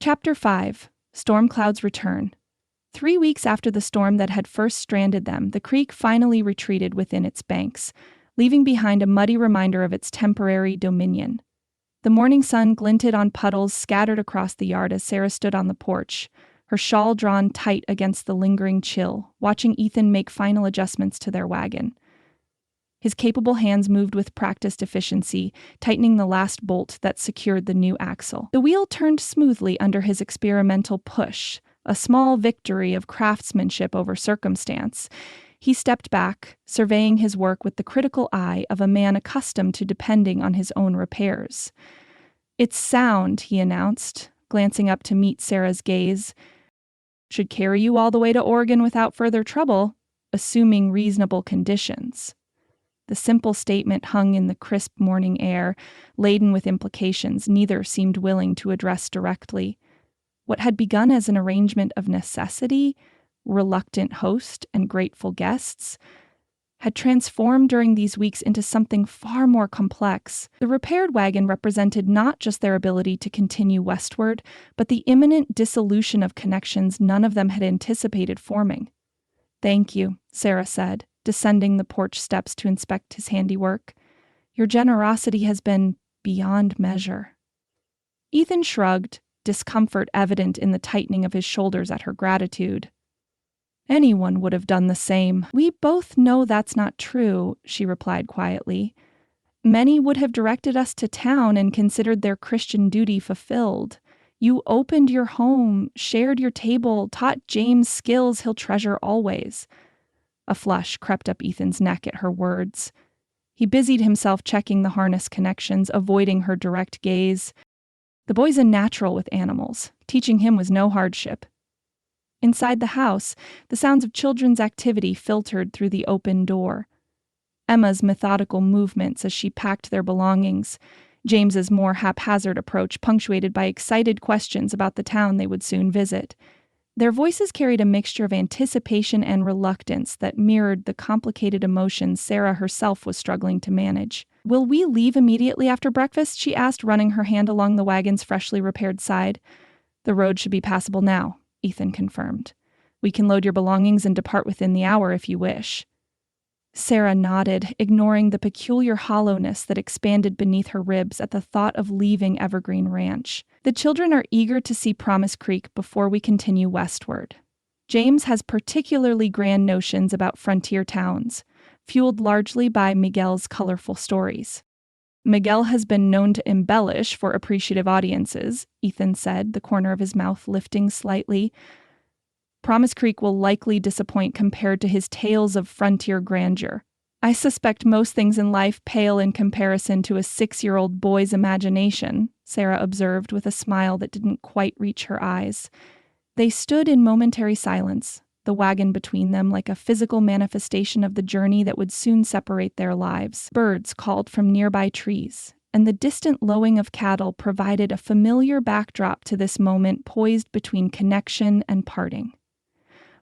Chapter 5. Storm Clouds Return. 3 weeks after the storm that had first stranded them, the creek finally retreated within its banks, leaving behind a muddy reminder of its temporary dominion. The morning sun glinted on puddles scattered across the yard as Sarah stood on the porch, her shawl drawn tight against the lingering chill, watching Ethan make final adjustments to their wagon. His capable hands moved with practiced efficiency, tightening the last bolt that secured the new axle. The wheel turned smoothly under his experimental push, a small victory of craftsmanship over circumstance. He stepped back, surveying his work with the critical eye of a man accustomed to depending on his own repairs. "It's sound," he announced, glancing up to meet Sarah's gaze. "Should carry you all the way to Oregon without further trouble, assuming reasonable conditions." The simple statement hung in the crisp morning air, laden with implications neither seemed willing to address directly. What had begun as an arrangement of necessity, reluctant host and grateful guests, had transformed during these weeks into something far more complex. The repaired wagon represented not just their ability to continue westward, but the imminent dissolution of connections none of them had anticipated forming. "Thank you," Sarah said, descending the porch steps to inspect his handiwork. "Your generosity has been beyond measure." Ethan shrugged, discomfort evident in the tightening of his shoulders at her gratitude. "Anyone would have done the same." "We both know that's not true," she replied quietly. "Many would have directed us to town and considered their Christian duty fulfilled. You opened your home, shared your table, taught James skills he'll treasure always." A flush crept up Ethan's neck at her words. He busied himself checking the harness connections, avoiding her direct gaze. The boy's a natural with animals. Teaching him was no hardship. Inside the house, the sounds of children's activity filtered through the open door. Emma's methodical movements as she packed their belongings, James's more haphazard approach punctuated by excited questions about the town they would soon visit. Their voices carried a mixture of anticipation and reluctance that mirrored the complicated emotions Sarah herself was struggling to manage. "Will we leave immediately after breakfast?" she asked, running her hand along the wagon's freshly repaired side. "The road should be passable now," Ethan confirmed. "We can load your belongings and depart within the hour if you wish." Sarah nodded, ignoring the peculiar hollowness that expanded beneath her ribs at the thought of leaving Evergreen Ranch. "The children are eager to see Promise Creek before we continue westward. James has particularly grand notions about frontier towns, fueled largely by Miguel's colorful stories." "Miguel has been known to embellish for appreciative audiences," Ethan said, the corner of his mouth lifting slightly. "Promise Creek will likely disappoint compared to his tales of frontier grandeur. I suspect most things in life pale in comparison to a 6-year-old boy's imagination," Sarah observed with a smile that didn't quite reach her eyes. They stood in momentary silence, the wagon between them like a physical manifestation of the journey that would soon separate their lives. Birds called from nearby trees, and the distant lowing of cattle provided a familiar backdrop to this moment poised between connection and parting.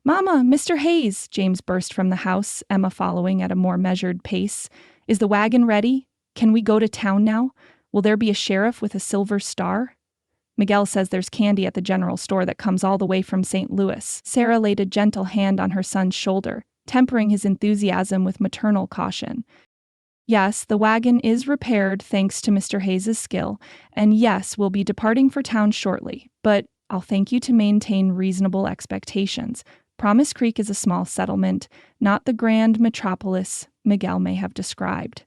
"Mama, Mr. Hayes!" James burst from the house, Emma following at a more measured pace. "Is the wagon ready? Can we go to town now? Will there be a sheriff with a silver star?" "Miguel says there's candy at the general store that comes all the way from St. Louis." Sarah laid a gentle hand on her son's shoulder, tempering his enthusiasm with maternal caution. "Yes, the wagon is repaired thanks to Mr. Hayes' skill, and yes, we'll be departing for town shortly, but I'll thank you to maintain reasonable expectations. Promise Creek is a small settlement, not the grand metropolis Miguel may have described."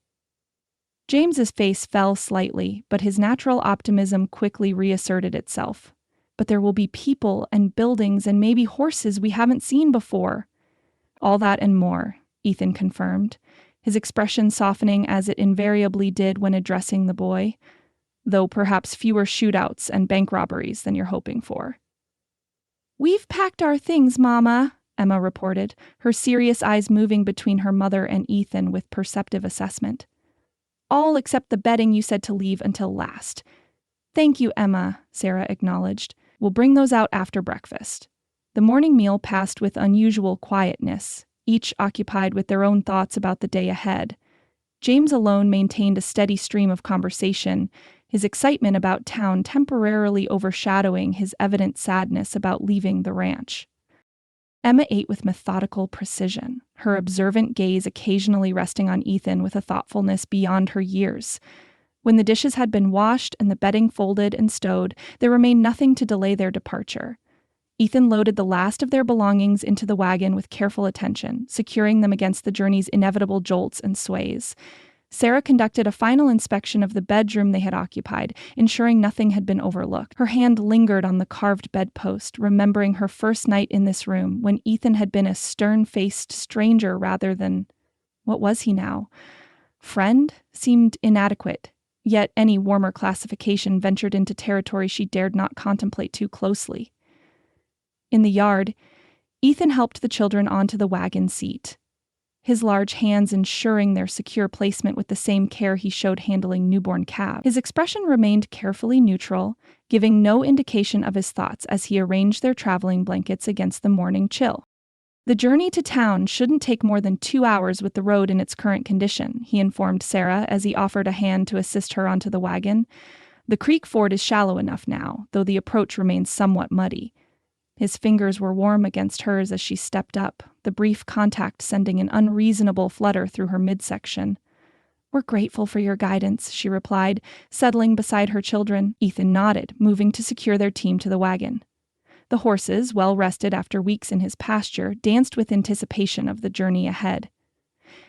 James's face fell slightly, but his natural optimism quickly reasserted itself. "But there will be people and buildings and maybe horses we haven't seen before." "All that and more," Ethan confirmed, his expression softening as it invariably did when addressing the boy, "though perhaps fewer shootouts and bank robberies than you're hoping for." "We've packed our things, Mama," Emma reported, her serious eyes moving between her mother and Ethan with perceptive assessment. "All except the bedding you said to leave until last." "Thank you, Emma," Sarah acknowledged. "We'll bring those out after breakfast." The morning meal passed with unusual quietness, each occupied with their own thoughts about the day ahead. James alone maintained a steady stream of conversation, his excitement about town temporarily overshadowing his evident sadness about leaving the ranch. Emma ate with methodical precision, her observant gaze occasionally resting on Ethan with a thoughtfulness beyond her years. When the dishes had been washed and the bedding folded and stowed, there remained nothing to delay their departure. Ethan loaded the last of their belongings into the wagon with careful attention, securing them against the journey's inevitable jolts and sways. Sarah conducted a final inspection of the bedroom they had occupied, ensuring nothing had been overlooked. Her hand lingered on the carved bedpost, remembering her first night in this room when Ethan had been a stern-faced stranger rather than— what was he now? Friend? Seemed inadequate. Yet any warmer classification ventured into territory she dared not contemplate too closely. In the yard, Ethan helped the children onto the wagon seat, his large hands ensuring their secure placement with the same care he showed handling newborn calves. His expression remained carefully neutral, giving no indication of his thoughts as he arranged their traveling blankets against the morning chill. The journey to town shouldn't take more than 2 hours with the road in its current condition, he informed Sarah as he offered a hand to assist her onto the wagon. The creek ford is shallow enough now, though the approach remains somewhat muddy. His fingers were warm against hers as she stepped up, the brief contact sending an unreasonable flutter through her midsection. "We're grateful for your guidance," she replied, settling beside her children. Ethan nodded, moving to secure their team to the wagon. The horses, well rested after weeks in his pasture, danced with anticipation of the journey ahead.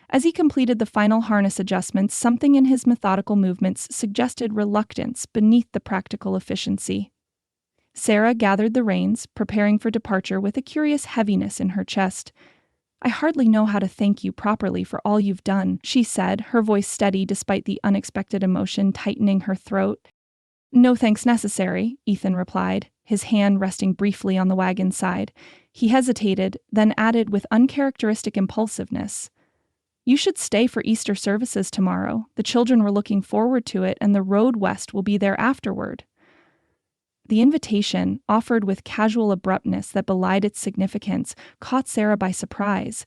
As he completed the final harness adjustments, something in his methodical movements suggested reluctance beneath the practical efficiency. Sarah gathered the reins, preparing for departure with a curious heaviness in her chest. "I hardly know how to thank you properly for all you've done," she said, her voice steady despite the unexpected emotion tightening her throat. "No thanks necessary," Ethan replied, his hand resting briefly on the wagon's side. He hesitated, then added with uncharacteristic impulsiveness, "You should stay for Easter services tomorrow. The children were looking forward to it, and the road west will be there afterward." The invitation, offered with casual abruptness that belied its significance, caught Sarah by surprise.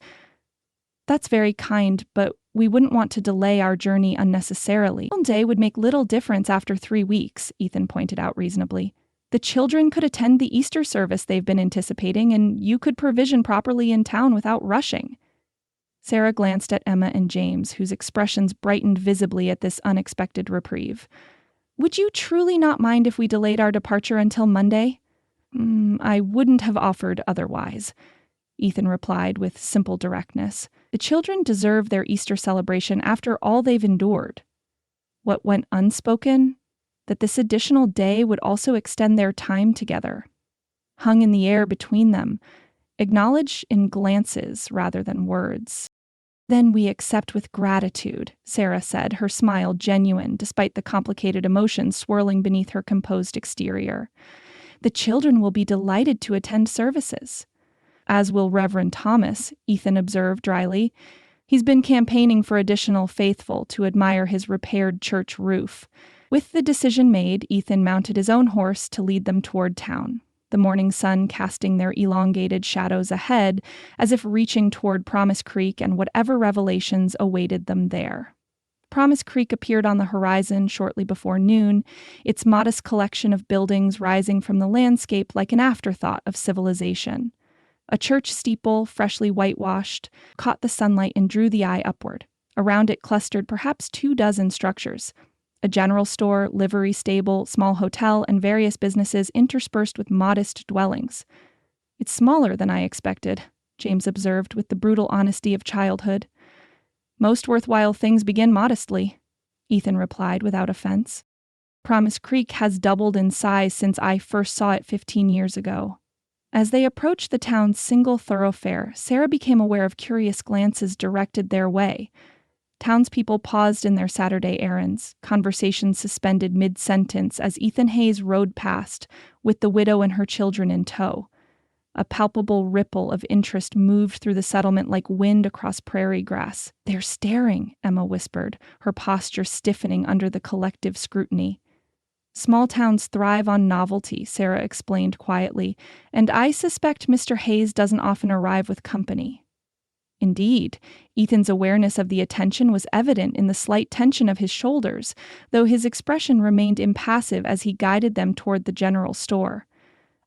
"That's very kind, but we wouldn't want to delay our journey unnecessarily. One day would make little difference after 3 weeks," Ethan pointed out reasonably. "The children could attend the Easter service they've been anticipating, and you could provision properly in town without rushing." Sarah glanced at Emma and James, whose expressions brightened visibly at this unexpected reprieve. "Would you truly not mind if we delayed our departure until Monday?" "I wouldn't have offered otherwise," Ethan replied with simple directness. "The children deserve their Easter celebration after all they've endured." What went unspoken? That this additional day would also extend their time together. Hung in the air between them, acknowledged in glances rather than words. "Then we accept with gratitude," Sarah said, her smile genuine despite the complicated emotions swirling beneath her composed exterior. "The children will be delighted to attend services." "As will Reverend Thomas," Ethan observed dryly. "He's been campaigning for additional faithful to admire his repaired church roof." With the decision made, Ethan mounted his own horse to lead them toward town, the morning sun casting their elongated shadows ahead, as if reaching toward Promise Creek and whatever revelations awaited them there. Promise Creek appeared on the horizon shortly before noon, its modest collection of buildings rising from the landscape like an afterthought of civilization. A church steeple, freshly whitewashed, caught the sunlight and drew the eye upward. Around it clustered perhaps 24 structures. A general store, livery stable, small hotel, and various businesses interspersed with modest dwellings. "It's smaller than I expected," James observed with the brutal honesty of childhood. "Most worthwhile things begin modestly," Ethan replied without offense. "Promise Creek has doubled in size since I first saw it 15 years ago." As they approached the town's single thoroughfare, Sarah became aware of curious glances directed their way. Townspeople paused in their Saturday errands, conversations suspended mid-sentence as Ethan Hayes rode past, with the widow and her children in tow. A palpable ripple of interest moved through the settlement like wind across prairie grass. "They're staring," Emma whispered, her posture stiffening under the collective scrutiny. "Small towns thrive on novelty," Sarah explained quietly, "and I suspect Mr. Hayes doesn't often arrive with company." Indeed, Ethan's awareness of the attention was evident in the slight tension of his shoulders, though his expression remained impassive as he guided them toward the general store.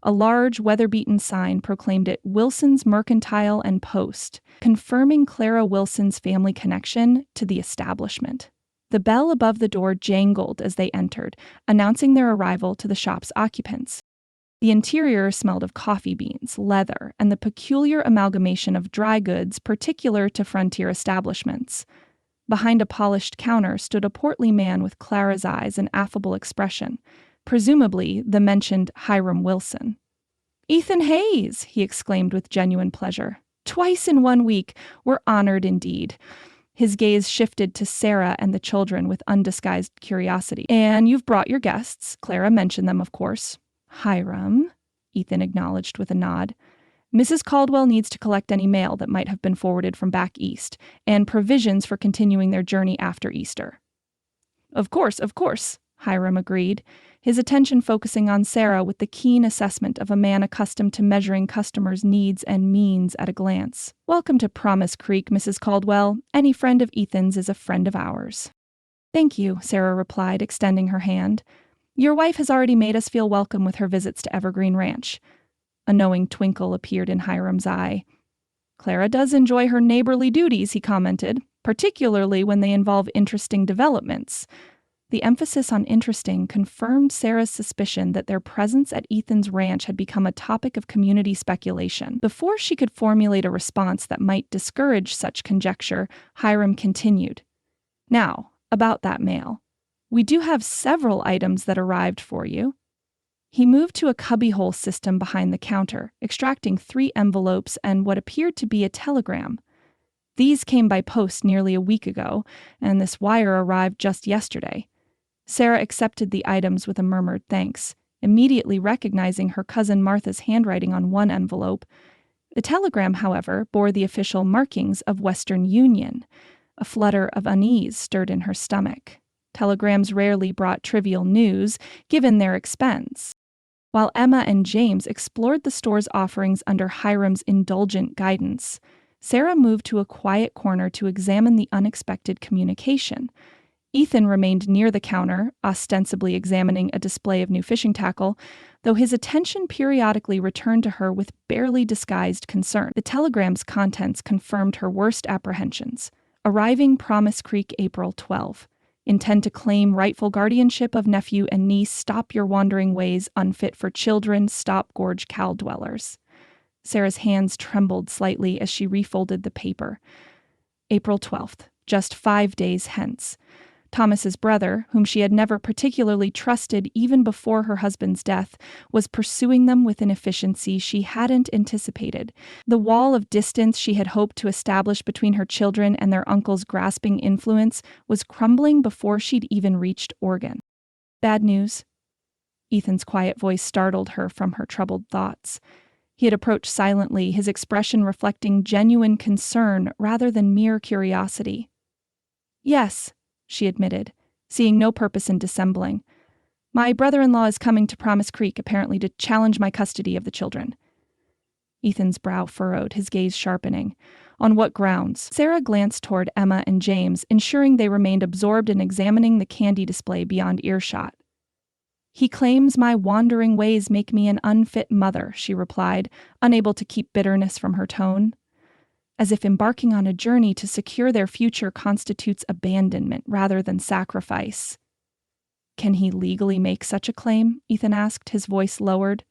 A large, weather-beaten sign proclaimed it Wilson's Mercantile and Post, confirming Clara Wilson's family connection to the establishment. The bell above the door jangled as they entered, announcing their arrival to the shop's occupants. The interior smelled of coffee beans, leather, and the peculiar amalgamation of dry goods particular to frontier establishments. Behind a polished counter stood a portly man with Clara's eyes and affable expression, presumably the mentioned Hiram Wilson. "Ethan Hayes!" he exclaimed with genuine pleasure. "Twice in 1 week! We're honored indeed." His gaze shifted to Sarah and the children with undisguised curiosity. "And you've brought your guests. Clara mentioned them, of course." "Hiram," Ethan acknowledged with a nod. "Mrs. Caldwell needs to collect any mail that might have been forwarded from back east, and provisions for continuing their journey after Easter." Of course," Hiram agreed, his attention focusing on Sarah with the keen assessment of a man accustomed to measuring customers' needs and means at a glance. "Welcome to Promise Creek, Mrs. Caldwell. Any friend of Ethan's is a friend of ours." "Thank you," Sarah replied, extending her hand. "Your wife has already made us feel welcome with her visits to Evergreen Ranch." A knowing twinkle appeared in Hiram's eye. "Clara does enjoy her neighborly duties," he commented, "particularly when they involve interesting developments." The emphasis on interesting confirmed Sarah's suspicion that their presence at Ethan's ranch had become a topic of community speculation. Before she could formulate a response that might discourage such conjecture, Hiram continued. "Now, about that mail. We do have several items that arrived for you." He moved to a cubbyhole system behind the counter, extracting 3 envelopes and what appeared to be a telegram. "These came by post nearly a week ago, and this wire arrived just yesterday." Sarah accepted the items with a murmured thanks, immediately recognizing her cousin Martha's handwriting on one envelope. The telegram, however, bore the official markings of Western Union. A flutter of unease stirred in her stomach. Telegrams rarely brought trivial news, given their expense. While Emma and James explored the store's offerings under Hiram's indulgent guidance, Sarah moved to a quiet corner to examine the unexpected communication. Ethan remained near the counter, ostensibly examining a display of new fishing tackle, though his attention periodically returned to her with barely disguised concern. The telegram's contents confirmed her worst apprehensions. "Arriving Promise Creek April 12. Intend to claim rightful guardianship of nephew and niece. Stop your wandering ways, unfit for children. Stop gorge cow dwellers." Sarah's hands trembled slightly as she refolded the paper. April 12th, just 5 days hence. Thomas's brother, whom she had never particularly trusted even before her husband's death, was pursuing them with an efficiency she hadn't anticipated. The wall of distance she had hoped to establish between her children and their uncle's grasping influence was crumbling before she'd even reached Oregon. "Bad news?" Ethan's quiet voice startled her from her troubled thoughts. He had approached silently, his expression reflecting genuine concern rather than mere curiosity. "Yes," she admitted, seeing no purpose in dissembling. "My brother-in-law is coming to Promise Creek, apparently to challenge my custody of the children." Ethan's brow furrowed, his gaze sharpening. "On what grounds?" Sarah glanced toward Emma and James, ensuring they remained absorbed in examining the candy display beyond earshot. "He claims my wandering ways make me an unfit mother," she replied, unable to keep bitterness from her tone. As if embarking on a journey to secure their future constitutes abandonment rather than sacrifice. "Can he legally make such a claim?" Ethan asked, his voice lowered.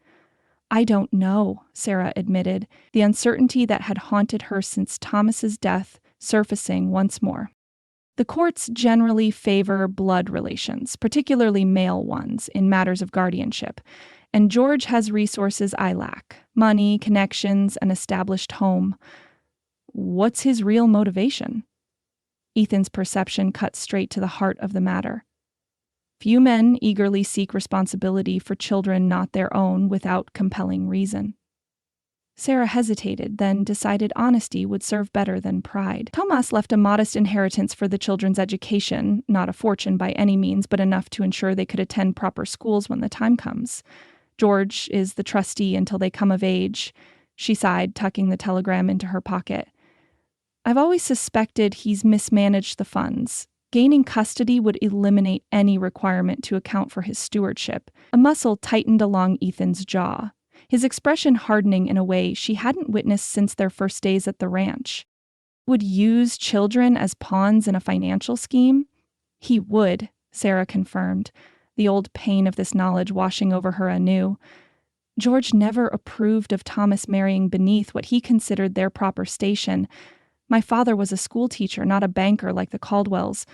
"I don't know," Sarah admitted, the uncertainty that had haunted her since Thomas's death surfacing once more. "The courts generally favor blood relations, particularly male ones, in matters of guardianship, and George has resources I lack: money, connections, an established home. What's his real motivation?" Ethan's perception cut straight to the heart of the matter. Few men eagerly seek responsibility for children not their own without compelling reason. Sarah hesitated, then decided honesty would serve better than pride. "Tomas left a modest inheritance for the children's education, not a fortune by any means, but enough to ensure they could attend proper schools when the time comes. George is the trustee until they come of age." She sighed, tucking the telegram into her pocket. I've always suspected he's mismanaged the funds. Gaining custody would eliminate any requirement to account for his stewardship. A muscle tightened along Ethan's jaw, his expression hardening in a way she hadn't witnessed since their first days at the ranch. Would use children as pawns in a financial scheme? He would, Sarah confirmed, the old pain of this knowledge washing over her anew. George never approved of Thomas marrying beneath what he considered their proper station. My father was a schoolteacher, not a banker like the Caldwells.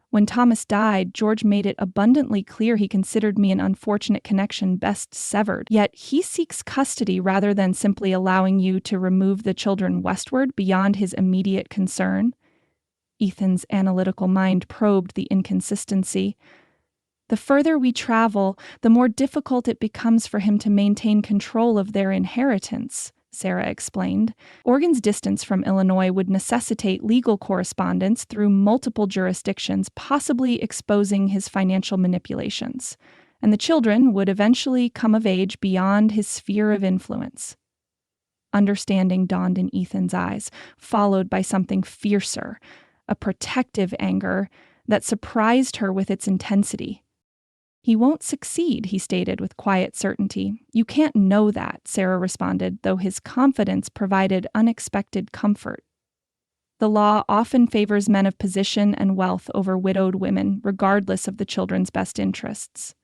When Thomas died, George made it abundantly clear he considered me an unfortunate connection best severed. Yet he seeks custody rather than simply allowing you to remove the children westward beyond his immediate concern. Ethan's analytical mind probed the inconsistency. The further we travel, the more difficult it becomes for him to maintain control of their inheritance, Sarah explained. Oregon's distance from Illinois would necessitate legal correspondence through multiple jurisdictions, possibly exposing his financial manipulations, and the children would eventually come of age beyond his sphere of influence. Understanding dawned in Ethan's eyes, followed by something fiercer, a protective anger that surprised her with its intensity. He won't succeed, he stated with quiet certainty. You can't know that, Sarah responded, though his confidence provided unexpected comfort. The law often favors men of position and wealth over widowed women, regardless of the children's best interests.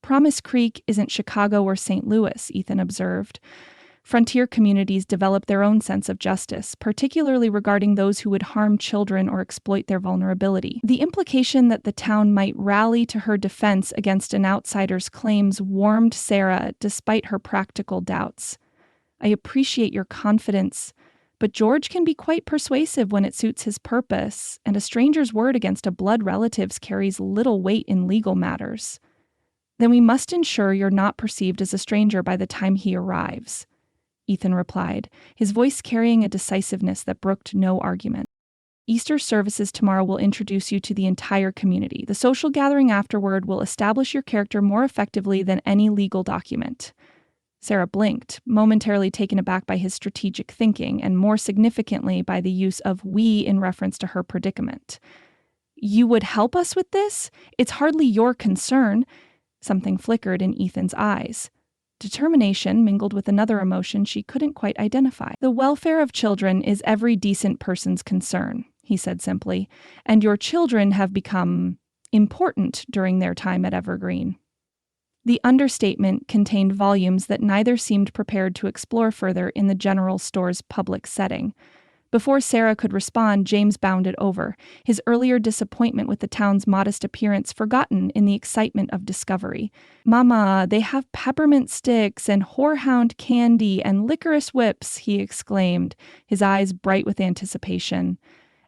Promise Creek isn't Chicago or St. Louis, Ethan observed. Frontier communities develop their own sense of justice, particularly regarding those who would harm children or exploit their vulnerability. The implication that the town might rally to her defense against an outsider's claims warmed Sarah despite her practical doubts. I appreciate your confidence, but George can be quite persuasive when it suits his purpose, and a stranger's word against a blood relative's carries little weight in legal matters. Then we must ensure you're not perceived as a stranger by the time he arrives, Ethan replied, his voice carrying a decisiveness that brooked no argument. Easter services tomorrow will introduce you to the entire community. The social gathering afterward will establish your character more effectively than any legal document. Sarah blinked, momentarily taken aback by his strategic thinking, and more significantly by the use of we in reference to her predicament. You would help us with this? It's hardly your concern. Something flickered in Ethan's eyes. Determination mingled with another emotion she couldn't quite identify. The welfare of children is every decent person's concern, he said simply, and your children have become important during their time at Evergreen. The understatement contained volumes that neither seemed prepared to explore further in the general store's public setting. Before Sarah could respond, James bounded over, his earlier disappointment with the town's modest appearance forgotten in the excitement of discovery. "Mama, they have peppermint sticks and horehound candy and licorice whips," he exclaimed, his eyes bright with anticipation.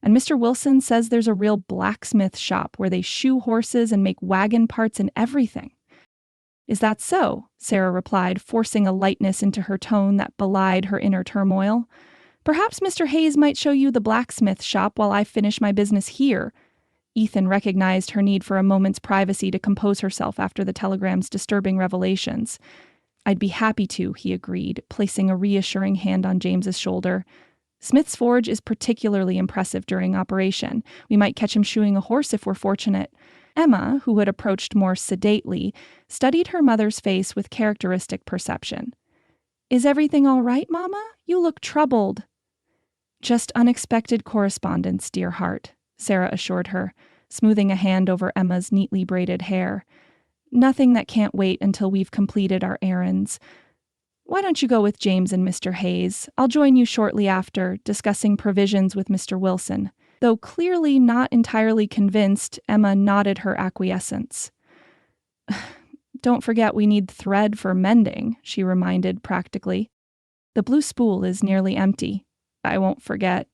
"And Mr. Wilson says there's a real blacksmith shop where they shoe horses and make wagon parts and everything." "Is that so?" Sarah replied, forcing a lightness into her tone that belied her inner turmoil. "Perhaps Mr. Hayes might show you the blacksmith shop while I finish my business here." Ethan recognized her need for a moment's privacy to compose herself after the telegram's disturbing revelations. "I'd be happy to," he agreed, placing a reassuring hand on James's shoulder. "Smith's Forge is particularly impressive during operation. We might catch him shoeing a horse if we're fortunate." Emma, who had approached more sedately, studied her mother's face with characteristic perception. "Is everything all right, Mama? You look troubled." "Just unexpected correspondence, dear heart," Sarah assured her, smoothing a hand over Emma's neatly braided hair. "Nothing that can't wait until we've completed our errands. Why don't you go with James and Mr. Hayes? I'll join you shortly after, discussing provisions with Mr. Wilson." Though clearly not entirely convinced, Emma nodded her acquiescence. "Don't forget we need thread for mending," she reminded practically. "The blue spool is nearly empty." "I won't forget,"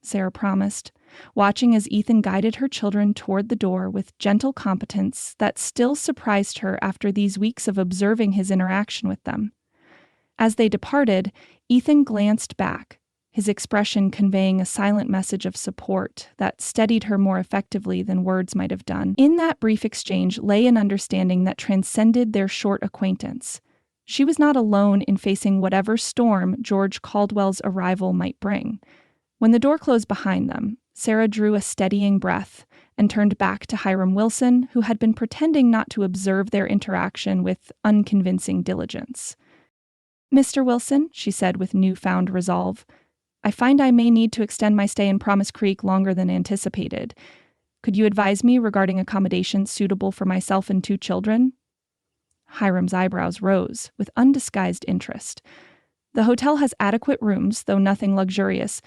Sarah promised, watching as Ethan guided her children toward the door with gentle competence that still surprised her after these weeks of observing his interaction with them. As they departed, Ethan glanced back, his expression conveying a silent message of support that steadied her more effectively than words might have done. In that brief exchange lay an understanding that transcended their short acquaintance. She was not alone in facing whatever storm George Caldwell's arrival might bring. When the door closed behind them, Sarah drew a steadying breath and turned back to Hiram Wilson, who had been pretending not to observe their interaction with unconvincing diligence. "Mr. Wilson," she said with newfound resolve, "I find I may need to extend my stay in Promise Creek longer than anticipated. Could you advise me regarding accommodations suitable for myself and 2 children?" Hiram's eyebrows rose with undisguised interest. "The hotel has adequate rooms, though nothing luxurious.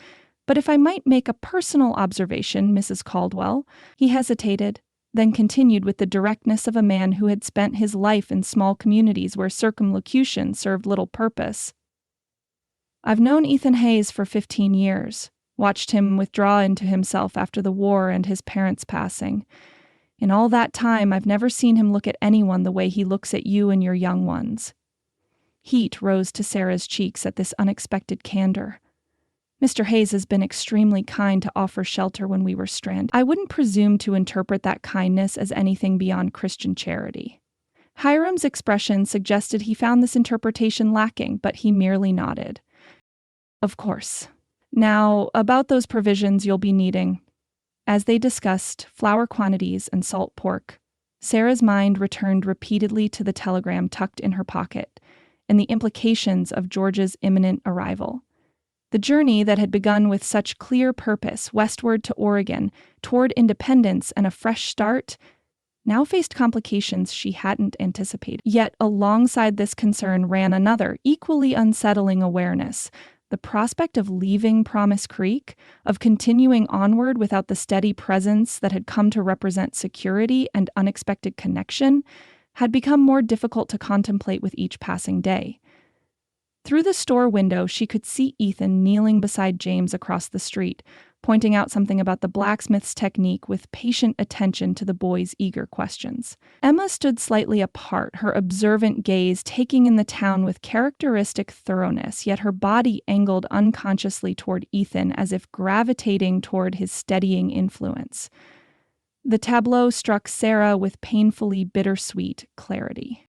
But if I might make a personal observation, Mrs. Caldwell," he hesitated, then continued with the directness of a man who had spent his life in small communities where circumlocution served little purpose. "I've known Ethan Hayes for 15 years, watched him withdraw into himself after the war and his parents' passing. In all that time, I've never seen him look at anyone the way he looks at you and your young ones." Heat rose to Sarah's cheeks at this unexpected candor. "Mr. Hayes has been extremely kind to offer shelter when we were stranded. I wouldn't presume to interpret that kindness as anything beyond Christian charity." Hiram's expression suggested he found this interpretation lacking, but he merely nodded. "Of course. Now, about those provisions you'll be needing." As they discussed flour quantities and salt pork, Sarah's mind returned repeatedly to the telegram tucked in her pocket and the implications of George's imminent arrival. The journey that had begun with such clear purpose westward to Oregon, toward independence and a fresh start, now faced complications she hadn't anticipated. Yet alongside this concern ran another, equally unsettling awareness: the prospect of leaving Promise Creek, of continuing onward without the steady presence that had come to represent security and unexpected connection, had become more difficult to contemplate with each passing day. Through the store window, she could see Ethan kneeling beside James across the street, pointing out something about the blacksmith's technique with patient attention to the boy's eager questions. Emma stood slightly apart, her observant gaze taking in the town with characteristic thoroughness, yet her body angled unconsciously toward Ethan as if gravitating toward his steadying influence. The tableau struck Sarah with painfully bittersweet clarity.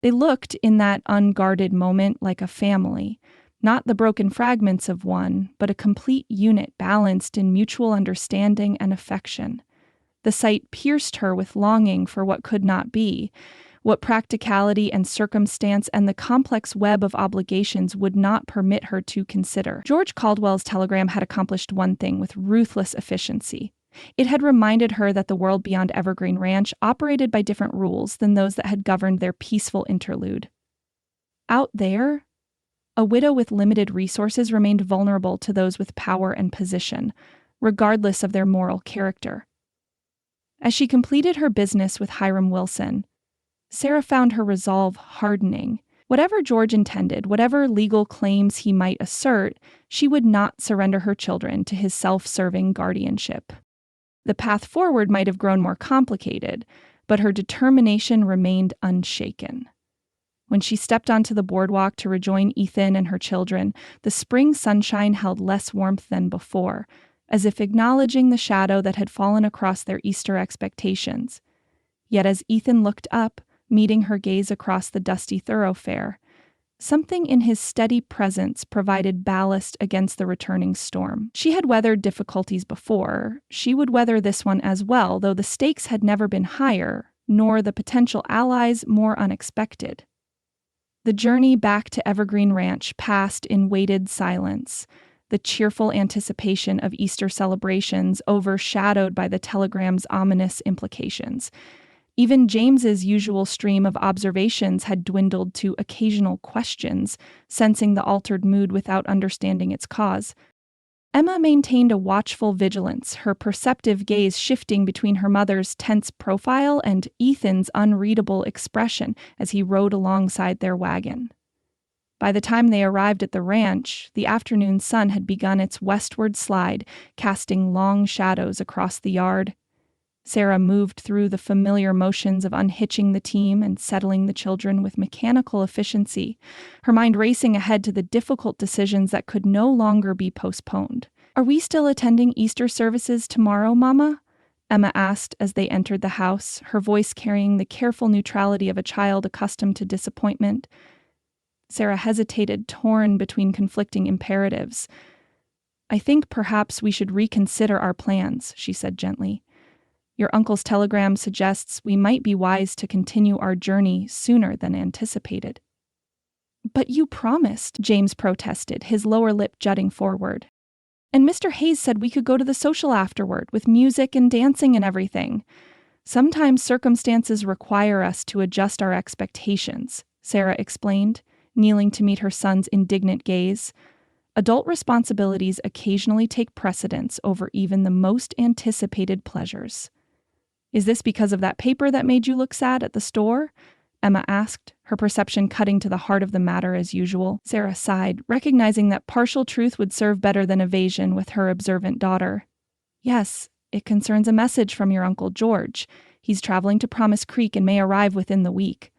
They looked in that unguarded moment like a family, not the broken fragments of one, but a complete unit balanced in mutual understanding and affection. The sight pierced her with longing for what could not be, what practicality and circumstance and the complex web of obligations would not permit her to consider. George Caldwell's telegram had accomplished one thing with ruthless efficiency. It had reminded her that the world beyond Evergreen Ranch operated by different rules than those that had governed their peaceful interlude. Out there, a widow with limited resources remained vulnerable to those with power and position, regardless of their moral character. As she completed her business with Hiram Wilson, Sarah found her resolve hardening. Whatever George intended, whatever legal claims he might assert, she would not surrender her children to his self-serving guardianship. The path forward might have grown more complicated, but her determination remained unshaken. When she stepped onto the boardwalk to rejoin Ethan and her children, the spring sunshine held less warmth than before, as if acknowledging the shadow that had fallen across their Easter expectations. Yet as Ethan looked up, meeting her gaze across the dusty thoroughfare, something in his steady presence provided ballast against the returning storm. She had weathered difficulties before. She would weather this one as well, though the stakes had never been higher, nor the potential allies more unexpected. The journey back to Evergreen Ranch passed in weighted silence, the cheerful anticipation of Easter celebrations overshadowed by the telegram's ominous implications. Even James's usual stream of observations had dwindled to occasional questions, sensing the altered mood without understanding its cause. Emma maintained a watchful vigilance, her perceptive gaze shifting between her mother's tense profile and Ethan's unreadable expression as he rode alongside their wagon. By the time they arrived at the ranch, the afternoon sun had begun its westward slide, casting long shadows across the yard. Sarah moved through the familiar motions of unhitching the team and settling the children with mechanical efficiency, her mind racing ahead to the difficult decisions that could no longer be postponed. "Are we still attending Easter services tomorrow, Mama?" Emma asked as they entered the house, her voice carrying the careful neutrality of a child accustomed to disappointment. Sarah hesitated, torn between conflicting imperatives. I think perhaps we should reconsider our plans, she said gently. Your uncle's telegram suggests we might be wise to continue our journey sooner than anticipated. But you promised, James protested, his lower lip jutting forward. And Mr. Hayes said we could go to the social afterward, with music and dancing and everything. Sometimes circumstances require us to adjust our expectations, Sarah explained, kneeling to meet her son's indignant gaze. Adult responsibilities occasionally take precedence over even the most anticipated pleasures. Is this because of that paper that made you look sad at the store? Emma asked, her perception cutting to the heart of the matter as usual. Sarah sighed, recognizing that partial truth would serve better than evasion with her observant daughter. Yes, it concerns a message from your Uncle George. He's traveling to Promise Creek and may arrive within the week.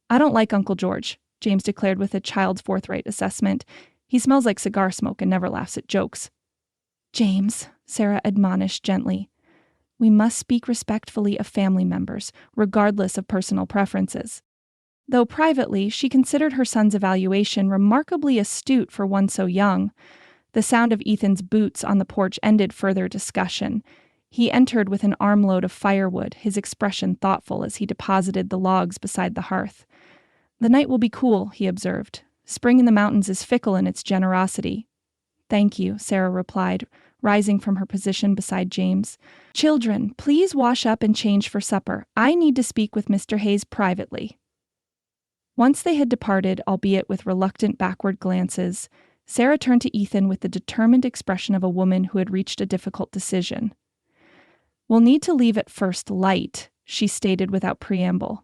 I don't like Uncle George, James declared with a child's forthright assessment. He smells like cigar smoke and never laughs at jokes. James, Sarah admonished gently, we must speak respectfully of family members, regardless of personal preferences. Though privately, she considered her son's evaluation remarkably astute for one so young. The sound of Ethan's boots on the porch ended further discussion. He entered with an armload of firewood, his expression thoughtful as he deposited the logs beside the hearth. The night will be cool, he observed. Spring in the mountains is fickle in its generosity. Thank you, Sarah replied, rising from her position beside James. Children, please wash up and change for supper. I need to speak with Mr. Hayes privately. Once they had departed, albeit with reluctant backward glances, Sarah turned to Ethan with the determined expression of a woman who had reached a difficult decision. We'll need to leave at first light, she stated without preamble.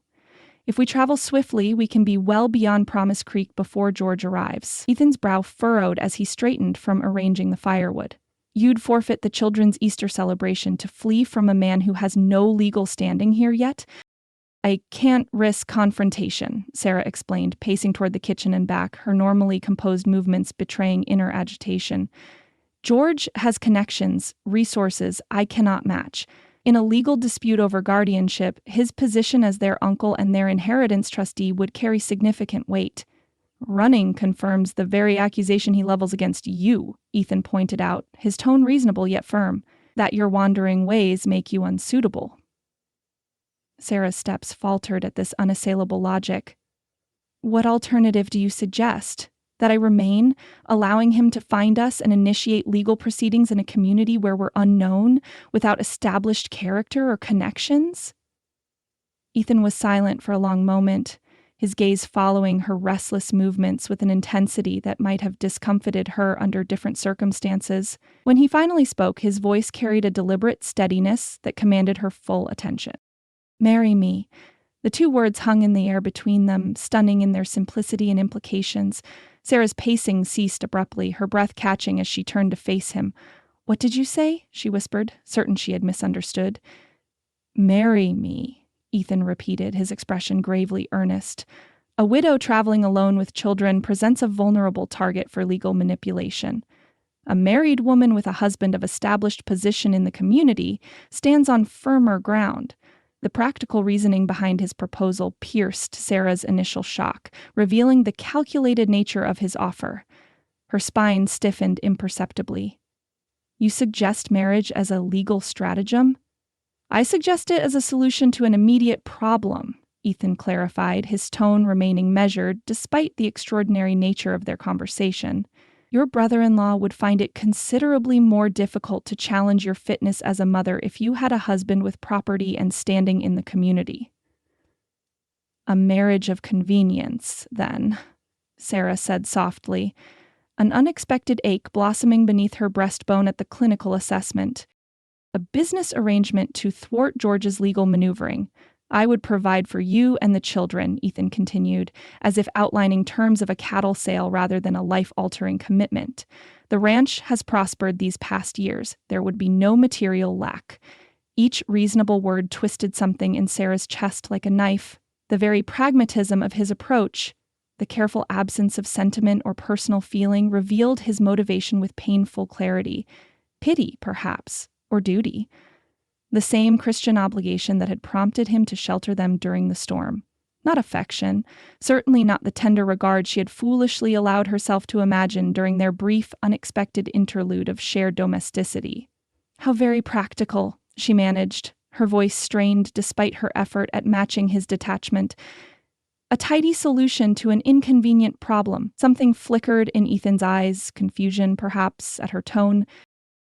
If we travel swiftly, we can be well beyond Promise Creek before George arrives. Ethan's brow furrowed as he straightened from arranging the firewood. You'd forfeit the children's Easter celebration to flee from a man who has no legal standing here yet? I can't risk confrontation, Sarah explained, pacing toward the kitchen and back, her normally composed movements betraying inner agitation. George has connections, resources I cannot match. In a legal dispute over guardianship, his position as their uncle and their inheritance trustee would carry significant weight. Running confirms the very accusation he levels against you, Ethan pointed out, his tone reasonable yet firm, that your wandering ways make you unsuitable. Sarah's steps faltered at this unassailable logic. What alternative do you suggest? That I remain, allowing him to find us and initiate legal proceedings in a community where we're unknown, without established character or connections? Ethan was silent for a long moment, his gaze following her restless movements with an intensity that might have discomfited her under different circumstances. When he finally spoke, his voice carried a deliberate steadiness that commanded her full attention. Marry me. The two words hung in the air between them, stunning in their simplicity and implications. Sarah's pacing ceased abruptly, her breath catching as she turned to face him. What did you say? She whispered, certain she had misunderstood. Marry me, Ethan repeated, his expression gravely earnest. A widow traveling alone with children presents a vulnerable target for legal manipulation. A married woman with a husband of established position in the community stands on firmer ground. The practical reasoning behind his proposal pierced Sarah's initial shock, revealing the calculated nature of his offer. Her spine stiffened imperceptibly. You suggest marriage as a legal stratagem? I suggest it as a solution to an immediate problem, Ethan clarified, his tone remaining measured despite the extraordinary nature of their conversation. Your brother-in-law would find it considerably more difficult to challenge your fitness as a mother if you had a husband with property and standing in the community. A marriage of convenience, then, Sarah said softly, an unexpected ache blossoming beneath her breastbone at the clinical assessment. A business arrangement to thwart George's legal maneuvering. I would provide for you and the children, Ethan continued, as if outlining terms of a cattle sale rather than a life-altering commitment. The ranch has prospered these past years. There would be no material lack. Each reasonable word twisted something in Sarah's chest like a knife. The very pragmatism of his approach, the careful absence of sentiment or personal feeling, revealed his motivation with painful clarity. Pity, perhaps, or duty. The same Christian obligation that had prompted him to shelter them during the storm. Not affection, certainly not the tender regard she had foolishly allowed herself to imagine during their brief, unexpected interlude of shared domesticity. "How very practical," she managed, her voice strained despite her effort at matching his detachment. "A tidy solution to an inconvenient problem." Something flickered in Ethan's eyes, confusion perhaps at her tone.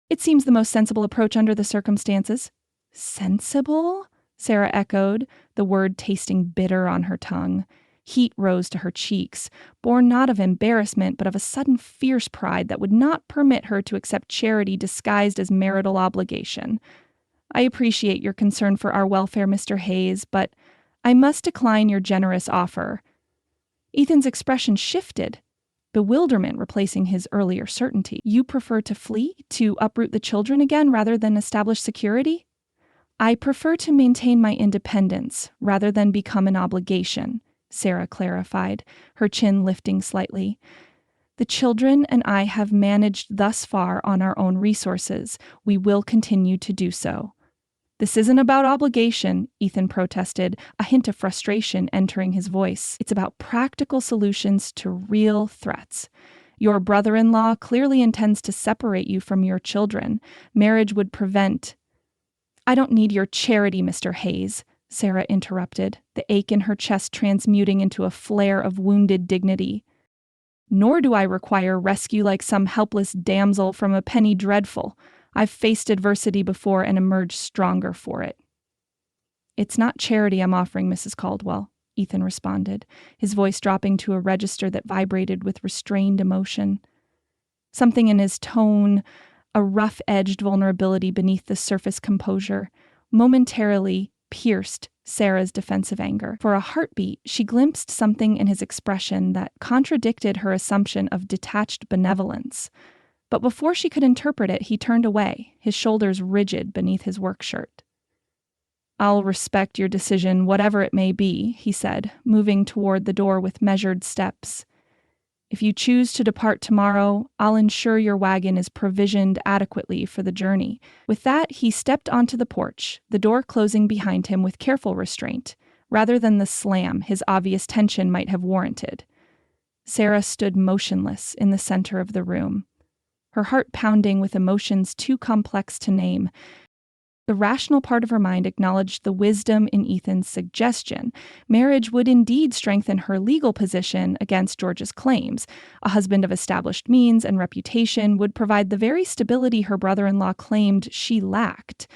"It seems the most sensible approach under the circumstances." "Sensible?" Sarah echoed, the word tasting bitter on her tongue. Heat rose to her cheeks, born not of embarrassment but of a sudden fierce pride that would not permit her to accept charity disguised as marital obligation. "I appreciate your concern for our welfare, Mr. Hayes, but I must decline your generous offer." Ethan's expression shifted, bewilderment replacing his earlier certainty. "You prefer to flee, to uproot the children again rather than establish security?" "I prefer to maintain my independence rather than become an obligation," Sarah clarified, her chin lifting slightly. "The children and I have managed thus far on our own resources. We will continue to do so." "This isn't about obligation," Ethan protested, a hint of frustration entering his voice. "It's about practical solutions to real threats. Your brother-in-law clearly intends to separate you from your children. Marriage would prevent—" "I don't need your charity, Mr. Hayes," Sarah interrupted, the ache in her chest transmuting into a flare of wounded dignity. "Nor do I require rescue like some helpless damsel from a penny dreadful. I've faced adversity before and emerged stronger for it." "It's not charity I'm offering, Mrs. Caldwell," Ethan responded, his voice dropping to a register that vibrated with restrained emotion. Something in his tone, a rough-edged vulnerability beneath the surface composure, momentarily pierced Sarah's defensive anger. For a heartbeat, she glimpsed something in his expression that contradicted her assumption of detached benevolence. But before she could interpret it, he turned away, his shoulders rigid beneath his work shirt. "I'll respect your decision, whatever it may be," he said, moving toward the door with measured steps. "If you choose to depart tomorrow, I'll ensure your wagon is provisioned adequately for the journey." With that, he stepped onto the porch, the door closing behind him with careful restraint, rather than the slam his obvious tension might have warranted. Sarah stood motionless in the center of the room, her heart pounding with emotions too complex to name. The rational part of her mind acknowledged the wisdom in Ethan's suggestion. Marriage would indeed strengthen her legal position against George's claims. A husband of established means and reputation would provide the very stability her brother-in-law claimed she lacked.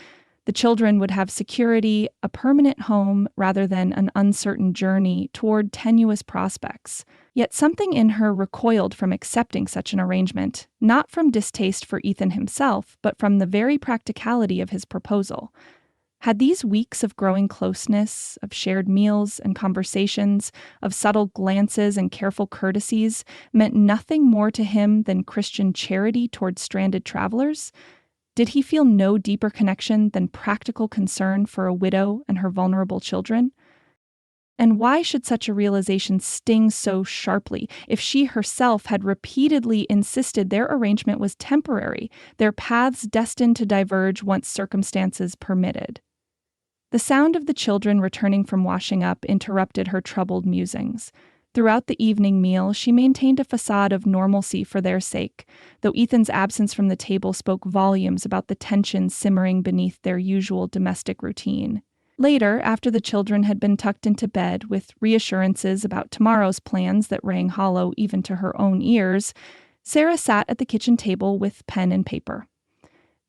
The children would have security, a permanent home, rather than an uncertain journey toward tenuous prospects. Yet something in her recoiled from accepting such an arrangement, not from distaste for Ethan himself, but from the very practicality of his proposal. Had these weeks of growing closeness, of shared meals and conversations, of subtle glances and careful courtesies, meant nothing more to him than Christian charity toward stranded travelers? Did he feel no deeper connection than practical concern for a widow and her vulnerable children? And why should such a realization sting so sharply if she herself had repeatedly insisted their arrangement was temporary, their paths destined to diverge once circumstances permitted? The sound of the children returning from washing up interrupted her troubled musings. Throughout the evening meal, she maintained a facade of normalcy for their sake, though Ethan's absence from the table spoke volumes about the tension simmering beneath their usual domestic routine. Later, after the children had been tucked into bed, with reassurances about tomorrow's plans that rang hollow even to her own ears, Sarah sat at the kitchen table with pen and paper.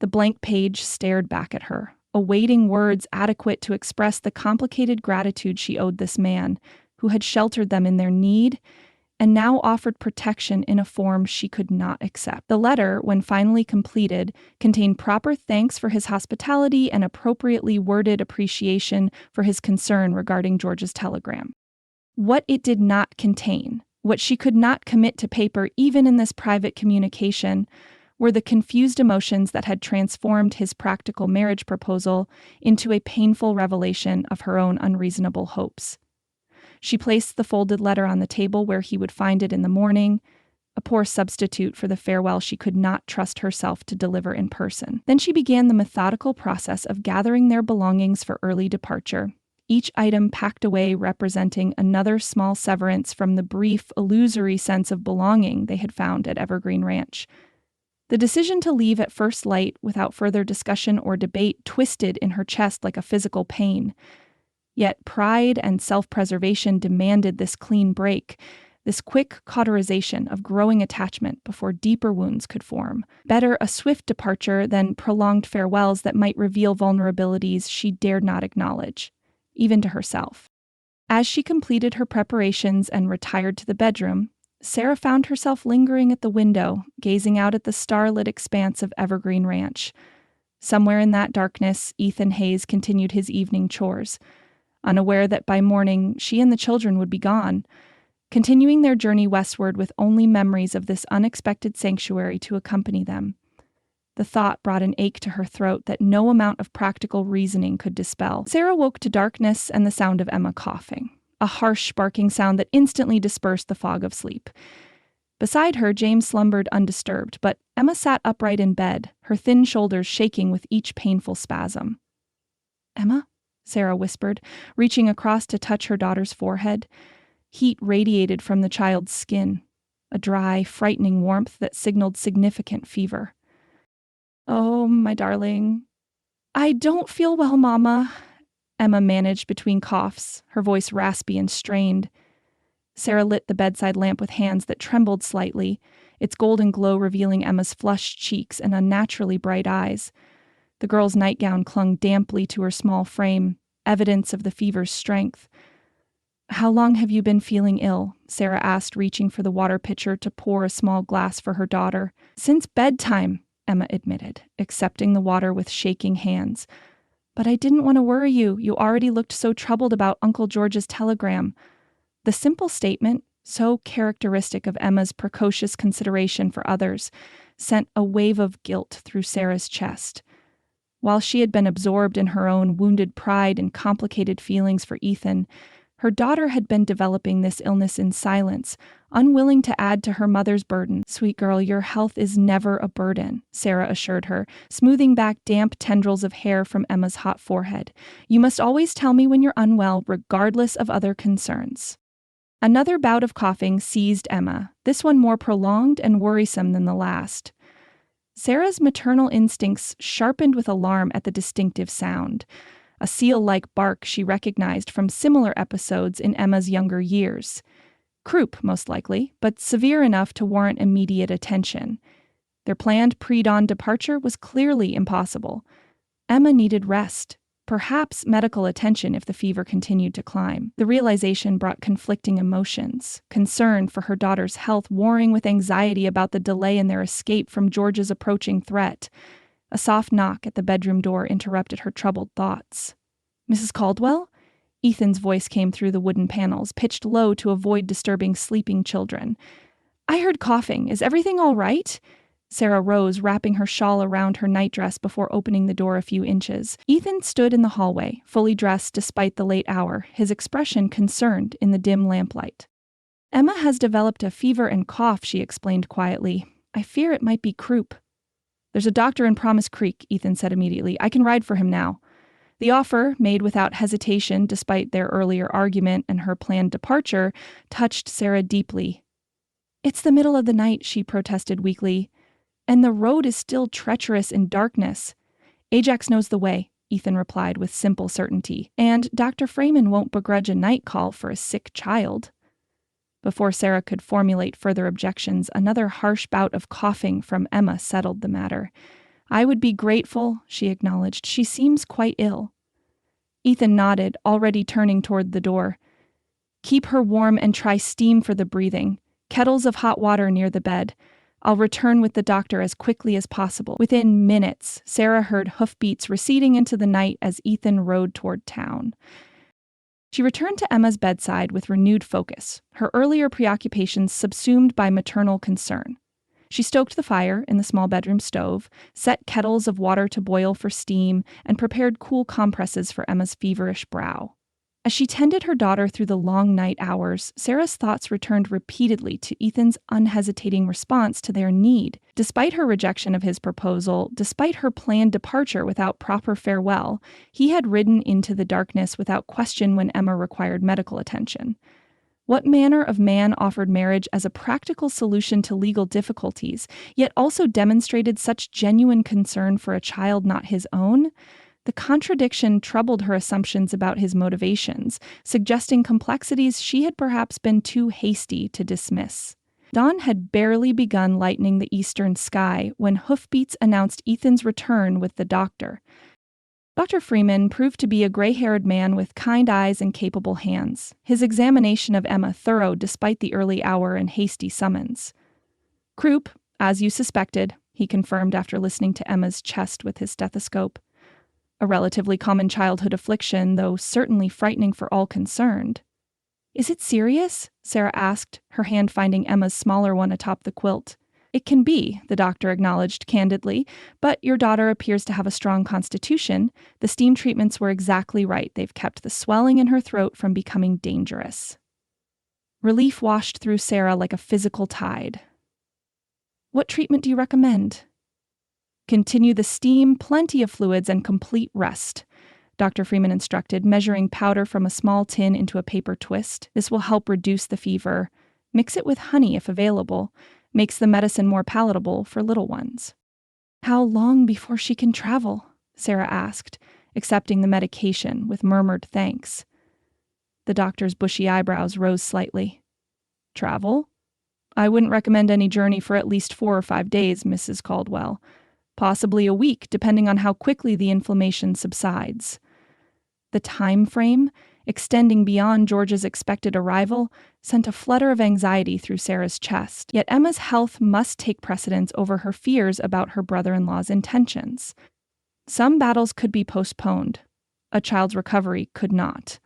The blank page stared back at her, awaiting words adequate to express the complicated gratitude she owed this man, who had sheltered them in their need and now offered protection in a form she could not accept. The letter, when finally completed, contained proper thanks for his hospitality and appropriately worded appreciation for his concern regarding George's telegram. What it did not contain, what she could not commit to paper even in this private communication, were the confused emotions that had transformed his practical marriage proposal into a painful revelation of her own unreasonable hopes. She placed the folded letter on the table where he would find it in the morning, a poor substitute for the farewell she could not trust herself to deliver in person. Then she began the methodical process of gathering their belongings for early departure, each item packed away representing another small severance from the brief, illusory sense of belonging they had found at Evergreen Ranch. The decision to leave at first light without further discussion or debate twisted in her chest like a physical pain. Yet pride and self-preservation demanded this clean break, this quick cauterization of growing attachment before deeper wounds could form. Better a swift departure than prolonged farewells that might reveal vulnerabilities she dared not acknowledge, even to herself. As she completed her preparations and retired to the bedroom, Sarah found herself lingering at the window, gazing out at the starlit expanse of Evergreen Ranch. Somewhere in that darkness, Ethan Hayes continued his evening chores, unaware that by morning she and the children would be gone, continuing their journey westward with only memories of this unexpected sanctuary to accompany them. The thought brought an ache to her throat that no amount of practical reasoning could dispel. Sarah woke to darkness and the sound of Emma coughing, a harsh, barking sound that instantly dispersed the fog of sleep. Beside her, James slumbered undisturbed, but Emma sat upright in bed, her thin shoulders shaking with each painful spasm. "Emma?" Sarah whispered, reaching across to touch her daughter's forehead. Heat radiated from the child's skin, a dry, frightening warmth that signaled significant fever. "Oh, my darling." "I don't feel well, Mama," Emma managed between coughs, her voice raspy and strained. Sarah lit the bedside lamp with hands that trembled slightly, its golden glow revealing Emma's flushed cheeks and unnaturally bright eyes. The girl's nightgown clung damply to her small frame, evidence of the fever's strength. "How long have you been feeling ill?" Sarah asked, reaching for the water pitcher to pour a small glass for her daughter. "Since bedtime," Emma admitted, accepting the water with shaking hands. "But I didn't want to worry you. You already looked so troubled about Uncle George's telegram." The simple statement, so characteristic of Emma's precocious consideration for others, sent a wave of guilt through Sarah's chest. While she had been absorbed in her own wounded pride and complicated feelings for Ethan, her daughter had been developing this illness in silence, unwilling to add to her mother's burden. "Sweet girl, your health is never a burden," Sarah assured her, smoothing back damp tendrils of hair from Emma's hot forehead. "You must always tell me when you're unwell, regardless of other concerns." Another bout of coughing seized Emma, this one more prolonged and worrisome than the last. Sarah's maternal instincts sharpened with alarm at the distinctive sound, a seal-like bark she recognized from similar episodes in Emma's younger years. Croup, most likely, but severe enough to warrant immediate attention. Their planned pre-dawn departure was clearly impossible. Emma needed rest, perhaps medical attention if the fever continued to climb. The realization brought conflicting emotions, concern for her daughter's health warring with anxiety about the delay in their escape from George's approaching threat. A soft knock at the bedroom door interrupted her troubled thoughts. "Mrs. Caldwell?" Ethan's voice came through the wooden panels, pitched low to avoid disturbing sleeping children. "I heard coughing. Is everything all right?" Sarah rose, wrapping her shawl around her nightdress before opening the door a few inches. Ethan stood in the hallway, fully dressed despite the late hour, his expression concerned in the dim lamplight. "Emma has developed a fever and cough," she explained quietly. "I fear it might be croup." "There's a doctor in Promise Creek," Ethan said immediately. "I can ride for him now." The offer, made without hesitation despite their earlier argument and her planned departure, touched Sarah deeply. "It's the middle of the night," she protested weakly, "and the road is still treacherous in darkness." "Ajax knows the way," Ethan replied with simple certainty, "and Dr. Freeman won't begrudge a night call for a sick child." Before Sarah could formulate further objections, another harsh bout of coughing from Emma settled the matter. "I would be grateful," she acknowledged. "She seems quite ill." Ethan nodded, already turning toward the door. "Keep her warm and try steam for the breathing. Kettles of hot water near the bed. I'll return with the doctor as quickly as possible." Within minutes, Sarah heard hoofbeats receding into the night as Ethan rode toward town. She returned to Emma's bedside with renewed focus, her earlier preoccupations subsumed by maternal concern. She stoked the fire in the small bedroom stove, set kettles of water to boil for steam, and prepared cool compresses for Emma's feverish brow. As she tended her daughter through the long night hours, Sarah's thoughts returned repeatedly to Ethan's unhesitating response to their need. Despite her rejection of his proposal, despite her planned departure without proper farewell, he had ridden into the darkness without question when Emma required medical attention. What manner of man offered marriage as a practical solution to legal difficulties, yet also demonstrated such genuine concern for a child not his own? The contradiction troubled her assumptions about his motivations, suggesting complexities she had perhaps been too hasty to dismiss. Dawn had barely begun lightening the eastern sky when hoofbeats announced Ethan's return with the doctor. Dr. Freeman proved to be a gray-haired man with kind eyes and capable hands, his examination of Emma thorough despite the early hour and hasty summons. "Croup, as you suspected," he confirmed after listening to Emma's chest with his stethoscope. A relatively common childhood affliction, though certainly frightening for all concerned. "Is it serious?" Sarah asked, her hand finding Emma's smaller one atop the quilt. "It can be," the doctor acknowledged candidly, "but your daughter appears to have a strong constitution. The steam treatments were exactly right. They've kept the swelling in her throat from becoming dangerous." Relief washed through Sarah like a physical tide. "What treatment do you recommend?" "Continue the steam, plenty of fluids, and complete rest," Dr. Freeman instructed, measuring powder from a small tin into a paper twist. "This will help reduce the fever. Mix it with honey if available. Makes the medicine more palatable for little ones." "How long before she can travel?" Sarah asked, accepting the medication with murmured thanks. The doctor's bushy eyebrows rose slightly. "Travel? I wouldn't recommend any journey for at least 4 or 5 days, Mrs. Caldwell. Possibly a week, depending on how quickly the inflammation subsides." The time frame, extending beyond George's expected arrival, sent a flutter of anxiety through Sarah's chest. Yet Emma's health must take precedence over her fears about her brother-in-law's intentions. Some battles could be postponed. A child's recovery could not.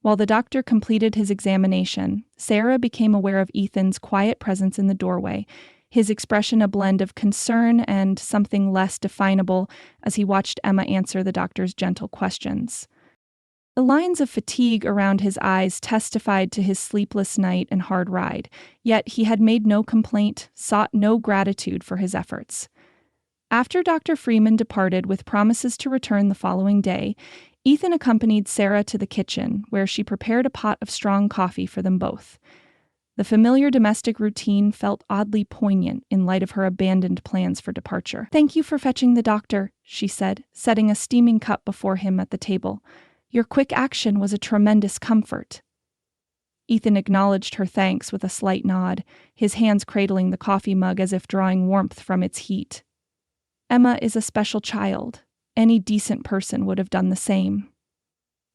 While the doctor completed his examination, Sarah became aware of Ethan's quiet presence in the doorway, his expression a blend of concern and something less definable as he watched Emma answer the doctor's gentle questions. The lines of fatigue around his eyes testified to his sleepless night and hard ride, yet he had made no complaint, sought no gratitude for his efforts. After Dr. Freeman departed with promises to return the following day, Ethan accompanied Sarah to the kitchen, where she prepared a pot of strong coffee for them both. The familiar domestic routine felt oddly poignant in light of her abandoned plans for departure. "Thank you for fetching the doctor," she said, setting a steaming cup before him at the table. "Your quick action was a tremendous comfort." Ethan acknowledged her thanks with a slight nod, his hands cradling the coffee mug as if drawing warmth from its heat. "Emma is a special child. Any decent person would have done the same."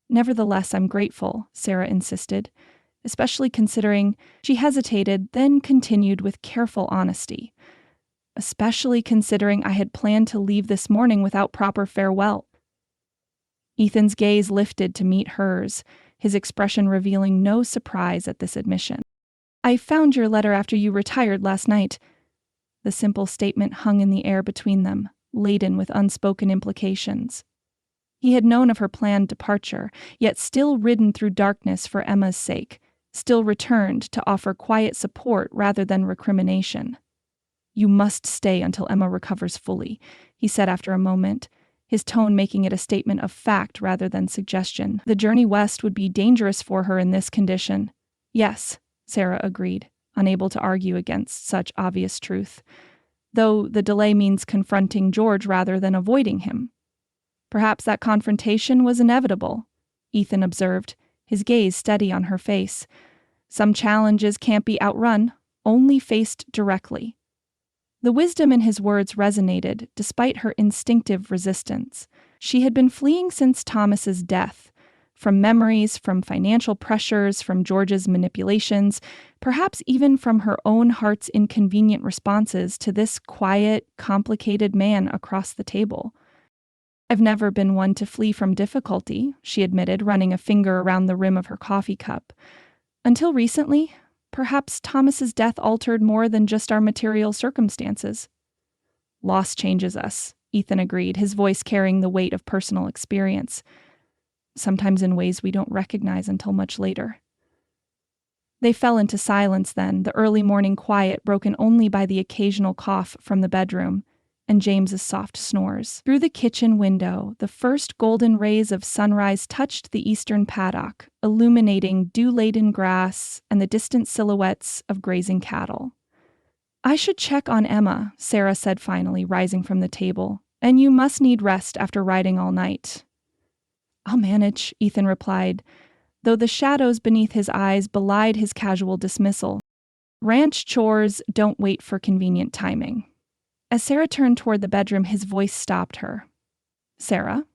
"Nevertheless, I'm grateful," Sarah insisted, especially considering she hesitated, then continued with careful honesty. "Especially considering I had planned to leave this morning without proper farewell." Ethan's gaze lifted to meet hers, his expression revealing no surprise at this admission. "I found your letter after you retired last night." The simple statement hung in the air between them, laden with unspoken implications. He had known of her planned departure, yet still ridden through darkness for Emma's sake, still returned to offer quiet support rather than recrimination. "You must stay until Emma recovers fully," he said after a moment, his tone making it a statement of fact rather than suggestion. "The journey west would be dangerous for her in this condition." "Yes," Sarah agreed, unable to argue against such obvious truth, "though the delay means confronting George rather than avoiding him." "Perhaps that confrontation was inevitable," Ethan observed, his gaze steady on her face. "Some challenges can't be outrun, only faced directly." The wisdom in his words resonated, despite her instinctive resistance. She had been fleeing since Thomas's death, from memories, from financial pressures, from George's manipulations, perhaps even from her own heart's inconvenient responses to this quiet, complicated man across the table. "I've never been one to flee from difficulty," she admitted, running a finger around the rim of her coffee cup. "Until recently, perhaps Thomas's death altered more than just our material circumstances." "Loss changes us," Ethan agreed, his voice carrying the weight of personal experience. sometimes in ways we don't recognize until much later. They fell into silence then, the early morning quiet broken only by the occasional cough from the bedroom and James's soft snores. Through the kitchen window, the first golden rays of sunrise touched the eastern paddock, illuminating dew-laden grass and the distant silhouettes of grazing cattle. "I should check on Emma," Sarah said finally, rising from the table. "And you must need rest after riding all night." "I'll manage," Ethan replied, though the shadows beneath his eyes belied his casual dismissal. Ranch chores don't wait for convenient timing. As Sarah turned toward the bedroom, his voice stopped her. "Sarah?"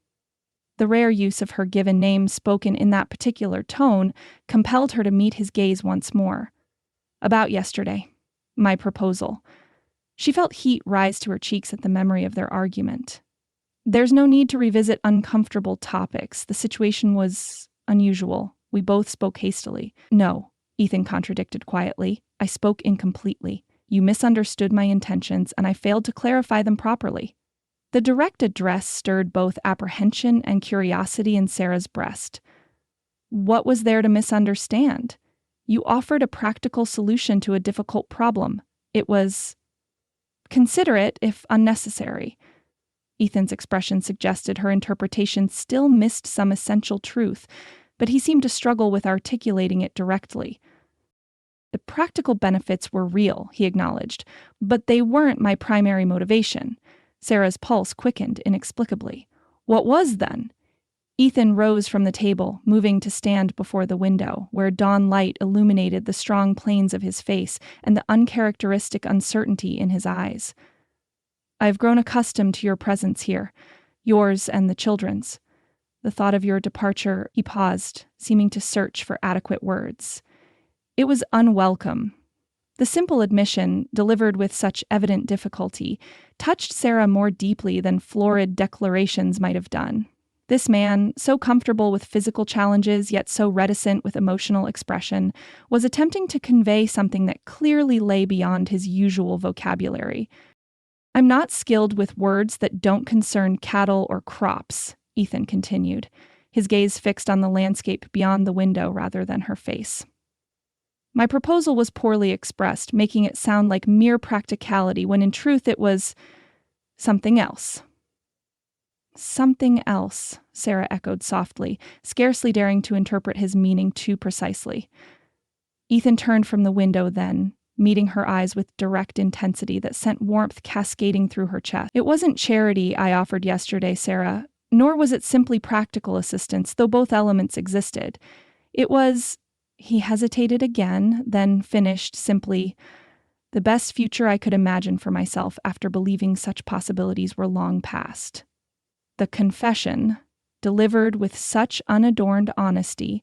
The rare use of her given name spoken in that particular tone compelled her to meet his gaze once more. "About yesterday. My proposal." She felt heat rise to her cheeks at the memory of their argument. "There's no need to revisit uncomfortable topics. The situation was unusual. We both spoke hastily." "No," Ethan contradicted quietly. "I spoke incompletely. You misunderstood my intentions, and I failed to clarify them properly." The direct address stirred both apprehension and curiosity in Sarah's breast. What was there to misunderstand? You offered a practical solution to a difficult problem. It was considerate, if unnecessary. Ethan's expression suggested her interpretation still missed some essential truth, but he seemed to struggle with articulating it directly. "The practical benefits were real," he acknowledged, "but they weren't my primary motivation." Sarah's pulse quickened inexplicably. "What was then?" Ethan rose from the table, moving to stand before the window, where dawn light illuminated the strong planes of his face and the uncharacteristic uncertainty in his eyes. "I've grown accustomed to your presence here, yours and the children's. The thought of your departure," he paused, seeming to search for adequate words. "It was unwelcome." The simple admission, delivered with such evident difficulty, touched Sarah more deeply than florid declarations might have done. This man, so comfortable with physical challenges yet so reticent with emotional expression, was attempting to convey something that clearly lay beyond his usual vocabulary. "I'm not skilled with words that don't concern cattle or crops," Ethan continued, his gaze fixed on the landscape beyond the window rather than her face. "My proposal was poorly expressed, making it sound like mere practicality when in truth it was something else." "Something else," Sarah echoed softly, scarcely daring to interpret his meaning too precisely. Ethan turned from the window then, meeting her eyes with direct intensity that sent warmth cascading through her chest. "It wasn't charity I offered yesterday, Sarah, nor was it simply practical assistance, though both elements existed. It was..." He hesitated again, then finished simply, "the best future I could imagine for myself after believing such possibilities were long past." The confession, delivered with such unadorned honesty,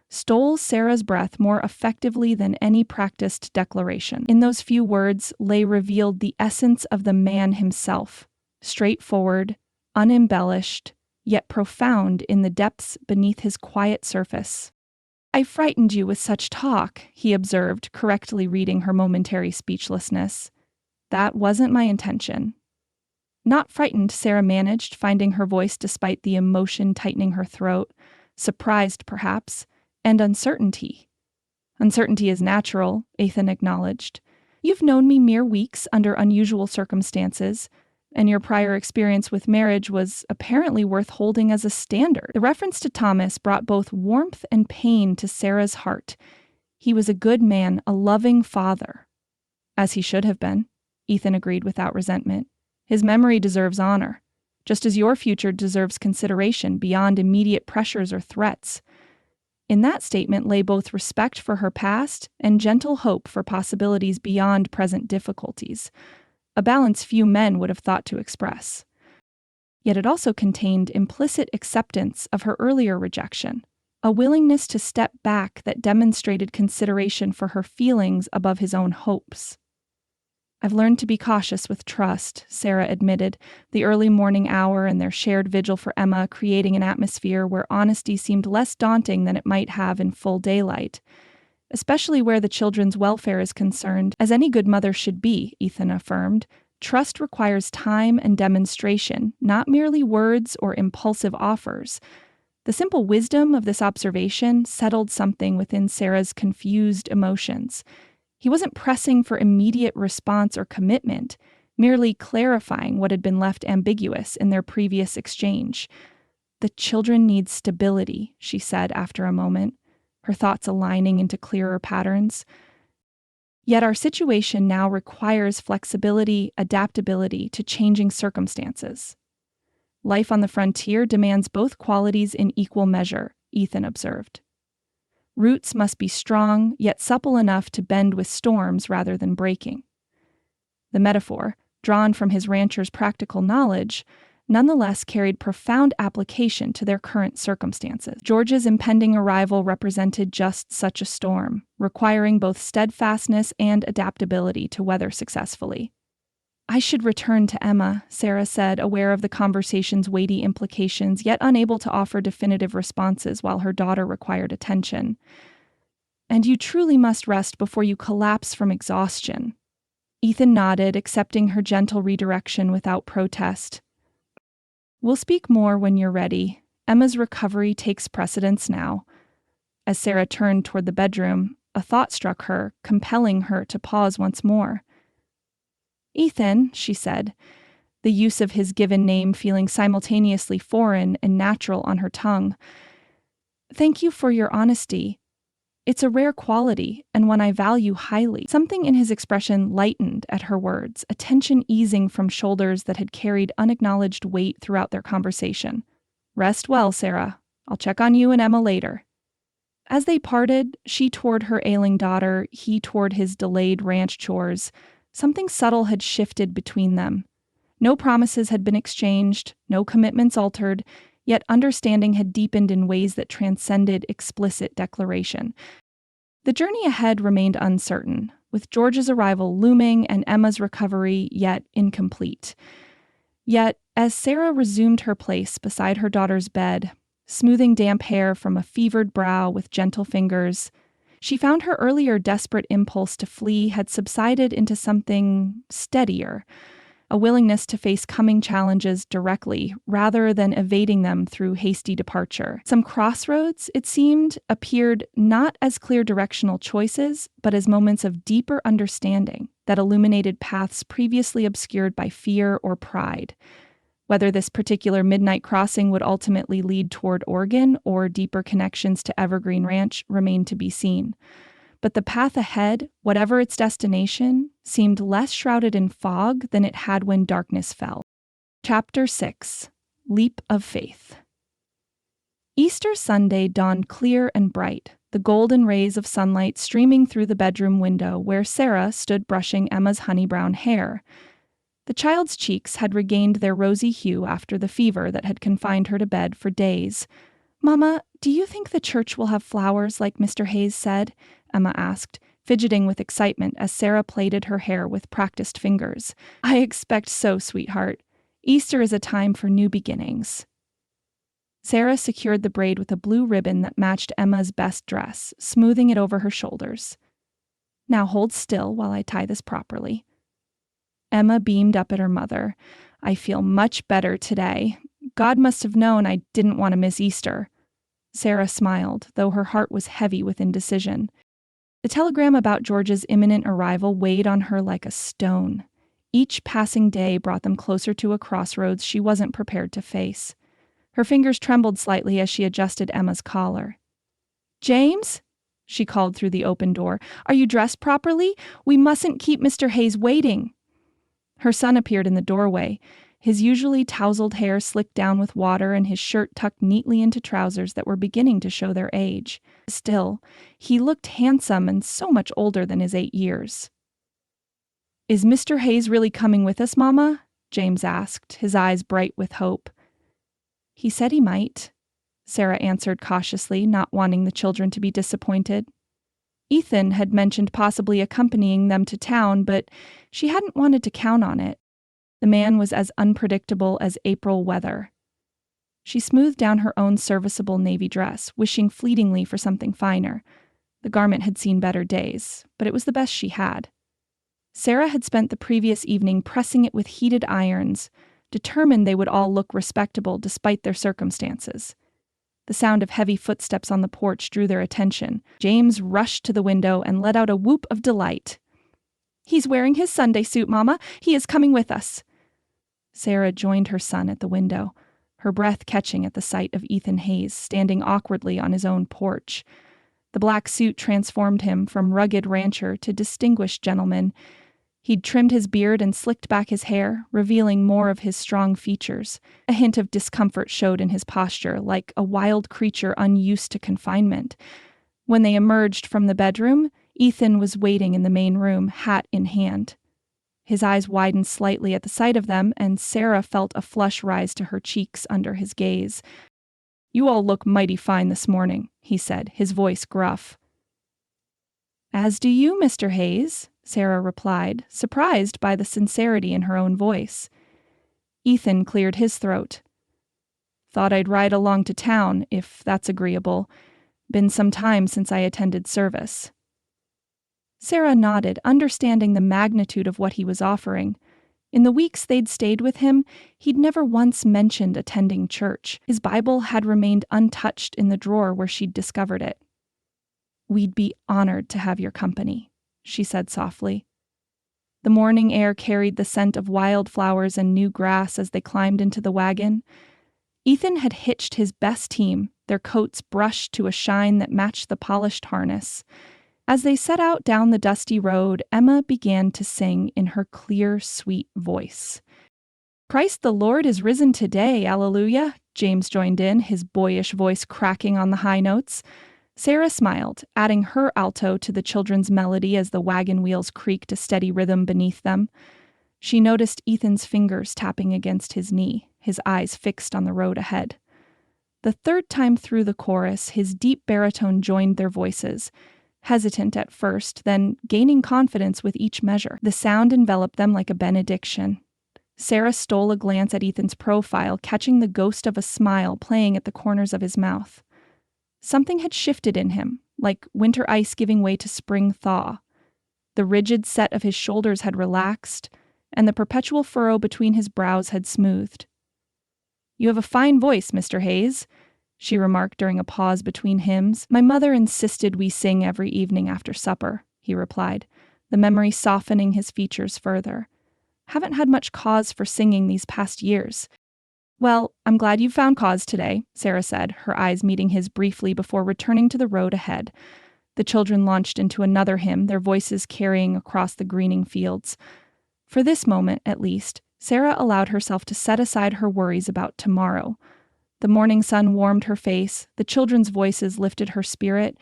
stole Sarah's breath more effectively than any practiced declaration. In those few words lay revealed the essence of the man himself, straightforward, unembellished, yet profound in the depths beneath his quiet surface. "I frightened you with such talk," he observed, correctly reading her momentary speechlessness. "That wasn't my intention." "Not frightened," Sarah managed, finding her voice despite the emotion tightening her throat. "Surprised, perhaps, and uncertainty." "Uncertainty is natural," Ethan acknowledged. "You've known me mere weeks under unusual circumstances, and your prior experience with marriage was apparently worth holding as a standard." The reference to Thomas brought both warmth and pain to Sarah's heart. He was a good man, a loving father. "As he should have been," Ethan agreed without resentment. "His memory deserves honor, just as your future deserves consideration beyond immediate pressures or threats." In that statement lay both respect for her past and gentle hope for possibilities beyond present difficulties, a balance few men would have thought to express. Yet it also contained implicit acceptance of her earlier rejection, a willingness to step back that demonstrated consideration for her feelings above his own hopes. "I've learned to be cautious with trust," Sarah admitted, the early morning hour and their shared vigil for Emma creating an atmosphere where honesty seemed less daunting than it might have in full daylight. "Especially where the children's welfare is concerned, as any good mother should be," Ethan affirmed. "Trust requires time and demonstration, not merely words or impulsive offers. The simple wisdom of this observation settled something within Sarah's confused emotions. He wasn't pressing for immediate response or commitment, merely clarifying what had been left ambiguous in their previous exchange. "The children need stability," she said after a moment, her thoughts aligning into clearer patterns. "Yet our situation now requires flexibility, adaptability to changing circumstances." "Life on the frontier demands both qualities in equal measure," Ethan observed. "Roots must be strong, yet supple enough to bend with storms rather than breaking." The metaphor, drawn from his rancher's practical knowledge, nonetheless carried profound application to their current circumstances. George's impending arrival represented just such a storm, requiring both steadfastness and adaptability to weather successfully. "I should return to Emma," Sarah said, aware of the conversation's weighty implications, yet unable to offer definitive responses while her daughter required attention. "And you truly must rest before you collapse from exhaustion." Ethan nodded, accepting her gentle redirection without protest. "We'll speak more when you're ready. Emma's recovery takes precedence now." As Sarah turned toward the bedroom, a thought struck her, compelling her to pause once more. "Ethan," she said, the use of his given name feeling simultaneously foreign and natural on her tongue. "Thank you for your honesty. It's a rare quality, and one I value highly." Something in his expression lightened at her words, a tension easing from shoulders that had carried unacknowledged weight throughout their conversation. "Rest well, Sarah. I'll check on you and Emma later." As they parted, she toward her ailing daughter, he toward his delayed ranch chores, something subtle had shifted between them. No promises had been exchanged, no commitments altered, yet understanding had deepened in ways that transcended explicit declaration. The journey ahead remained uncertain, with George's arrival looming and Emma's recovery yet incomplete. Yet, as Sarah resumed her place beside her daughter's bed, smoothing damp hair from a fevered brow with gentle fingers, she found her earlier desperate impulse to flee had subsided into something steadier, a willingness to face coming challenges directly rather than evading them through hasty departure. Some crossroads, it seemed, appeared not as clear directional choices, but as moments of deeper understanding that illuminated paths previously obscured by fear or pride. Whether this particular midnight crossing would ultimately lead toward Oregon or deeper connections to Evergreen Ranch remained to be seen. But the path ahead, whatever its destination, seemed less shrouded in fog than it had when darkness fell. Chapter 6. Leap of Faith. Easter Sunday dawned clear and bright, the golden rays of sunlight streaming through the bedroom window where Sarah stood brushing Emma's honey-brown hair. The child's cheeks had regained their rosy hue after the fever that had confined her to bed for days. "Mama, do you think the church will have flowers like Mr. Hayes said?" Emma asked, fidgeting with excitement as Sarah plaited her hair with practiced fingers. "I expect so, sweetheart. Easter is a time for new beginnings." Sarah secured the braid with a blue ribbon that matched Emma's best dress, smoothing it over her shoulders. "Now hold still while I tie this properly." Emma beamed up at her mother. "I feel much better today. God must have known I didn't want to miss Easter." Sarah smiled, though her heart was heavy with indecision. The telegram about George's imminent arrival weighed on her like a stone. Each passing day brought them closer to a crossroads she wasn't prepared to face. Her fingers trembled slightly as she adjusted Emma's collar. "James?" she called through the open door. "Are you dressed properly? We mustn't keep Mr. Hayes waiting." Her son appeared in the doorway, his usually tousled hair slicked down with water and his shirt tucked neatly into trousers that were beginning to show their age. Still, he looked handsome and so much older than his 8 years. "Is Mr. Hayes really coming with us, Mama?" James asked, his eyes bright with hope. "He said he might," Sarah answered cautiously, not wanting the children to be disappointed. Ethan had mentioned possibly accompanying them to town, but she hadn't wanted to count on it. The man was as unpredictable as April weather. She smoothed down her own serviceable navy dress, wishing fleetingly for something finer. The garment had seen better days, but it was the best she had. Sarah had spent the previous evening pressing it with heated irons, determined they would all look respectable despite their circumstances. The sound of heavy footsteps on the porch drew their attention. James rushed to the window and let out a whoop of delight. "He's wearing his Sunday suit, Mama. He is coming with us." Sarah joined her son at the window, her breath catching at the sight of Ethan Hayes standing awkwardly on his own porch. The black suit transformed him from rugged rancher to distinguished gentleman. He'd trimmed his beard and slicked back his hair, revealing more of his strong features. A hint of discomfort showed in his posture, like a wild creature unused to confinement. When they emerged from the bedroom, Ethan was waiting in the main room, hat in hand. His eyes widened slightly at the sight of them, and Sarah felt a flush rise to her cheeks under his gaze. "You all look mighty fine this morning," he said, his voice gruff. "As do you, Mr. Hayes," Sarah replied, surprised by the sincerity in her own voice. Ethan cleared his throat. "Thought I'd ride along to town, if that's agreeable. Been some time since I attended service." Sarah nodded, understanding the magnitude of what he was offering. In the weeks they'd stayed with him, he'd never once mentioned attending church. His Bible had remained untouched in the drawer where she'd discovered it. "We'd be honored to have your company," she said softly. The morning air carried the scent of wildflowers and new grass as they climbed into the wagon. Ethan had hitched his best team, their coats brushed to a shine that matched the polished harness. As they set out down the dusty road, Emma began to sing in her clear, sweet voice. "Christ the Lord is risen today, alleluia," James joined in, his boyish voice cracking on the high notes. Sarah smiled, adding her alto to the children's melody as the wagon wheels creaked a steady rhythm beneath them. She noticed Ethan's fingers tapping against his knee, his eyes fixed on the road ahead. The third time through the chorus, his deep baritone joined their voices, hesitant at first, then gaining confidence with each measure. The sound enveloped them like a benediction. Sarah stole a glance at Ethan's profile, catching the ghost of a smile playing at the corners of his mouth. Something had shifted in him, like winter ice giving way to spring thaw. The rigid set of his shoulders had relaxed, and the perpetual furrow between his brows had smoothed. "You have a fine voice, Mr. Hayes," she remarked during a pause between hymns. "My mother insisted we sing every evening after supper," he replied, the memory softening his features further. "Haven't had much cause for singing these past years." "Well, I'm glad you found cause today," Sarah said, her eyes meeting his briefly before returning to the road ahead. The children launched into another hymn, their voices carrying across the greening fields. For this moment, at least, Sarah allowed herself to set aside her worries about tomorrow. The morning sun warmed her face, the children's voices lifted her spirit,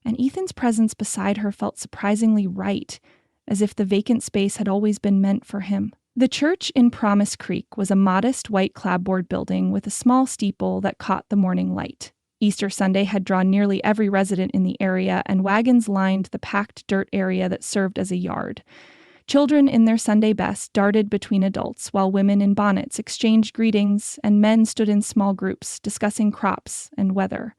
and Ethan's presence beside her felt surprisingly right, as if the vacant space had always been meant for him. The church in Promise Creek was a modest white clapboard building with a small steeple that caught the morning light. Easter Sunday had drawn nearly every resident in the area, and wagons lined the packed dirt area that served as a yard. Children in their Sunday best darted between adults, while women in bonnets exchanged greetings, and men stood in small groups discussing crops and weather.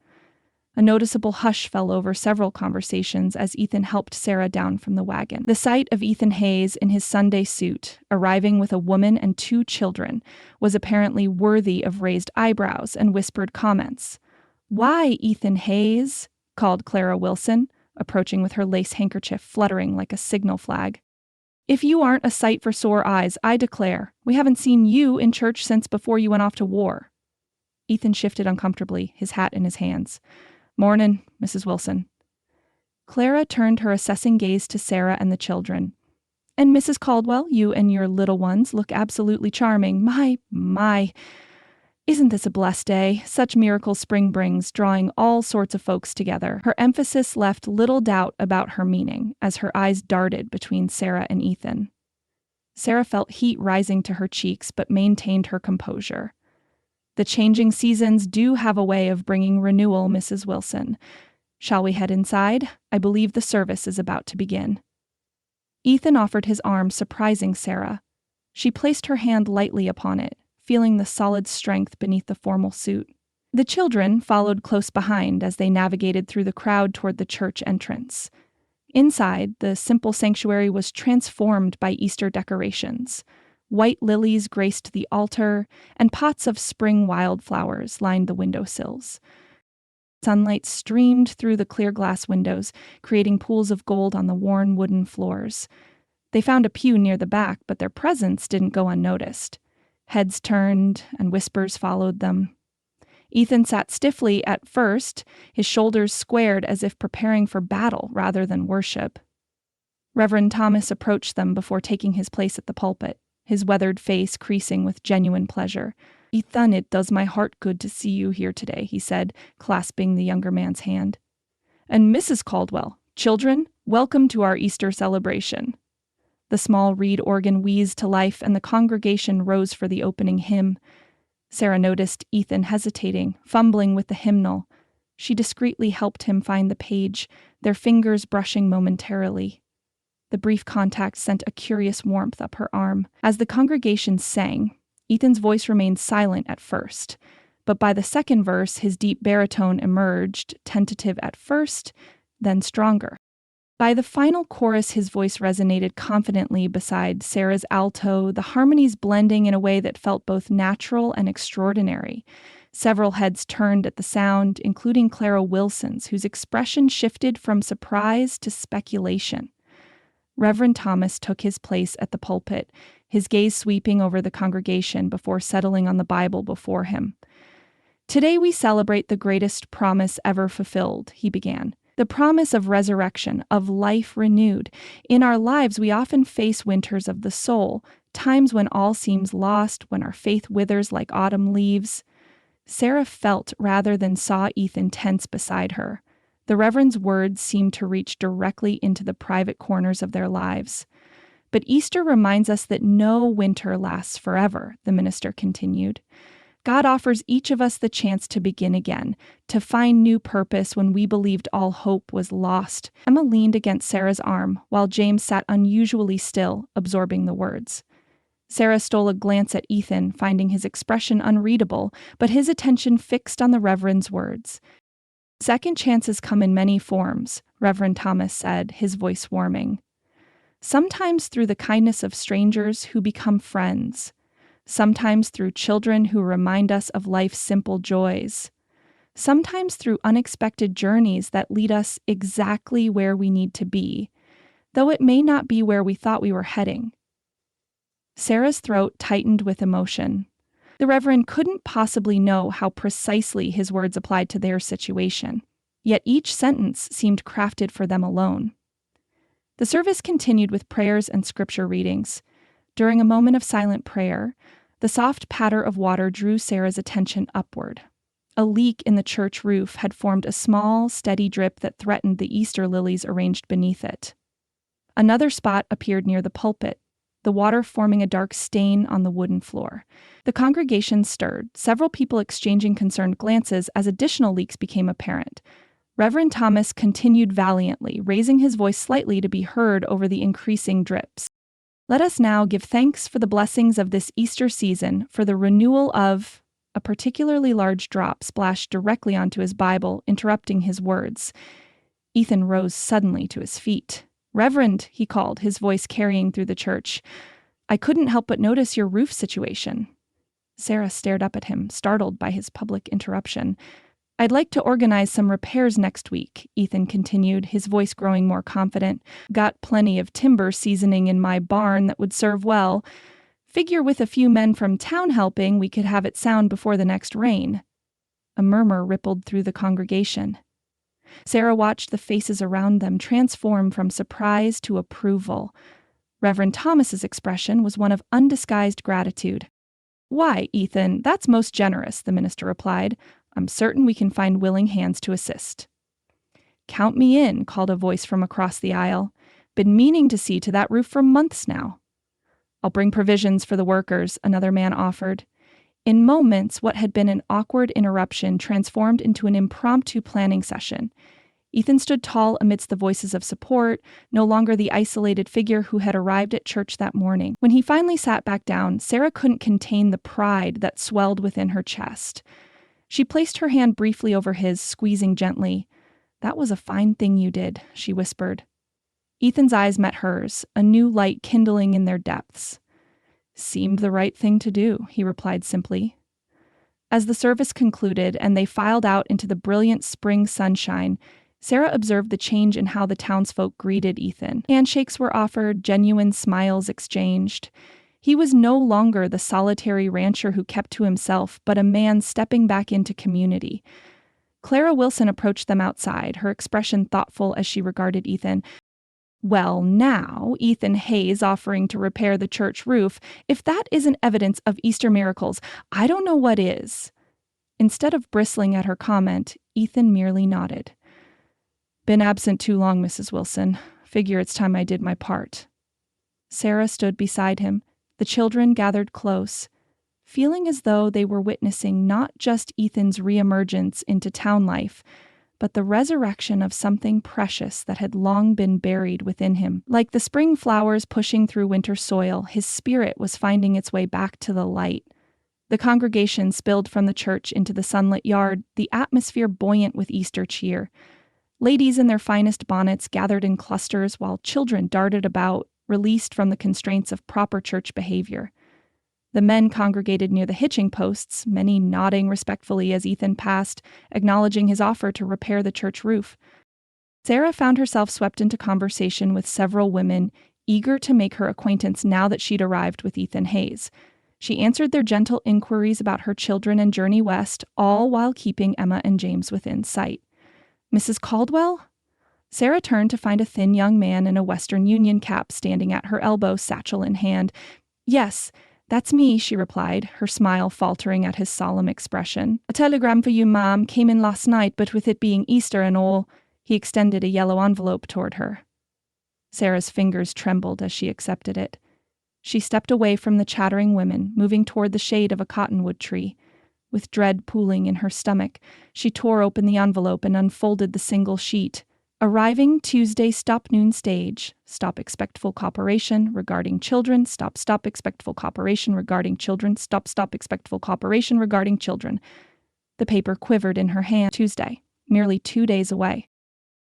A noticeable hush fell over several conversations as Ethan helped Sarah down from the wagon. The sight of Ethan Hayes in his Sunday suit, arriving with a woman and 2 children, was apparently worthy of raised eyebrows and whispered comments. "Why, Ethan Hayes?" called Clara Wilson, approaching with her lace handkerchief fluttering like a signal flag. "If you aren't a sight for sore eyes, I declare, we haven't seen you in church since before you went off to war." Ethan shifted uncomfortably, his hat in his hands. "Mornin', Mrs. Wilson." Clara turned her assessing gaze to Sarah and the children. "And Mrs. Caldwell, you and your little ones look absolutely charming. My. Isn't this a blessed day? Such miracles spring brings, drawing all sorts of folks together." Her emphasis left little doubt about her meaning, as her eyes darted between Sarah and Ethan. Sarah felt heat rising to her cheeks, but maintained her composure. "The changing seasons do have a way of bringing renewal, Mrs. Wilson. Shall we head inside? I believe the service is about to begin." Ethan offered his arm, surprising Sarah. She placed her hand lightly upon it, feeling the solid strength beneath the formal suit. The children followed close behind as they navigated through the crowd toward the church entrance. Inside, the simple sanctuary was transformed by Easter decorations. White lilies graced the altar, and pots of spring wildflowers lined the windowsills. Sunlight streamed through the clear glass windows, creating pools of gold on the worn wooden floors. They found a pew near the back, but their presence didn't go unnoticed. Heads turned, and whispers followed them. Ethan sat stiffly at first, his shoulders squared as if preparing for battle rather than worship. Reverend Thomas approached them before taking his place at the pulpit, his weathered face creasing with genuine pleasure. "Ethan, it does my heart good to see you here today," he said, clasping the younger man's hand. "And Mrs. Caldwell, children, welcome to our Easter celebration." The small reed organ wheezed to life, and the congregation rose for the opening hymn. Sarah noticed Ethan hesitating, fumbling with the hymnal. She discreetly helped him find the page, their fingers brushing momentarily. The brief contact sent a curious warmth up her arm. As the congregation sang, Ethan's voice remained silent at first, but by the second verse, his deep baritone emerged, tentative at first, then stronger. By the final chorus, his voice resonated confidently beside Sarah's alto, the harmonies blending in a way that felt both natural and extraordinary. Several heads turned at the sound, including Clara Wilson's, whose expression shifted from surprise to speculation. Reverend Thomas took his place at the pulpit, his gaze sweeping over the congregation before settling on the Bible before him. "Today we celebrate the greatest promise ever fulfilled," he began. "The promise of resurrection, of life renewed. In our lives, we often face winters of the soul, times when all seems lost, when our faith withers like autumn leaves." Sarah felt rather than saw Ethan tense beside her. The Reverend's words seemed to reach directly into the private corners of their lives. "But Easter reminds us that no winter lasts forever," the minister continued. "God offers each of us the chance to begin again, to find new purpose when we believed all hope was lost." Emma leaned against Sarah's arm, while James sat unusually still, absorbing the words. Sarah stole a glance at Ethan, finding his expression unreadable, but his attention fixed on the Reverend's words. "Second chances come in many forms," Reverend Thomas said, his voice warming. "Sometimes through the kindness of strangers who become friends. Sometimes through children who remind us of life's simple joys. Sometimes through unexpected journeys that lead us exactly where we need to be, though it may not be where we thought we were heading." Sarah's throat tightened with emotion. The Reverend couldn't possibly know how precisely his words applied to their situation, yet each sentence seemed crafted for them alone. The service continued with prayers and scripture readings. During a moment of silent prayer, the soft patter of water drew Sarah's attention upward. A leak in the church roof had formed a small, steady drip that threatened the Easter lilies arranged beneath it. Another spot appeared near the pulpit, the water forming a dark stain on the wooden floor. The congregation stirred, several people exchanging concerned glances as additional leaks became apparent. Reverend Thomas continued valiantly, raising his voice slightly to be heard over the increasing drips. "Let us now give thanks for the blessings of this Easter season, for the renewal of—" A particularly large drop splashed directly onto his Bible, interrupting his words. Ethan rose suddenly to his feet. "Reverend," he called, his voice carrying through the church, "I couldn't help but notice your roof situation." Sarah stared up at him, startled by his public interruption. "I'd like to organize some repairs next week," Ethan continued, his voice growing more confident. "Got plenty of timber seasoning in my barn that would serve well. Figure with a few men from town helping, we could have it sound before the next rain." A murmur rippled through the congregation. Sarah watched the faces around them transform from surprise to approval. Reverend Thomas's expression was one of undisguised gratitude. "Why, Ethan, that's most generous," the minister replied. "I'm certain we can find willing hands to assist." "Count me in," called a voice from across the aisle. "Been meaning to see to that roof for months now." "I'll bring provisions for the workers," another man offered. In moments, what had been an awkward interruption transformed into an impromptu planning session. Ethan stood tall amidst the voices of support, no longer the isolated figure who had arrived at church that morning. When he finally sat back down, Sarah couldn't contain the pride that swelled within her chest. She placed her hand briefly over his, squeezing gently. "That was a fine thing you did," she whispered. Ethan's eyes met hers, a new light kindling in their depths. "Seemed the right thing to do," he replied simply. As the service concluded and they filed out into the brilliant spring sunshine, Sarah observed the change in how the townsfolk greeted Ethan. Handshakes were offered, genuine smiles exchanged. He was no longer the solitary rancher who kept to himself, but a man stepping back into community. Clara Wilson approached them outside, her expression thoughtful as she regarded Ethan. Well, now, Ethan Hayes offering to repair the church roof. If that isn't evidence of Easter miracles, I don't know what is. Instead of bristling at her comment, Ethan merely nodded. Been absent too long, Mrs. Wilson. Figure it's time I did my part. Sarah stood beside him. The children gathered close, feeling as though they were witnessing not just Ethan's reemergence into town life, but the resurrection of something precious that had long been buried within him. Like the spring flowers pushing through winter soil, his spirit was finding its way back to the light. The congregation spilled from the church into the sunlit yard, the atmosphere buoyant with Easter cheer. Ladies in their finest bonnets gathered in clusters while children darted about, released from the constraints of proper church behavior. The men congregated near the hitching posts, many nodding respectfully as Ethan passed, acknowledging his offer to repair the church roof. Sarah found herself swept into conversation with several women, eager to make her acquaintance now that she'd arrived with Ethan Hayes. She answered their gentle inquiries about her children and journey west, all while keeping Emma and James within sight. Mrs. Caldwell? Sarah turned to find a thin young man in a Western Union cap standing at her elbow, satchel in hand. Yes, that's me, she replied, her smile faltering at his solemn expression. A telegram for you, ma'am, came in last night, but with it being Easter and all, he extended a yellow envelope toward her. Sarah's fingers trembled as she accepted it. She stepped away from the chattering women, moving toward the shade of a cottonwood tree. With dread pooling in her stomach, she tore open the envelope and unfolded the single sheet. Arriving Tuesday, stop noon stage. Stop expect full cooperation regarding children. Stop expect full cooperation regarding children. Stop expect full cooperation regarding children. The paper quivered in her hand. Tuesday, merely 2 days away.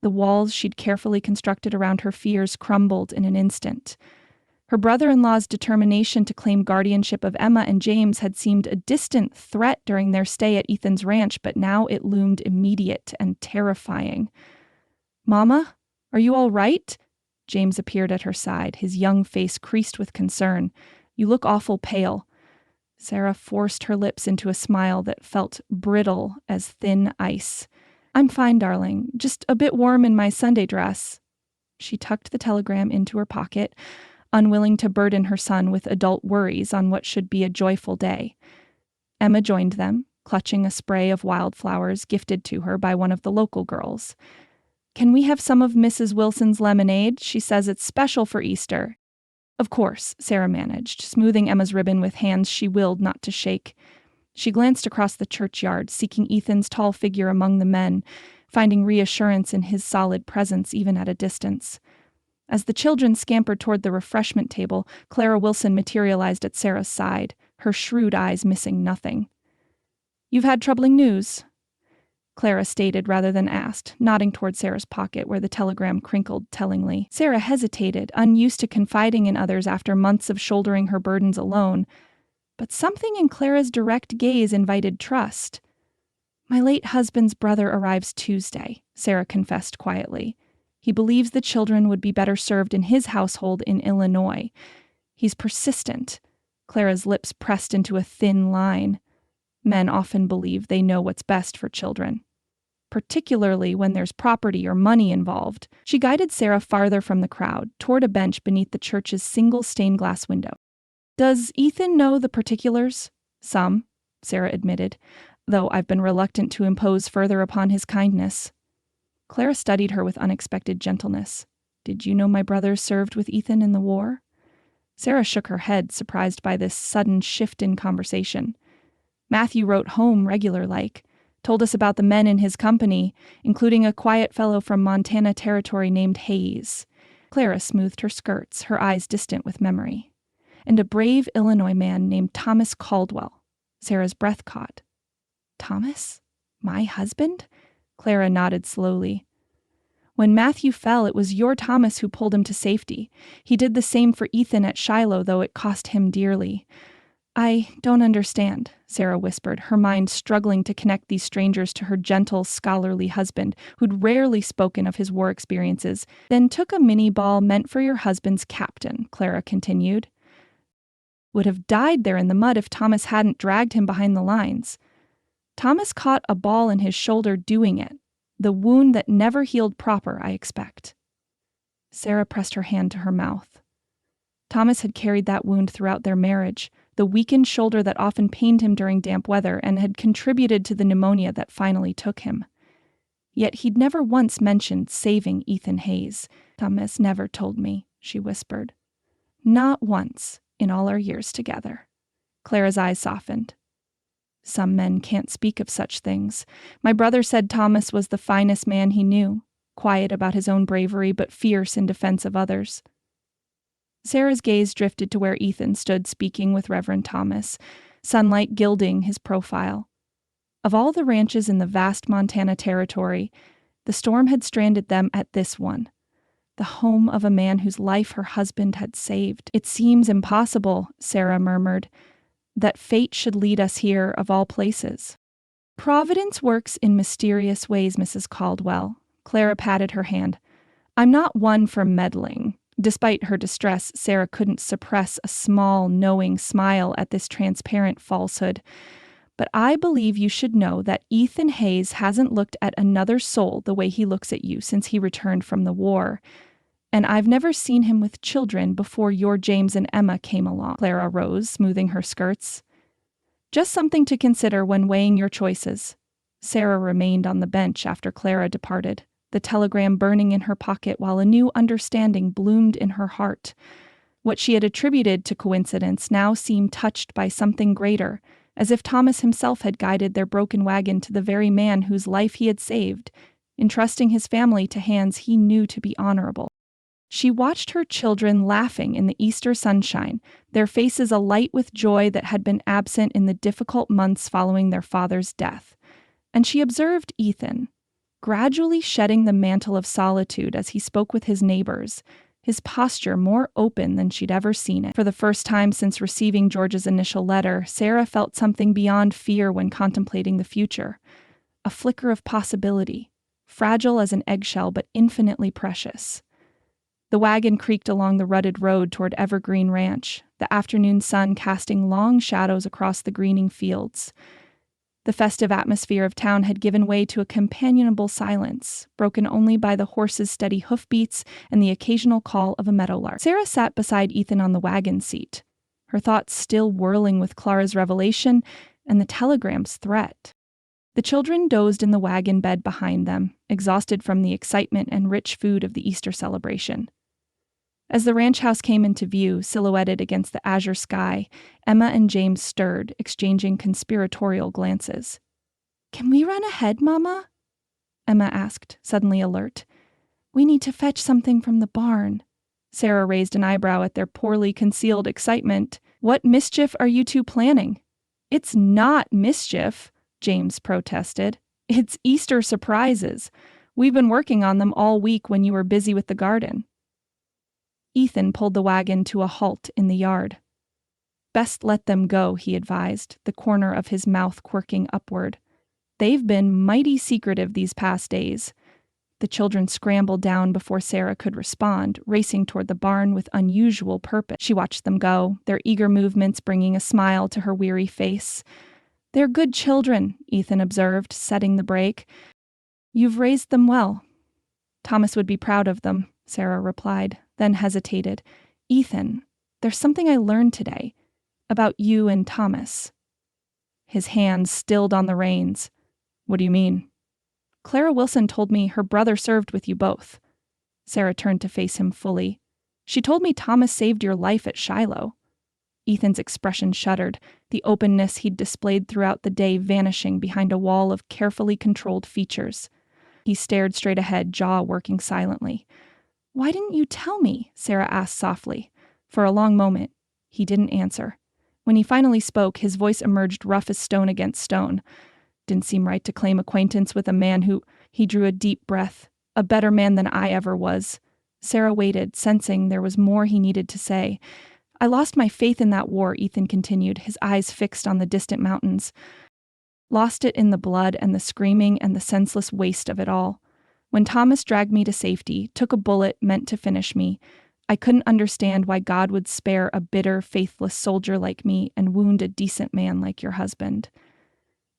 The walls she'd carefully constructed around her fears crumbled in an instant. Her brother-in-law's determination to claim guardianship of Emma and James had seemed a distant threat during their stay at Ethan's ranch, but now it loomed immediate and terrifying. Mama, are you all right? James appeared at her side, his young face creased with concern. You look awful pale. Sarah forced her lips into a smile that felt brittle as thin ice. I'm fine, darling. Just a bit warm in my Sunday dress. She tucked the telegram into her pocket, unwilling to burden her son with adult worries on what should be a joyful day. Emma joined them, clutching a spray of wildflowers gifted to her by one of the local girls. Can we have some of Mrs. Wilson's lemonade? She says it's special for Easter. Of course, Sarah managed, smoothing Emma's ribbon with hands she willed not to shake. She glanced across the churchyard, seeking Ethan's tall figure among the men, finding reassurance in his solid presence even at a distance. As the children scampered toward the refreshment table, Clara Wilson materialized at Sarah's side, her shrewd eyes missing nothing. You've had troubling news, Clara stated rather than asked, nodding toward Sarah's pocket where the telegram crinkled tellingly. Sarah hesitated, unused to confiding in others after months of shouldering her burdens alone. But something in Clara's direct gaze invited trust. My late husband's brother arrives Tuesday, Sarah confessed quietly. He believes the children would be better served in his household in Illinois. He's persistent. Clara's lips pressed into a thin line. Men often believe they know what's best for children, particularly when there's property or money involved. She guided Sarah farther from the crowd, toward a bench beneath the church's single stained glass window. Does Ethan know the particulars? Some, Sarah admitted, though I've been reluctant to impose further upon his kindness. Clara studied her with unexpected gentleness. Did you know my brother served with Ethan in the war? Sarah shook her head, surprised by this sudden shift in conversation. Matthew wrote home regular-like, told us about the men in his company, including a quiet fellow from Montana Territory named Hayes. Clara smoothed her skirts, her eyes distant with memory. And a brave Illinois man named Thomas Caldwell. Sarah's breath caught. Thomas? My husband? Clara nodded slowly. When Matthew fell, it was your Thomas who pulled him to safety. He did the same for Ethan at Shiloh, though it cost him dearly. I don't understand, Sarah whispered, her mind struggling to connect these strangers to her gentle, scholarly husband, who'd rarely spoken of his war experiences. Then took a mini ball meant for your husband's captain, Clara continued. Would have died there in the mud if Thomas hadn't dragged him behind the lines. Thomas caught a ball in his shoulder doing it. The wound that never healed proper, I expect. Sarah pressed her hand to her mouth. Thomas had carried that wound throughout their marriage, the weakened shoulder that often pained him during damp weather and had contributed to the pneumonia that finally took him. Yet he'd never once mentioned saving Ethan Hayes. Thomas never told me, she whispered. Not once in all our years together. Clara's eyes softened. Some men can't speak of such things. My brother said Thomas was the finest man he knew, quiet about his own bravery but fierce in defense of others. Sarah's gaze drifted to where Ethan stood speaking with Reverend Thomas, sunlight gilding his profile. Of all the ranches in the vast Montana territory, the storm had stranded them at this one, the home of a man whose life her husband had saved. It seems impossible, Sarah murmured, that fate should lead us here of all places. Providence works in mysterious ways, Mrs. Caldwell. Clara patted her hand. I'm not one for meddling. Despite her distress, Sarah couldn't suppress a small, knowing smile at this transparent falsehood. But I believe you should know that Ethan Hayes hasn't looked at another soul the way he looks at you since he returned from the war. And I've never seen him with children before your James and Emma came along. Clara rose, smoothing her skirts. Just something to consider when weighing your choices. Sarah remained on the bench after Clara departed, the telegram burning in her pocket while a new understanding bloomed in her heart. What she had attributed to coincidence now seemed touched by something greater, as if Thomas himself had guided their broken wagon to the very man whose life he had saved, entrusting his family to hands he knew to be honorable. She watched her children laughing in the Easter sunshine, their faces alight with joy that had been absent in the difficult months following their father's death. And she observed Ethan, gradually shedding the mantle of solitude as he spoke with his neighbors, his posture more open than she'd ever seen it. For the first time since receiving George's initial letter, Sarah felt something beyond fear when contemplating the future. A flicker of possibility, fragile as an eggshell but infinitely precious. The wagon creaked along the rutted road toward Evergreen Ranch, the afternoon sun casting long shadows across the greening fields. The festive atmosphere of town had given way to a companionable silence, broken only by the horses' steady hoofbeats and the occasional call of a meadowlark. Sarah sat beside Ethan on the wagon seat, her thoughts still whirling with Clara's revelation and the telegram's threat. The children dozed in the wagon bed behind them, exhausted from the excitement and rich food of the Easter celebration. As the ranch house came into view, silhouetted against the azure sky, Emma and James stirred, exchanging conspiratorial glances. "Can we run ahead, Mama?" Emma asked, suddenly alert. "We need to fetch something from the barn." Sarah raised an eyebrow at their poorly concealed excitement. "What mischief are you two planning?" "It's not mischief," James protested. "It's Easter surprises. We've been working on them all week when you were busy with the garden." Ethan pulled the wagon to a halt in the yard. "Best let them go," he advised, the corner of his mouth quirking upward. "They've been mighty secretive these past days." The children scrambled down before Sarah could respond, racing toward the barn with unusual purpose. She watched them go, their eager movements bringing a smile to her weary face. "They're good children," Ethan observed, setting the brake. "You've raised them well." "Thomas would be proud of them," Sarah replied, then hesitated. "Ethan, there's something I learned today about you and Thomas." His hands stilled on the reins. "What do you mean?" "Clara Wilson told me her brother served with you both." Sarah turned to face him fully. "She told me Thomas saved your life at Shiloh." Ethan's expression shuddered, the openness he'd displayed throughout the day vanishing behind a wall of carefully controlled features. He stared straight ahead, jaw working silently. "Why didn't you tell me?" Sarah asked softly. For a long moment, he didn't answer. When he finally spoke, his voice emerged rough as stone against stone. "Didn't seem right to claim acquaintance with a man who—" He drew a deep breath. "A better man than I ever was." Sarah waited, sensing there was more he needed to say. I lost my faith in that war, Ethan continued, his eyes fixed on the distant mountains. Lost it in the blood and the screaming and the senseless waste of it all. When Thomas dragged me to safety, took a bullet meant to finish me, I couldn't understand why God would spare a bitter, faithless soldier like me and wound a decent man like your husband.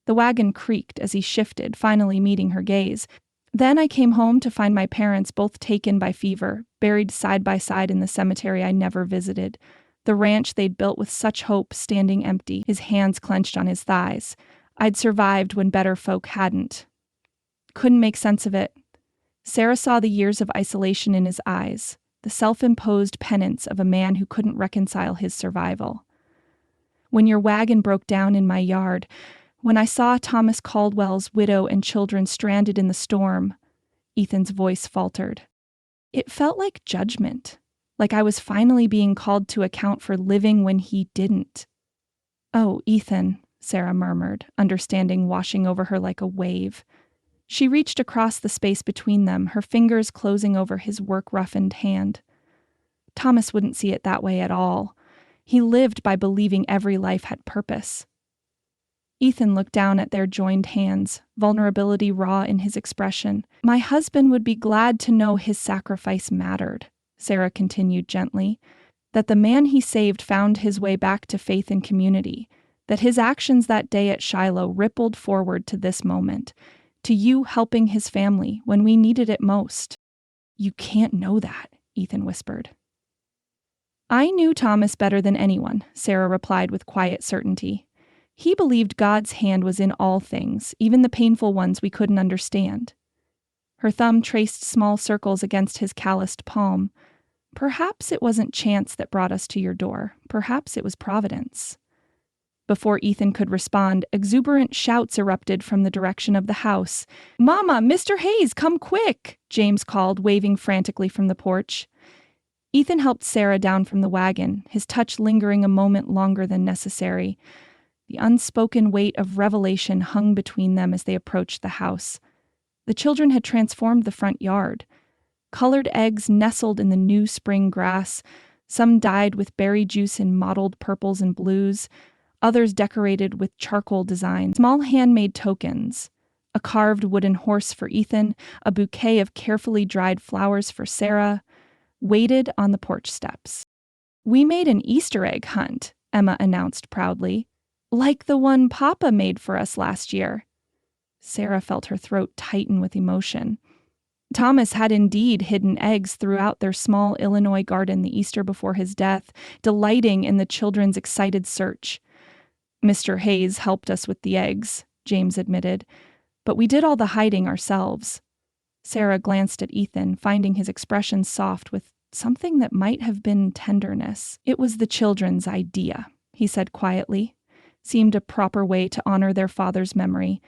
The wagon creaked as he shifted, finally meeting her gaze. Then I came home to find my parents both taken by fever, buried side by side in the cemetery I never visited. The ranch they'd built with such hope standing empty, his hands clenched on his thighs. I'd survived when better folk hadn't. Couldn't make sense of it. Sarah saw the years of isolation in his eyes, the self-imposed penance of a man who couldn't reconcile his survival. When your wagon broke down in my yard, when I saw Thomas Caldwell's widow and children stranded in the storm, Ethan's voice faltered. It felt like judgment, like I was finally being called to account for living when he didn't. Oh, Ethan, Sarah murmured, understanding washing over her like a wave. She reached across the space between them, her fingers closing over his work-roughened hand. Thomas wouldn't see it that way at all. He lived by believing every life had purpose. Ethan looked down at their joined hands, vulnerability raw in his expression. My husband would be glad to know his sacrifice mattered, Sarah continued gently, that the man he saved found his way back to faith and community, that his actions that day at Shiloh rippled forward to this moment, to you helping his family when we needed it most. You can't know that, Ethan whispered. I knew Thomas better than anyone, Sarah replied with quiet certainty. He believed God's hand was in all things, even the painful ones we couldn't understand. Her thumb traced small circles against his calloused palm. Perhaps it wasn't chance that brought us to your door. Perhaps it was providence. Before Ethan could respond, exuberant shouts erupted from the direction of the house. Mama, Mr. Hayes, come quick, James called, waving frantically from the porch. Ethan helped Sarah down from the wagon, his touch lingering a moment longer than necessary. The unspoken weight of revelation hung between them as they approached the house. The children had transformed the front yard. Colored eggs nestled in the new spring grass, some dyed with berry juice in mottled purples and blues, others decorated with charcoal designs, small handmade tokens, a carved wooden horse for Ethan, a bouquet of carefully dried flowers for Sarah, waited on the porch steps. We made an Easter egg hunt, Emma announced proudly, like the one Papa made for us last year. Sarah felt her throat tighten with emotion. Thomas had indeed hidden eggs throughout their small Illinois garden the Easter before his death, delighting in the children's excited search. Mr. Hayes helped us with the eggs, James admitted, but we did all the hiding ourselves. Sarah glanced at Ethan, finding his expression soft with something that might have been tenderness. It was the children's idea, he said quietly. Seemed a proper way to honor their father's memory.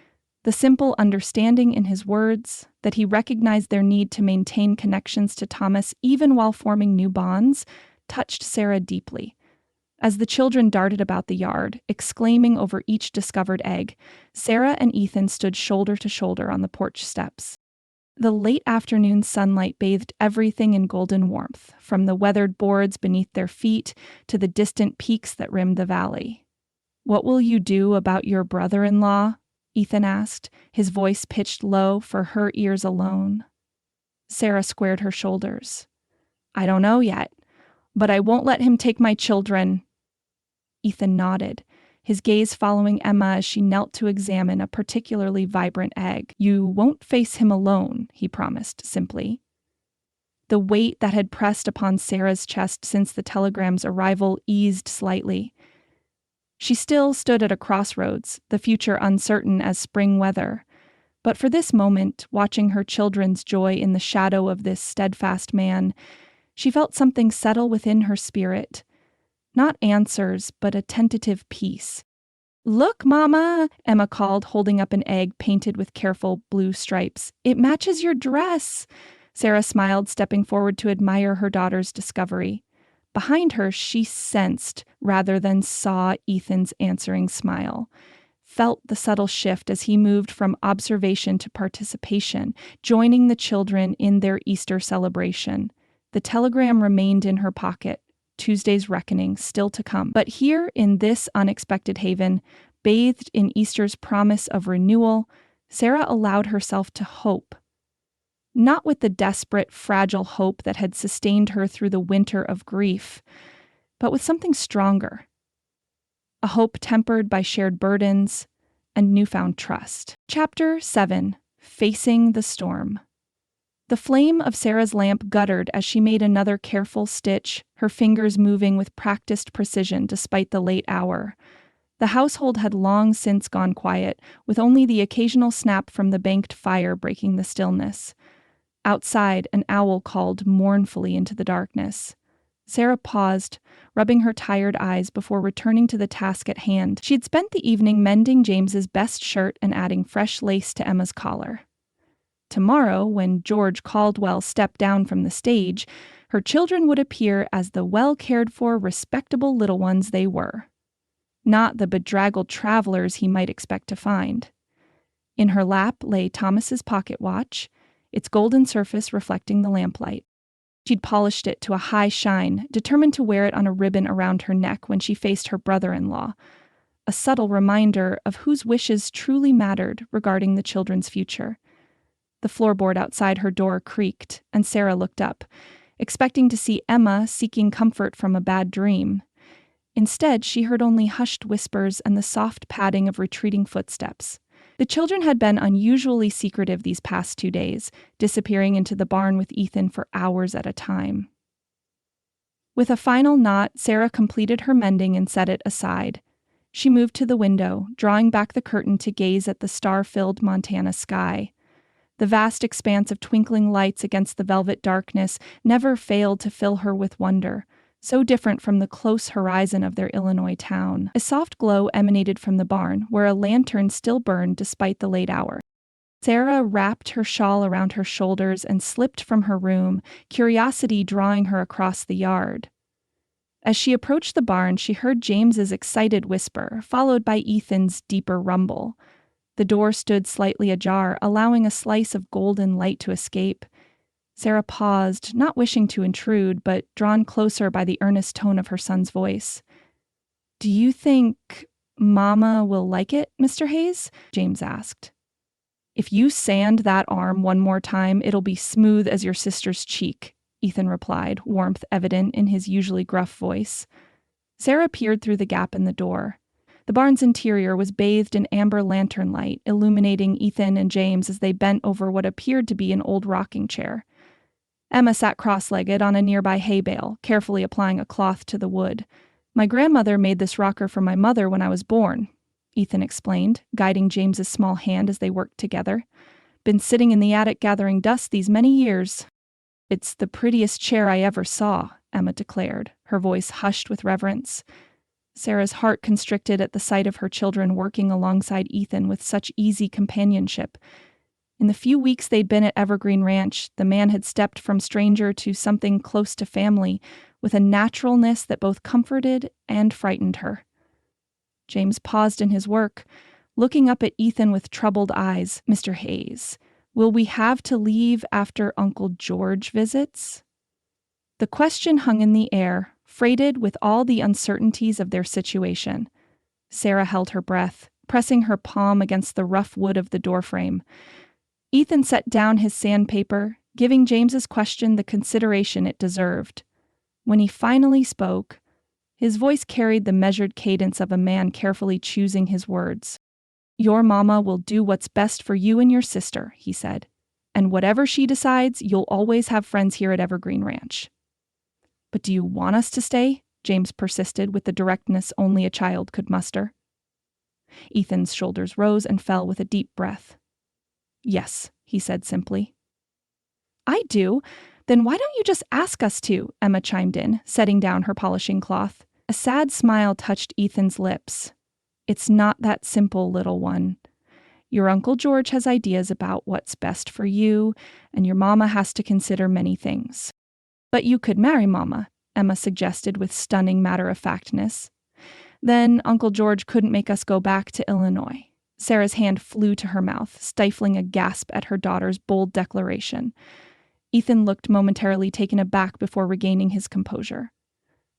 The simple understanding in his words, that he recognized their need to maintain connections to Thomas even while forming new bonds, touched Sarah deeply. As the children darted about the yard, exclaiming over each discovered egg, Sarah and Ethan stood shoulder to shoulder on the porch steps. The late afternoon sunlight bathed everything in golden warmth, from the weathered boards beneath their feet to the distant peaks that rimmed the valley. "What will you do about your brother-in-law?" Ethan asked, his voice pitched low for her ears alone. Sarah squared her shoulders. "I don't know yet, but I won't let him take my children." Ethan nodded, his gaze following Emma as she knelt to examine a particularly vibrant egg. "You won't face him alone," he promised simply. The weight that had pressed upon Sarah's chest since the telegram's arrival eased slightly. She still stood at a crossroads, the future uncertain as spring weather. But for this moment, watching her children's joy in the shadow of this steadfast man, she felt something settle within her spirit. Not answers, but a tentative peace. "Look, Mama," Emma called, holding up an egg painted with careful blue stripes. "It matches your dress." Sarah smiled, stepping forward to admire her daughter's discovery. Behind her, she sensed, rather than saw, Ethan's answering smile. Felt the subtle shift as he moved from observation to participation, joining the children in their Easter celebration. The telegram remained in her pocket, Tuesday's reckoning still to come. But here in this unexpected haven, bathed in Easter's promise of renewal, Sarah allowed herself to hope. Not with the desperate, fragile hope that had sustained her through the winter of grief, but with something stronger. A hope tempered by shared burdens and newfound trust. Chapter 7. Facing the Storm. The flame of Sarah's lamp guttered as she made another careful stitch, her fingers moving with practiced precision despite the late hour. The household had long since gone quiet, with only the occasional snap from the banked fire breaking the stillness. Outside, an owl called mournfully into the darkness. Sarah paused, rubbing her tired eyes before returning to the task at hand. She had spent the evening mending James's best shirt and adding fresh lace to Emma's collar. Tomorrow, when George Caldwell stepped down from the stage, her children would appear as the well-cared-for, respectable little ones they were. Not the bedraggled travelers he might expect to find. In her lap lay Thomas's pocket watch, its golden surface reflecting the lamplight. She'd polished it to a high shine, determined to wear it on a ribbon around her neck when she faced her brother-in-law, a subtle reminder of whose wishes truly mattered regarding the children's future. The floorboard outside her door creaked, and Sarah looked up, expecting to see Emma seeking comfort from a bad dream. Instead, she heard only hushed whispers and the soft padding of retreating footsteps. The children had been unusually secretive these past 2 days, disappearing into the barn with Ethan for hours at a time. With a final knot, Sarah completed her mending and set it aside. She moved to the window, drawing back the curtain to gaze at the star-filled Montana sky. The vast expanse of twinkling lights against the velvet darkness never failed to fill her with wonder, so different from the close horizon of their Illinois town. A soft glow emanated from the barn, where a lantern still burned despite the late hour. Sarah wrapped her shawl around her shoulders and slipped from her room, curiosity drawing her across the yard. As she approached the barn, she heard James's excited whisper, followed by Ethan's deeper rumble. The door stood slightly ajar, allowing a slice of golden light to escape. Sarah paused, not wishing to intrude, but drawn closer by the earnest tone of her son's voice. "Do you think Mama will like it, Mr. Hayes?" James asked. "If you sand that arm one more time, it'll be smooth as your sister's cheek," Ethan replied, warmth evident in his usually gruff voice. Sarah peered through the gap in the door. The barn's interior was bathed in amber lantern light, illuminating Ethan and James as they bent over what appeared to be an old rocking chair. Emma sat cross-legged on a nearby hay bale, carefully applying a cloth to the wood. "My grandmother made this rocker for my mother when I was born," Ethan explained, guiding James's small hand as they worked together. "Been sitting in the attic gathering dust these many years." "It's the prettiest chair I ever saw," Emma declared, her voice hushed with reverence. Sarah's heart constricted at the sight of her children working alongside Ethan with such easy companionship. In the few weeks they'd been at Evergreen Ranch, the man had stepped from stranger to something close to family, with a naturalness that both comforted and frightened her. James paused in his work, looking up at Ethan with troubled eyes. "Mr. Hayes, will we have to leave after Uncle George visits?" The question hung in the air, freighted with all the uncertainties of their situation. Sarah held her breath, pressing her palm against the rough wood of the doorframe. Ethan set down his sandpaper, giving James's question the consideration it deserved. When he finally spoke, his voice carried the measured cadence of a man carefully choosing his words. "Your mama will do what's best for you and your sister," he said. "And whatever she decides, you'll always have friends here at Evergreen Ranch." "But do you want us to stay?" James persisted with the directness only a child could muster. Ethan's shoulders rose and fell with a deep breath. "Yes," he said simply. "I do. Then why don't you just ask us to?" Emma chimed in, setting down her polishing cloth. A sad smile touched Ethan's lips. "It's not that simple, little one. Your Uncle George has ideas about what's best for you, and your mama has to consider many things." "But you could marry Mama," Emma suggested with stunning matter-of-factness. "Then Uncle George couldn't make us go back to Illinois." Sarah's hand flew to her mouth, stifling a gasp at her daughter's bold declaration. Ethan looked momentarily taken aback before regaining his composure.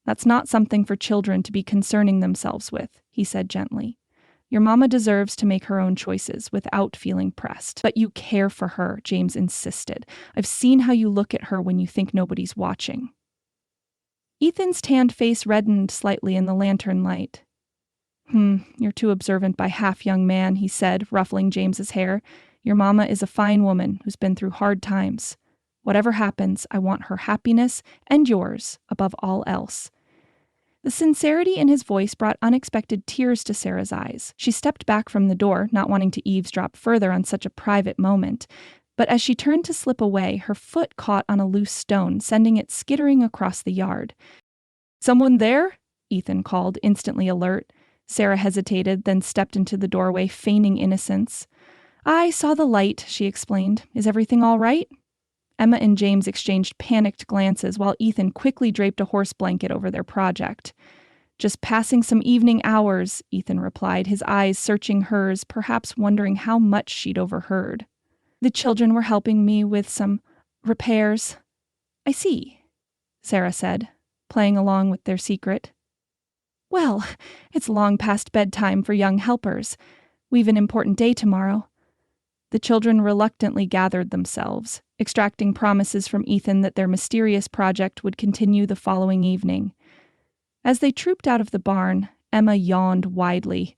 That's not something for children to be concerning themselves with, he said gently. Your mama deserves to make her own choices without feeling pressed. But you care for her, James insisted. I've seen how you look at her when you think nobody's watching. Ethan's tanned face reddened slightly in the lantern light. You're too observant by half, young man, he said, ruffling James's hair. Your mama is a fine woman who's been through hard times. Whatever happens, I want her happiness and yours above all else. The sincerity in his voice brought unexpected tears to Sarah's eyes. She stepped back from the door, not wanting to eavesdrop further on such a private moment. But as she turned to slip away, her foot caught on a loose stone, sending it skittering across the yard. Someone there? Ethan called, instantly alert. Sarah hesitated, then stepped into the doorway, feigning innocence. I saw the light, she explained. Is everything all right? Emma and James exchanged panicked glances while Ethan quickly draped a horse blanket over their project. Just passing some evening hours, Ethan replied, his eyes searching hers, perhaps wondering how much she'd overheard. The children were helping me with some repairs. I see, Sarah said, playing along with their secret. Well, it's long past bedtime for young helpers. We've an important day tomorrow. The children reluctantly gathered themselves, extracting promises from Ethan that their mysterious project would continue the following evening. As they trooped out of the barn, Emma yawned widely,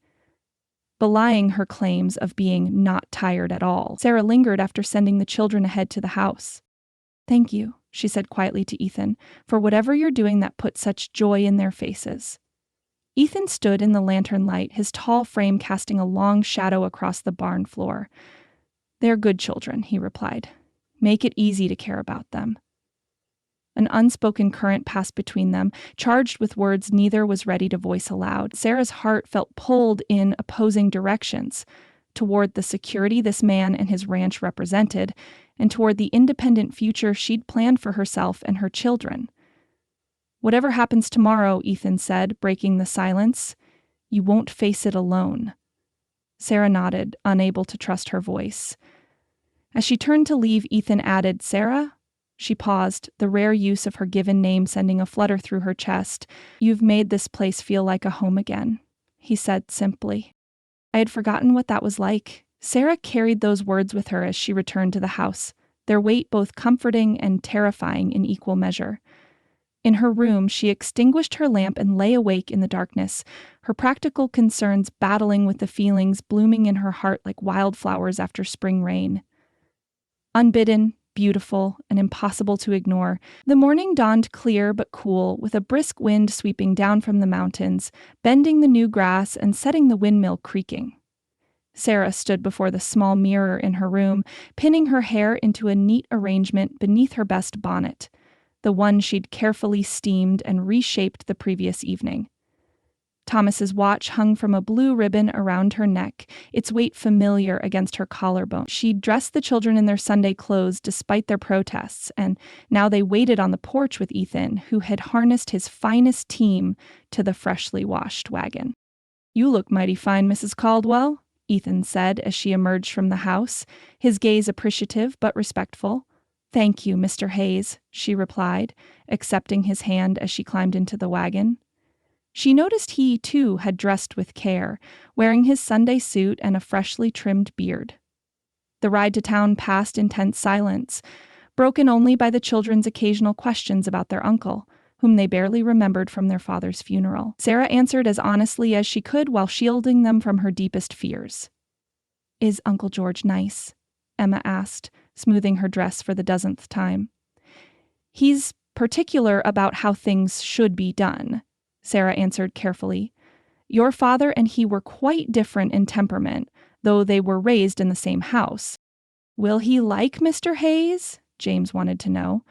belying her claims of being not tired at all. Sarah lingered after sending the children ahead to the house. Thank you, she said quietly to Ethan, for whatever you're doing that put such joy in their faces. Ethan stood in the lantern light, his tall frame casting a long shadow across the barn floor. They're good children, he replied. Make it easy to care about them. An unspoken current passed between them, charged with words neither was ready to voice aloud. Sarah's heart felt pulled in opposing directions, toward the security this man and his ranch represented, and toward the independent future she'd planned for herself and her children. Whatever happens tomorrow, Ethan said, breaking the silence, you won't face it alone. Sarah nodded, unable to trust her voice. As she turned to leave, Ethan added, Sarah? She paused, the rare use of her given name sending a flutter through her chest. You've made this place feel like a home again, he said simply. I had forgotten what that was like. Sarah carried those words with her as she returned to the house, their weight both comforting and terrifying in equal measure. In her room, she extinguished her lamp and lay awake in the darkness, her practical concerns battling with the feelings blooming in her heart like wildflowers after spring rain. Unbidden, beautiful, and impossible to ignore, the morning dawned clear but cool, with a brisk wind sweeping down from the mountains, bending the new grass and setting the windmill creaking. Sarah stood before the small mirror in her room, pinning her hair into a neat arrangement beneath her best bonnet, the one she'd carefully steamed and reshaped the previous evening. Thomas's watch hung from a blue ribbon around her neck, its weight familiar against her collarbone. She'd dressed the children in their Sunday clothes despite their protests, and now they waited on the porch with Ethan, who had harnessed his finest team to the freshly washed wagon. You look mighty fine, Mrs. Caldwell, Ethan said as she emerged from the house, his gaze appreciative but respectful. Thank you, Mr. Hayes, she replied, accepting his hand as she climbed into the wagon. She noticed he, too, had dressed with care, wearing his Sunday suit and a freshly trimmed beard. The ride to town passed in tense silence, broken only by the children's occasional questions about their uncle, whom they barely remembered from their father's funeral. Sarah answered as honestly as she could while shielding them from her deepest fears. Is Uncle George nice? Emma asked, smoothing her dress for the dozenth time. He's particular about how things should be done, Sarah answered carefully. Your father and he were quite different in temperament, though they were raised in the same house. Will he like Mr. Hayes? James wanted to know.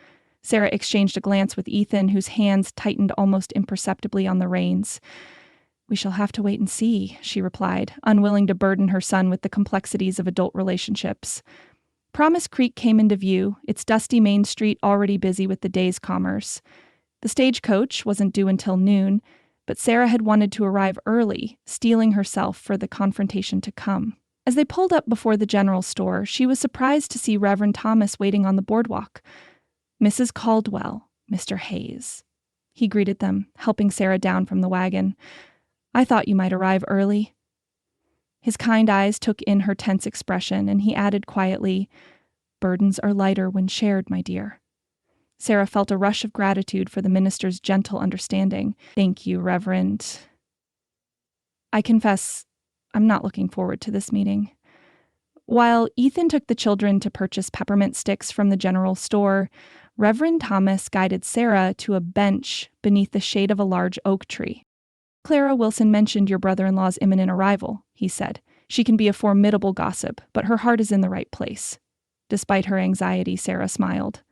Sarah exchanged a glance with Ethan, whose hands tightened almost imperceptibly on the reins. We shall have to wait and see, she replied, unwilling to burden her son with the complexities of adult relationships. Promise Creek came into view, its dusty main street already busy with the day's commerce. The stagecoach wasn't due until noon, but Sarah had wanted to arrive early, steeling herself for the confrontation to come. As they pulled up before the general store, she was surprised to see Reverend Thomas waiting on the boardwalk. Mrs. Caldwell, Mr. Hayes. he greeted them, helping Sarah down from the wagon. "I thought you might arrive early." His kind eyes took in her tense expression, and he added quietly, "Burdens are lighter when shared, my dear." Sarah felt a rush of gratitude for the minister's gentle understanding. "Thank you, Reverend. I confess, I'm not looking forward to this meeting." While Ethan took the children to purchase peppermint sticks from the general store, Reverend Thomas guided Sarah to a bench beneath the shade of a large oak tree. "Clara Wilson mentioned your brother-in-law's imminent arrival," he said. "She can be a formidable gossip, but her heart is in the right place." Despite her anxiety, Sarah smiled.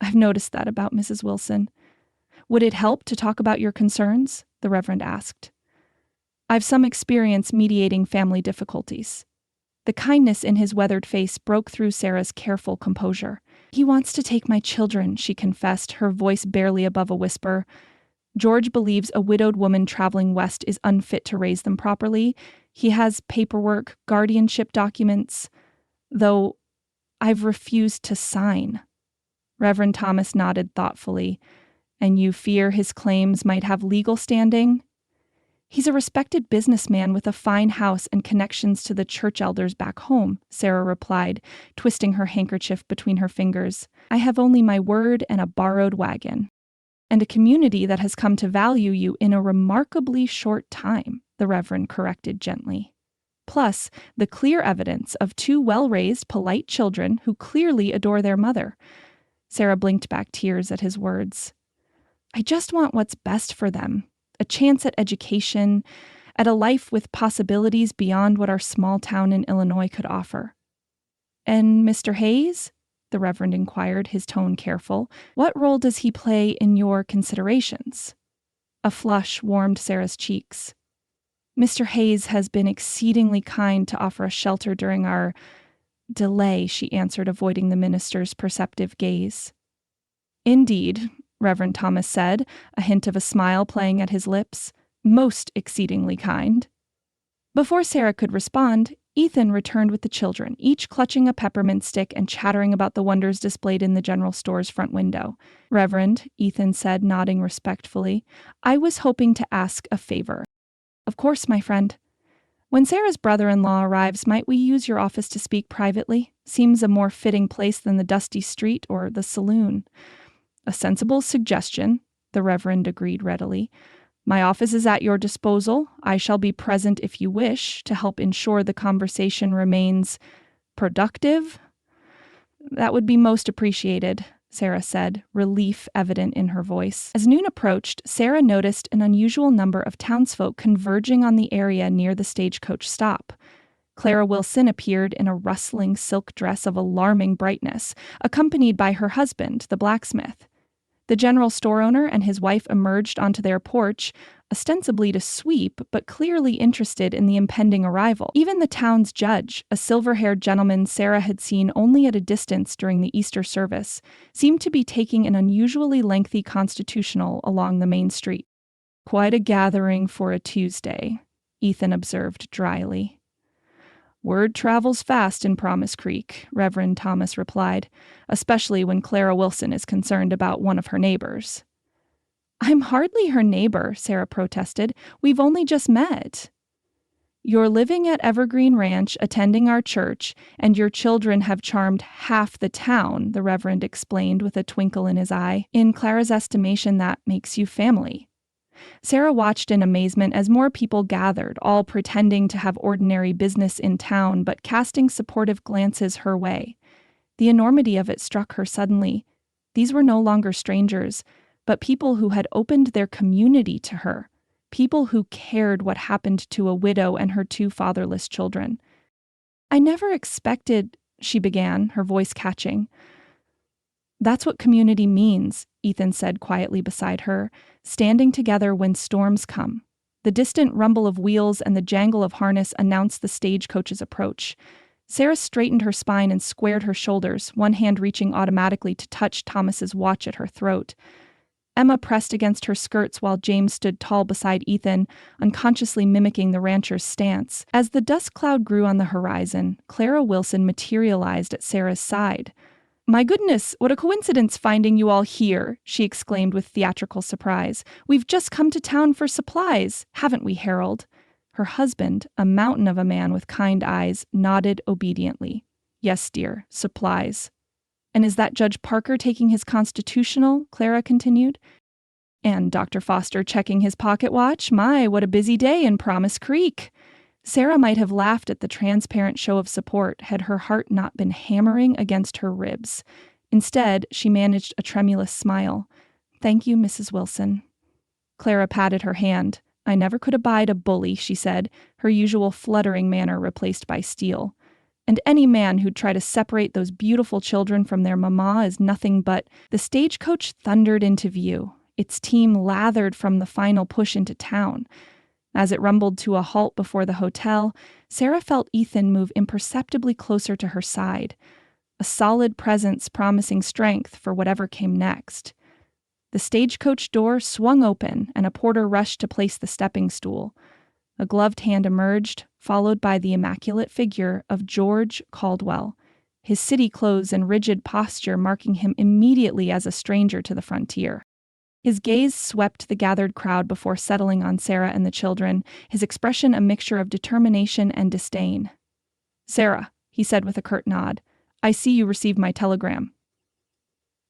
"I've noticed that about Mrs. Wilson." "Would it help to talk about your concerns?" the Reverend asked. "I've some experience mediating family difficulties." The kindness in his weathered face broke through Sarah's careful composure. "He wants to take my children," she confessed, her voice barely above a whisper. "George believes a widowed woman traveling west is unfit to raise them properly. He has paperwork, guardianship documents, though I've refused to sign." Reverend Thomas nodded thoughtfully. "And you fear his claims might have legal standing?" "He's a respected businessman with a fine house and connections to the church elders back home," Sarah replied, twisting her handkerchief between her fingers. "I have only my word and a borrowed wagon." "And a community that has come to value you in a remarkably short time," the Reverend corrected gently. "Plus, the clear evidence of two well-raised, polite children who clearly adore their mother." Sarah blinked back tears at his words. "I just want what's best for them. A chance at education, at a life with possibilities beyond what our small town in Illinois could offer." "And Mr. Hayes?" the Reverend inquired, his tone careful. "What role does he play in your considerations?" A flush warmed Sarah's cheeks. "Mr. Hayes has been exceedingly kind to offer us shelter during our delay," she answered, avoiding the minister's perceptive gaze. "Indeed," Reverend Thomas said, a hint of a smile playing at his lips. "Most exceedingly kind." Before Sarah could respond, Ethan returned with the children, each clutching a peppermint stick and chattering about the wonders displayed in the general store's front window. "Reverend," Ethan said, nodding respectfully, "I was hoping to ask a favor." "Of course, my friend." "When Sarah's brother-in-law arrives, might we use your office to speak privately? Seems a more fitting place than the dusty street or the saloon." "A sensible suggestion," the Reverend agreed readily. "My office is at your disposal. I shall be present if you wish to help ensure the conversation remains productive." "That would be most appreciated," Sarah said, relief evident in her voice. As noon approached, Sarah noticed an unusual number of townsfolk converging on the area near the stagecoach stop. Clara Wilson appeared in a rustling silk dress of alarming brightness, accompanied by her husband, the blacksmith. The general store owner and his wife emerged onto their porch, ostensibly to sweep, but clearly interested in the impending arrival. Even the town's judge, a silver-haired gentleman Sarah had seen only at a distance during the Easter service, seemed to be taking an unusually lengthy constitutional along the main street. "Quite a gathering for a Tuesday," Ethan observed dryly. "Word travels fast in Promise Creek," Reverend Thomas replied, "especially when Clara Wilson is concerned about one of her neighbors." "I'm hardly her neighbor," Sarah protested. "We've only just met." "You're living at Evergreen Ranch, attending our church, and your children have charmed half the town," the Reverend explained with a twinkle in his eye. "In Clara's estimation, that makes you family." Sarah watched in amazement as more people gathered, all pretending to have ordinary business in town, but casting supportive glances her way. The enormity of it struck her suddenly. These were no longer strangers, but people who had opened their community to her, people who cared what happened to a widow and her two fatherless children. "I never expected," she began, her voice catching. "That's what community means," Ethan said quietly beside her, "standing together when storms come." The distant rumble of wheels and the jangle of harness announced the stagecoach's approach. Sarah straightened her spine and squared her shoulders, one hand reaching automatically to touch Thomas's watch at her throat. Emma pressed against her skirts while James stood tall beside Ethan, unconsciously mimicking the rancher's stance. As the dust cloud grew on the horizon, Clara Wilson materialized at Sarah's side. My goodness, what a coincidence finding you all here, she exclaimed with theatrical surprise. We've just come to town for supplies, haven't we, Harold? Her husband, a mountain of a man with kind eyes, nodded obediently. Yes, dear, supplies. And is that Judge Parker taking his constitutional? Clara continued. And Dr. Foster checking his pocket watch? My, what a busy day in Promise Creek. Sarah might have laughed at the transparent show of support had her heart not been hammering against her ribs. Instead, she managed a tremulous smile. Thank you, Mrs. Wilson. Clara patted her hand. I never could abide a bully, she said, her usual fluttering manner replaced by steel. And any man who'd try to separate those beautiful children from their mamma is nothing but— The stagecoach thundered into view, its team lathered from the final push into town. As it rumbled to a halt before the hotel, Sarah felt Ethan move imperceptibly closer to her side, a solid presence promising strength for whatever came next. The stagecoach door swung open, and a porter rushed to place the stepping stool. A gloved hand emerged, followed by the immaculate figure of George Caldwell, his city clothes and rigid posture marking him immediately as a stranger to the frontier. His gaze swept the gathered crowd before settling on Sarah and the children, his expression a mixture of determination and disdain. Sarah, he said with a curt nod, I see you received my telegram.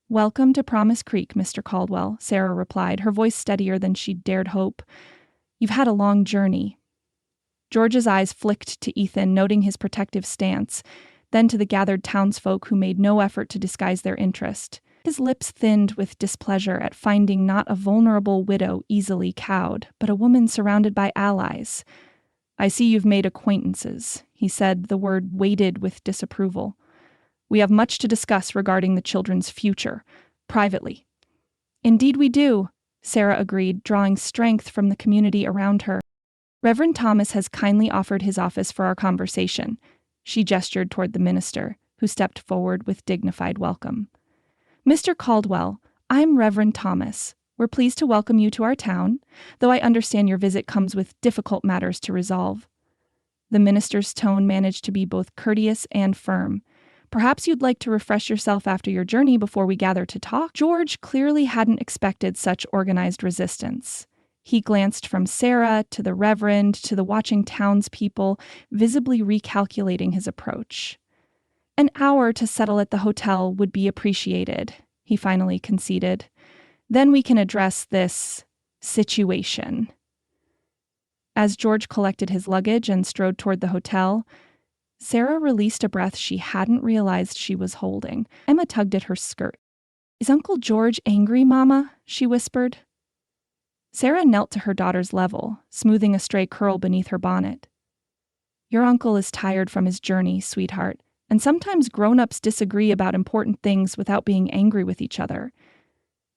Welcome to Promise Creek, Mr. Caldwell, Sarah replied, her voice steadier than she'd dared hope. You've had a long journey. George's eyes flicked to Ethan, noting his protective stance, then to the gathered townsfolk who made no effort to disguise their interest. His lips thinned with displeasure at finding not a vulnerable widow easily cowed, but a woman surrounded by allies. I see you've made acquaintances, he said, the word weighted with disapproval. We have much to discuss regarding the children's future, privately. Indeed we do, Sarah agreed, drawing strength from the community around her. Reverend Thomas has kindly offered his office for our conversation. She gestured toward the minister, who stepped forward with dignified welcome. Mr. Caldwell, I'm Reverend Thomas. We're pleased to welcome you to our town, though I understand your visit comes with difficult matters to resolve. The minister's tone managed to be both courteous and firm. Perhaps you'd like to refresh yourself after your journey before we gather to talk? George clearly hadn't expected such organized resistance. He glanced from Sarah to the Reverend to the watching townspeople, visibly recalculating his approach. An hour to settle at the hotel would be appreciated, he finally conceded. Then we can address this situation. As George collected his luggage and strode toward the hotel, Sarah released a breath she hadn't realized she was holding. Emma tugged at her skirt. Is Uncle George angry, Mama? She whispered. Sarah knelt to her daughter's level, smoothing a stray curl beneath her bonnet. Your uncle is tired from his journey, sweetheart. And sometimes grown-ups disagree about important things without being angry with each other.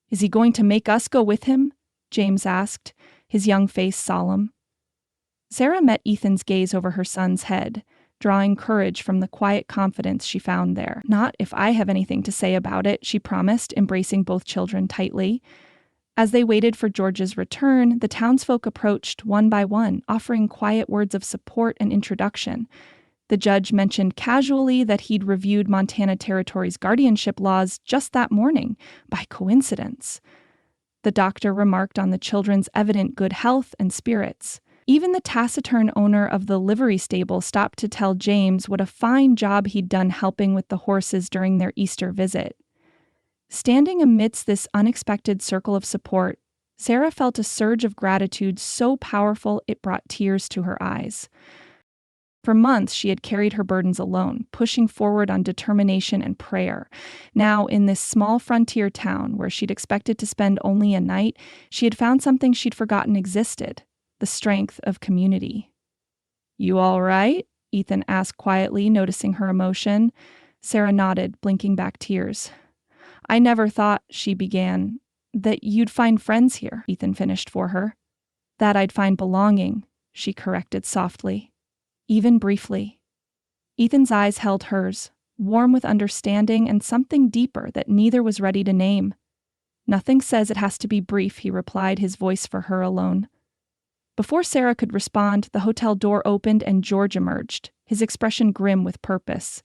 Is he going to make us go with him? James asked, his young face solemn. Sarah met Ethan's gaze over her son's head, drawing courage from the quiet confidence she found there. Not if I have anything to say about it, she promised, embracing both children tightly. As they waited for George's return, the townsfolk approached one by one, offering quiet words of support and introduction. The judge mentioned casually that he'd reviewed Montana Territory's guardianship laws just that morning, by coincidence. The doctor remarked on the children's evident good health and spirits. Even the taciturn owner of the livery stable stopped to tell James what a fine job he'd done helping with the horses during their Easter visit. Standing amidst this unexpected circle of support, Sarah felt a surge of gratitude so powerful it brought tears to her eyes. For months, she had carried her burdens alone, pushing forward on determination and prayer. Now, in this small frontier town where she'd expected to spend only a night, she had found something she'd forgotten existed, the strength of community. You all right? Ethan asked quietly, noticing her emotion. Sarah nodded, blinking back tears. I never thought, she began, that you'd find friends here, Ethan finished for her. That I'd find belonging, she corrected softly. Even briefly. Ethan's eyes held hers, warm with understanding and something deeper that neither was ready to name. Nothing says it has to be brief, he replied, his voice for her alone. Before Sarah could respond, the hotel door opened and George emerged, his expression grim with purpose.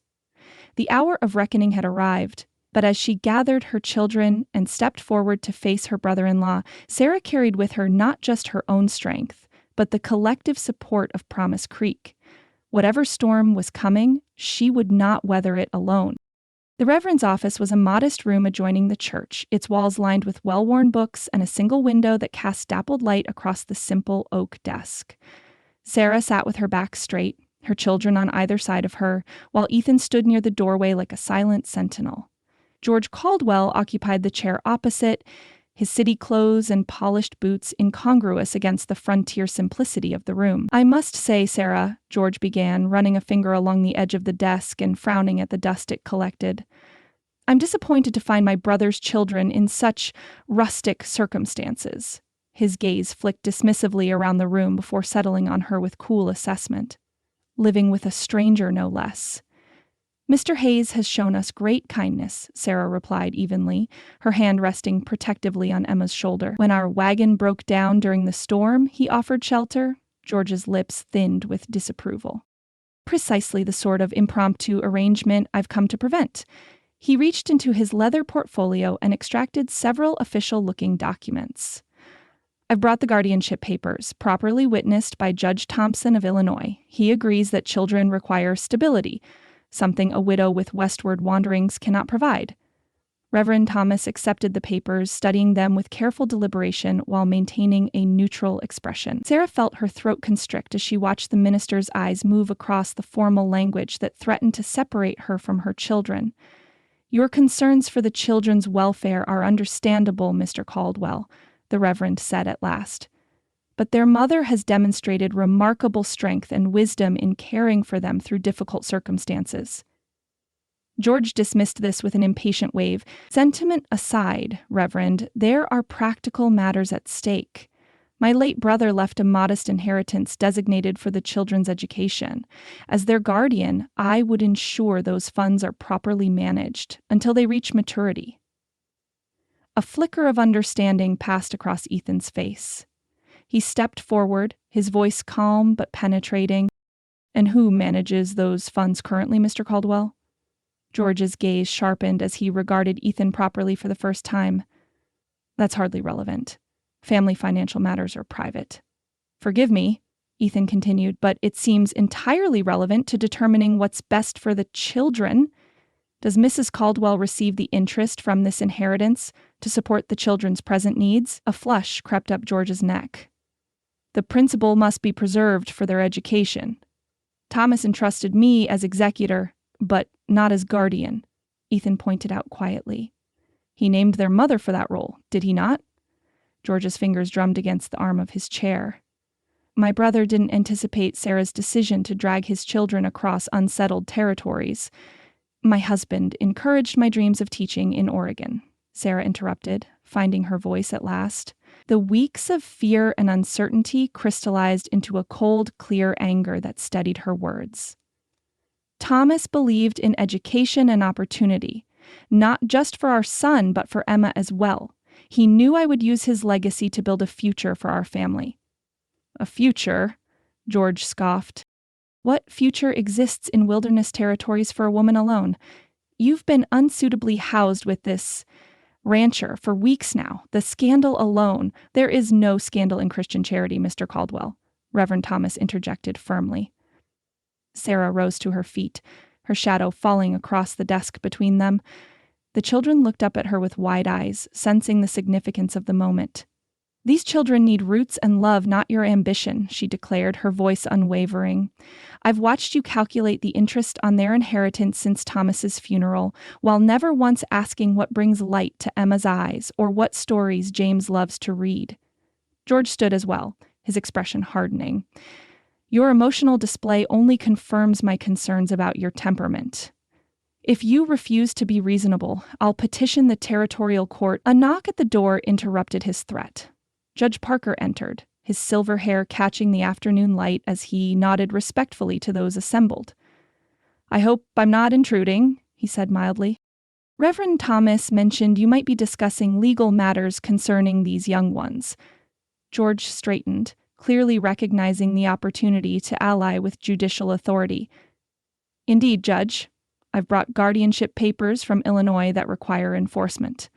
The hour of reckoning had arrived. But as she gathered her children and stepped forward to face her brother-in-law, Sarah carried with her not just her own strength, but the collective support of Promise Creek. Whatever storm was coming, she would not weather it alone. The Reverend's office was a modest room adjoining the church, its walls lined with well-worn books and a single window that cast dappled light across the simple oak desk. Sarah sat with her back straight, her children on either side of her, while Ethan stood near the doorway like a silent sentinel. George Caldwell occupied the chair opposite, his city clothes and polished boots incongruous against the frontier simplicity of the room. "I must say, Sarah," George began, running a finger along the edge of the desk and frowning at the dust it collected, "I'm disappointed to find my brother's children in such rustic circumstances." His gaze flicked dismissively around the room before settling on her with cool assessment. "Living with a stranger, no less." "Mr. Hayes has shown us great kindness," Sarah replied evenly, her hand resting protectively on Emma's shoulder. "When our wagon broke down during the storm, he offered shelter." George's lips thinned with disapproval. "Precisely the sort of impromptu arrangement I've come to prevent." He reached into his leather portfolio and extracted several official-looking documents. "I've brought the guardianship papers, properly witnessed by Judge Thompson of Illinois. He agrees that children require stability, something a widow with westward wanderings cannot provide." Reverend Thomas accepted the papers, studying them with careful deliberation while maintaining a neutral expression. Sarah felt her throat constrict as she watched the minister's eyes move across the formal language that threatened to separate her from her children. "Your concerns for the children's welfare are understandable, Mr. Caldwell," the Reverend said at last. "But their mother has demonstrated remarkable strength and wisdom in caring for them through difficult circumstances." George dismissed this with an impatient wave. "Sentiment aside, Reverend, there are practical matters at stake. My late brother left a modest inheritance designated for the children's education. As their guardian, I would ensure those funds are properly managed until they reach maturity." A flicker of understanding passed across Ethan's face. He stepped forward, his voice calm but penetrating. "And who manages those funds currently, Mr. Caldwell?" George's gaze sharpened as he regarded Ethan properly for the first time. "That's hardly relevant. Family financial matters are private." "Forgive me," Ethan continued, "but it seems entirely relevant to determining what's best for the children. Does Mrs. Caldwell receive the interest from this inheritance to support the children's present needs?" A flush crept up George's neck. "The principal must be preserved for their education. Thomas entrusted me as executor, but not as guardian," Ethan pointed out quietly. "He named their mother for that role, did he not?" George's fingers drummed against the arm of his chair. "My brother didn't anticipate Sarah's decision to drag his children across unsettled territories. My husband encouraged my dreams of teaching in Oregon," Sarah interrupted, finding her voice at last. The weeks of fear and uncertainty crystallized into a cold, clear anger that steadied her words. "Thomas believed in education and opportunity, not just for our son, but for Emma as well. He knew I would use his legacy to build a future for our family." "A future?" George scoffed. "What future exists in wilderness territories for a woman alone? You've been unsuitably housed with this rancher for weeks now. The scandal alone—" "There is no scandal in Christian charity, Mr. Caldwell," Reverend Thomas interjected firmly. Sarah rose to her feet, her shadow falling across the desk between them. The children looked up at her with wide eyes, sensing the significance of the moment. "These children need roots and love, not your ambition," she declared, her voice unwavering. "I've watched you calculate the interest on their inheritance since Thomas's funeral, while never once asking what brings light to Emma's eyes or what stories James loves to read." George stood as well, his expression hardening. "Your emotional display only confirms my concerns about your temperament. If you refuse to be reasonable, I'll petition the territorial court." A knock at the door interrupted his threat. Judge Parker entered, his silver hair catching the afternoon light as he nodded respectfully to those assembled. "I hope I'm not intruding," he said mildly. "Reverend Thomas mentioned you might be discussing legal matters concerning these young ones." George straightened, clearly recognizing the opportunity to ally with judicial authority. "Indeed, Judge." I've brought guardianship papers from Illinois that require enforcement."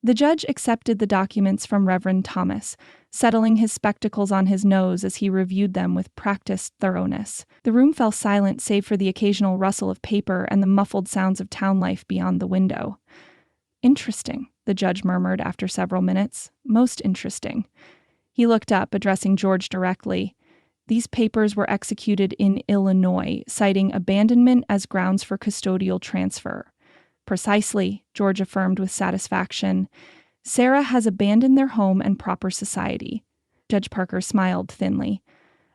The judge accepted the documents from Reverend Thomas, settling his spectacles on his nose as he reviewed them with practiced thoroughness. The room fell silent save for the occasional rustle of paper and the muffled sounds of town life beyond the window. "Interesting," the judge murmured after several minutes. "Most interesting." He looked up, addressing George directly. "These papers were executed in Illinois, citing abandonment as grounds for custodial transfer." "Precisely," George affirmed with satisfaction. "Sarah has abandoned their home and proper society." Judge Parker smiled thinly.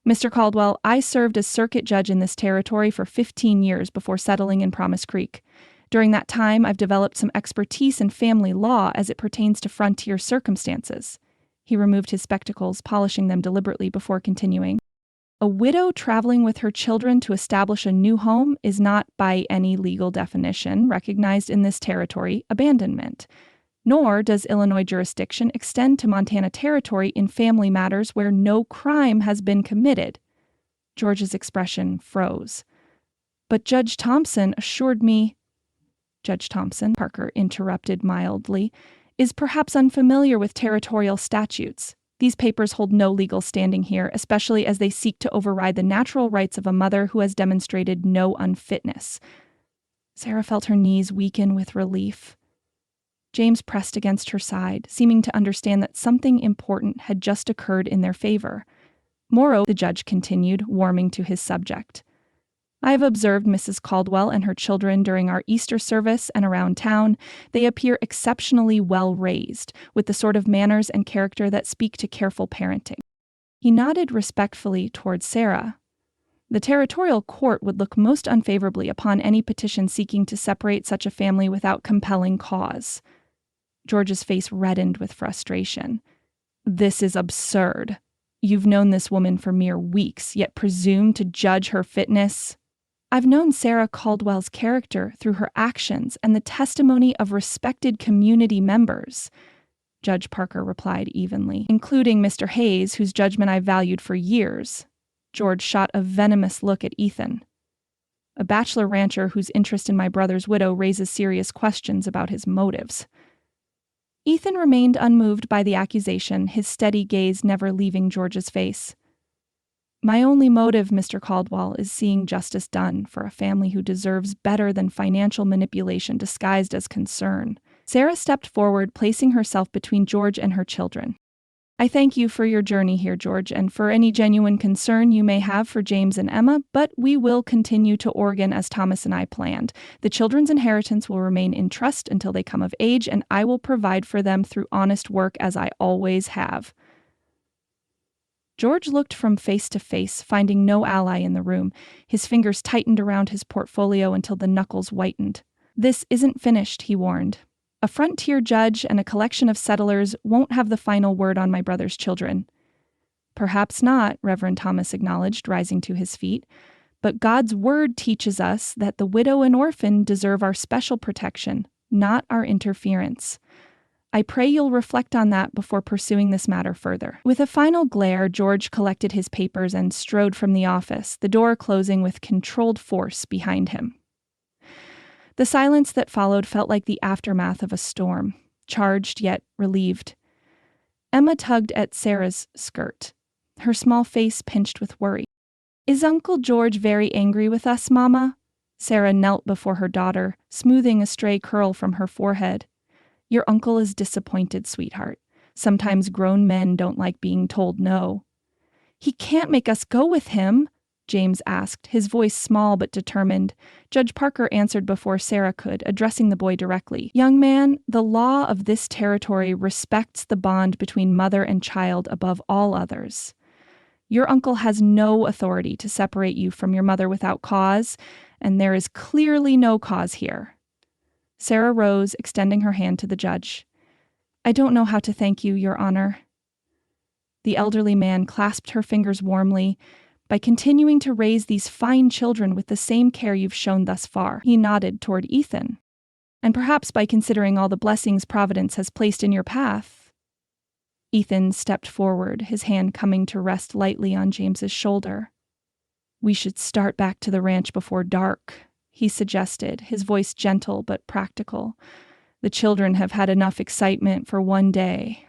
"Mr. Caldwell, I served as circuit judge in this territory for 15 years before settling in Promise Creek. During that time, I've developed some expertise in family law as it pertains to frontier circumstances." He removed his spectacles, polishing them deliberately before continuing. "A widow traveling with her children to establish a new home is not, by any legal definition recognized in this territory, abandonment. Nor does Illinois jurisdiction extend to Montana territory in family matters where no crime has been committed." George's expression froze. "But Judge Thompson assured me—" "Judge Thompson," Parker interrupted mildly, "is perhaps unfamiliar with territorial statutes. These papers hold no legal standing here, especially as they seek to override the natural rights of a mother who has demonstrated no unfitness." Sarah felt her knees weaken with relief. James pressed against her side, seeming to understand that something important had just occurred in their favor. "Moreover," the judge continued, warming to his subject, "I have observed Mrs. Caldwell and her children during our Easter service and around town. They appear exceptionally well raised, with the sort of manners and character that speak to careful parenting." He nodded respectfully toward Sarah. "The territorial court would look most unfavorably upon any petition seeking to separate such a family without compelling cause." George's face reddened with frustration. "This is absurd. You've known this woman for mere weeks, yet presume to judge her fitness." "I've known Sarah Caldwell's character through her actions and the testimony of respected community members," Judge Parker replied evenly, "including Mr. Hayes, whose judgment I've valued for years." George shot a venomous look at Ethan. "A bachelor rancher whose interest in my brother's widow raises serious questions about his motives." Ethan remained unmoved by the accusation, his steady gaze never leaving George's face. "My only motive, Mr. Caldwell, is seeing justice done for a family who deserves better than financial manipulation disguised as concern." Sarah stepped forward, placing herself between George and her children. "I thank you for your journey here, George, and for any genuine concern you may have for James and Emma, but we will continue to Oregon as Thomas and I planned. The children's inheritance will remain in trust until they come of age, and I will provide for them through honest work as I always have." George looked from face to face, finding no ally in the room. His fingers tightened around his portfolio until the knuckles whitened. "This isn't finished," he warned. "A frontier judge and a collection of settlers won't have the final word on my brother's children." "Perhaps not," Reverend Thomas acknowledged, rising to his feet. "But God's word teaches us that the widow and orphan deserve our special protection, not our interference. I pray you'll reflect on that before pursuing this matter further." With a final glare, George collected his papers and strode from the office, the door closing with controlled force behind him. The silence that followed felt like the aftermath of a storm, charged yet relieved. Emma tugged at Sarah's skirt, her small face pinched with worry. "Is Uncle George very angry with us, Mama?" Sarah knelt before her daughter, smoothing a stray curl from her forehead. "Your uncle is disappointed, sweetheart. Sometimes grown men don't like being told no." "He can't make us go with him," James asked, his voice small but determined. Judge Parker answered before Sarah could, addressing the boy directly. "Young man, the law of this territory respects the bond between mother and child above all others. Your uncle has no authority to separate you from your mother without cause, and there is clearly no cause here." Sarah rose, extending her hand to the judge. "I don't know how to thank you, Your Honor." The elderly man clasped her fingers warmly. "By continuing to raise these fine children with the same care you've shown thus far." He nodded toward Ethan. "And perhaps by considering all the blessings Providence has placed in your path." Ethan stepped forward, his hand coming to rest lightly on James's shoulder. "We should start back to the ranch before dark," he suggested, his voice gentle but practical. "The children have had enough excitement for one day."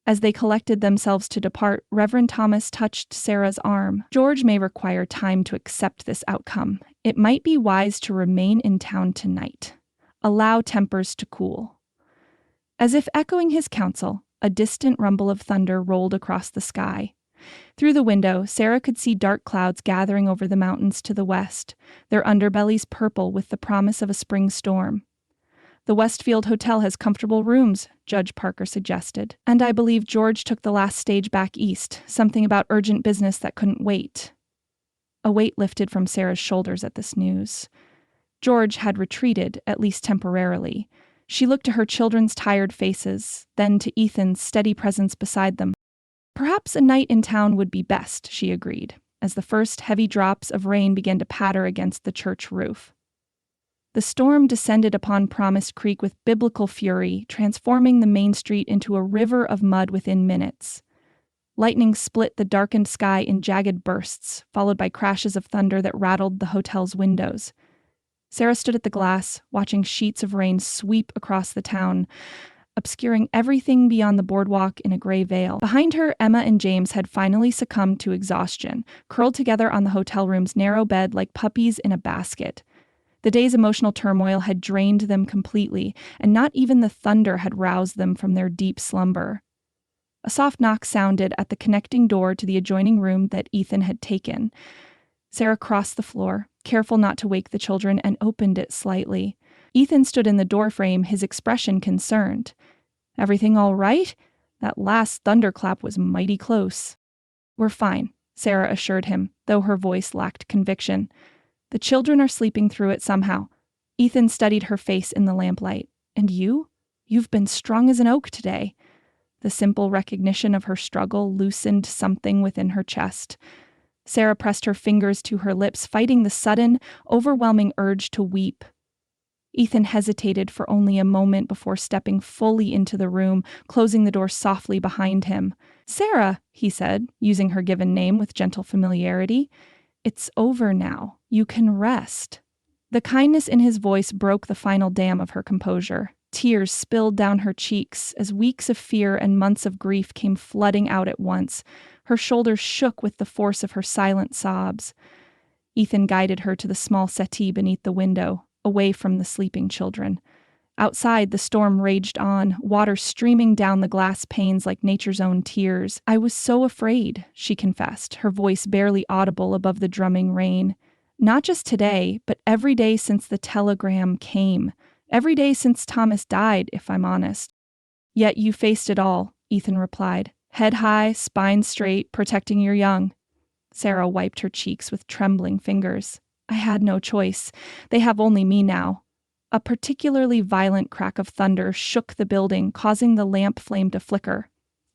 As they collected themselves to depart, Reverend Thomas touched Sarah's arm. "George may require time to accept this outcome. It might be wise to remain in town tonight. Allow tempers to cool." As if echoing his counsel, a distant rumble of thunder rolled across the sky. Through the window, Sarah could see dark clouds gathering over the mountains to the west, their underbellies purple with the promise of a spring storm. "The Westfield Hotel has comfortable rooms," Judge Parker suggested. "And I believe George took the last stage back east, something about urgent business that couldn't wait." A weight lifted from Sarah's shoulders at this news. George had retreated, at least temporarily. She looked to her children's tired faces, then to Ethan's steady presence beside them. "Perhaps a night in town would be best," she agreed, as the first heavy drops of rain began to patter against the church roof. The storm descended upon Promise Creek with biblical fury, transforming the main street into a river of mud within minutes. Lightning split the darkened sky in jagged bursts, followed by crashes of thunder that rattled the hotel's windows. Sarah stood at the glass, watching sheets of rain sweep across the town, obscuring everything beyond the boardwalk in a gray veil. Behind her, Emma and James had finally succumbed to exhaustion, curled together on the hotel room's narrow bed like puppies in a basket. The day's emotional turmoil had drained them completely, and not even the thunder had roused them from their deep slumber. A soft knock sounded at the connecting door to the adjoining room that Ethan had taken. Sarah crossed the floor, careful not to wake the children, and opened it slightly. Ethan stood in the doorframe, his expression concerned. "Everything all right? That last thunderclap was mighty close." "We're fine," Sarah assured him, though her voice lacked conviction. "The children are sleeping through it somehow." Ethan studied her face in the lamplight. "And you? You've been strong as an oak today." The simple recognition of her struggle loosened something within her chest. Sarah pressed her fingers to her lips, fighting the sudden, overwhelming urge to weep. Ethan hesitated for only a moment before stepping fully into the room, closing the door softly behind him. "Sarah," he said, using her given name with gentle familiarity, "it's over now. You can rest." The kindness in his voice broke the final dam of her composure. Tears spilled down her cheeks as weeks of fear and months of grief came flooding out at once. Her shoulders shook with the force of her silent sobs. Ethan guided her to the small settee beneath the window, away from the sleeping children. Outside, the storm raged on, water streaming down the glass panes like nature's own tears. "I was so afraid," she confessed, her voice barely audible above the drumming rain. "Not just today, but every day since the telegram came. Every day since Thomas died, if I'm honest." "Yet you faced it all," Ethan replied. "Head high, spine straight, protecting your young." Sarah wiped her cheeks with trembling fingers. "I had no choice. They have only me now." A particularly violent crack of thunder shook the building, causing the lamp flame to flicker.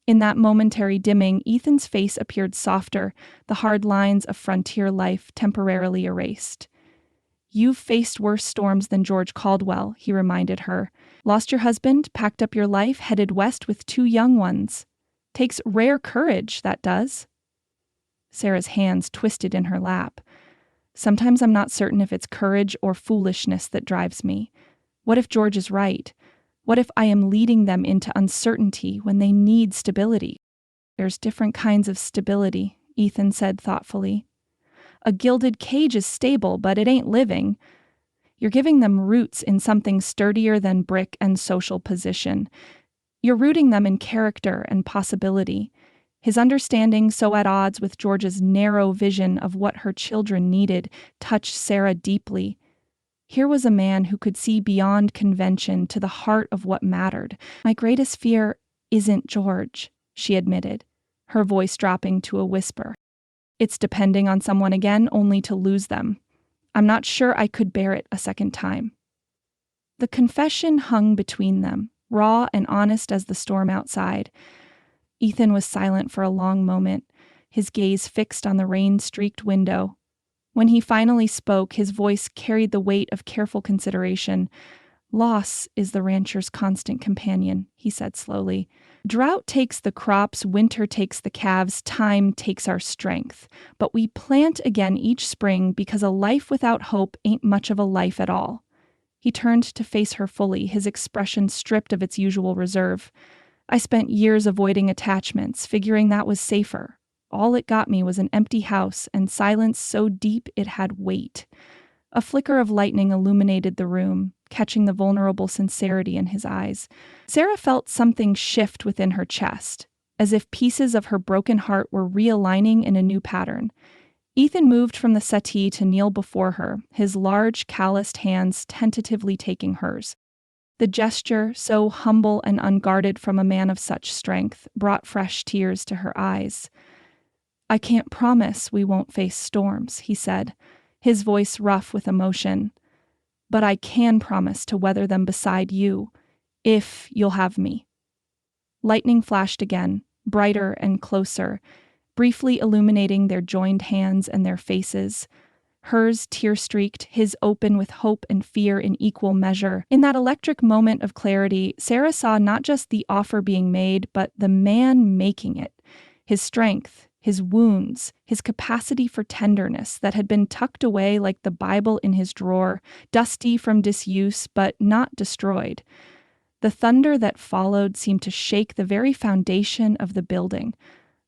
In that momentary dimming, Ethan's face appeared softer, the hard lines of frontier life temporarily erased. "You've faced worse storms than George Caldwell," he reminded her. "Lost your husband, packed up your life, headed west with 2 young ones. Takes rare courage, that does." Sarah's hands twisted in her lap. "Sometimes I'm not certain if it's courage or foolishness that drives me. What if George is right? What if I am leading them into uncertainty when they need stability?" "There's different kinds of stability," Ethan said thoughtfully. "A gilded cage is stable, but it ain't living. You're giving them roots in something sturdier than brick and social position. You're rooting them in character and possibility." His understanding, so at odds with George's narrow vision of what her children needed, touched Sarah deeply. Here was a man who could see beyond convention to the heart of what mattered. "My greatest fear isn't George," she admitted, her voice dropping to a whisper. "It's depending on someone again, only to lose them. I'm not sure I could bear it a second time." The confession hung between them, raw and honest as the storm outside. Ethan was silent for a long moment, his gaze fixed on the rain-streaked window. When he finally spoke, his voice carried the weight of careful consideration. "Loss is the rancher's constant companion," he said slowly. Drought takes the crops, winter takes the calves, time takes our strength. But we plant again each spring because a life without hope ain't much of a life at all. He turned to face her fully, his expression stripped of its usual reserve. I spent years avoiding attachments, figuring that was safer. All it got me was an empty house and silence so deep it had weight. A flicker of lightning illuminated the room, catching the vulnerable sincerity in his eyes. Sarah felt something shift within her chest, as if pieces of her broken heart were realigning in a new pattern. Ethan moved from the settee to kneel before her, his large, calloused hands tentatively taking hers. The gesture, so humble and unguarded from a man of such strength, brought fresh tears to her eyes. "I can't promise we won't face storms," he said, his voice rough with emotion. "But I can promise to weather them beside you, if you'll have me." Lightning flashed again, brighter and closer, briefly illuminating their joined hands and their faces. Hers tear-streaked, his open with hope and fear in equal measure. In that electric moment of clarity, Sarah saw not just the offer being made, but the man making it. His strength, his wounds, his capacity for tenderness that had been tucked away like the Bible in his drawer, dusty from disuse, but not destroyed. The thunder that followed seemed to shake the very foundation of the building,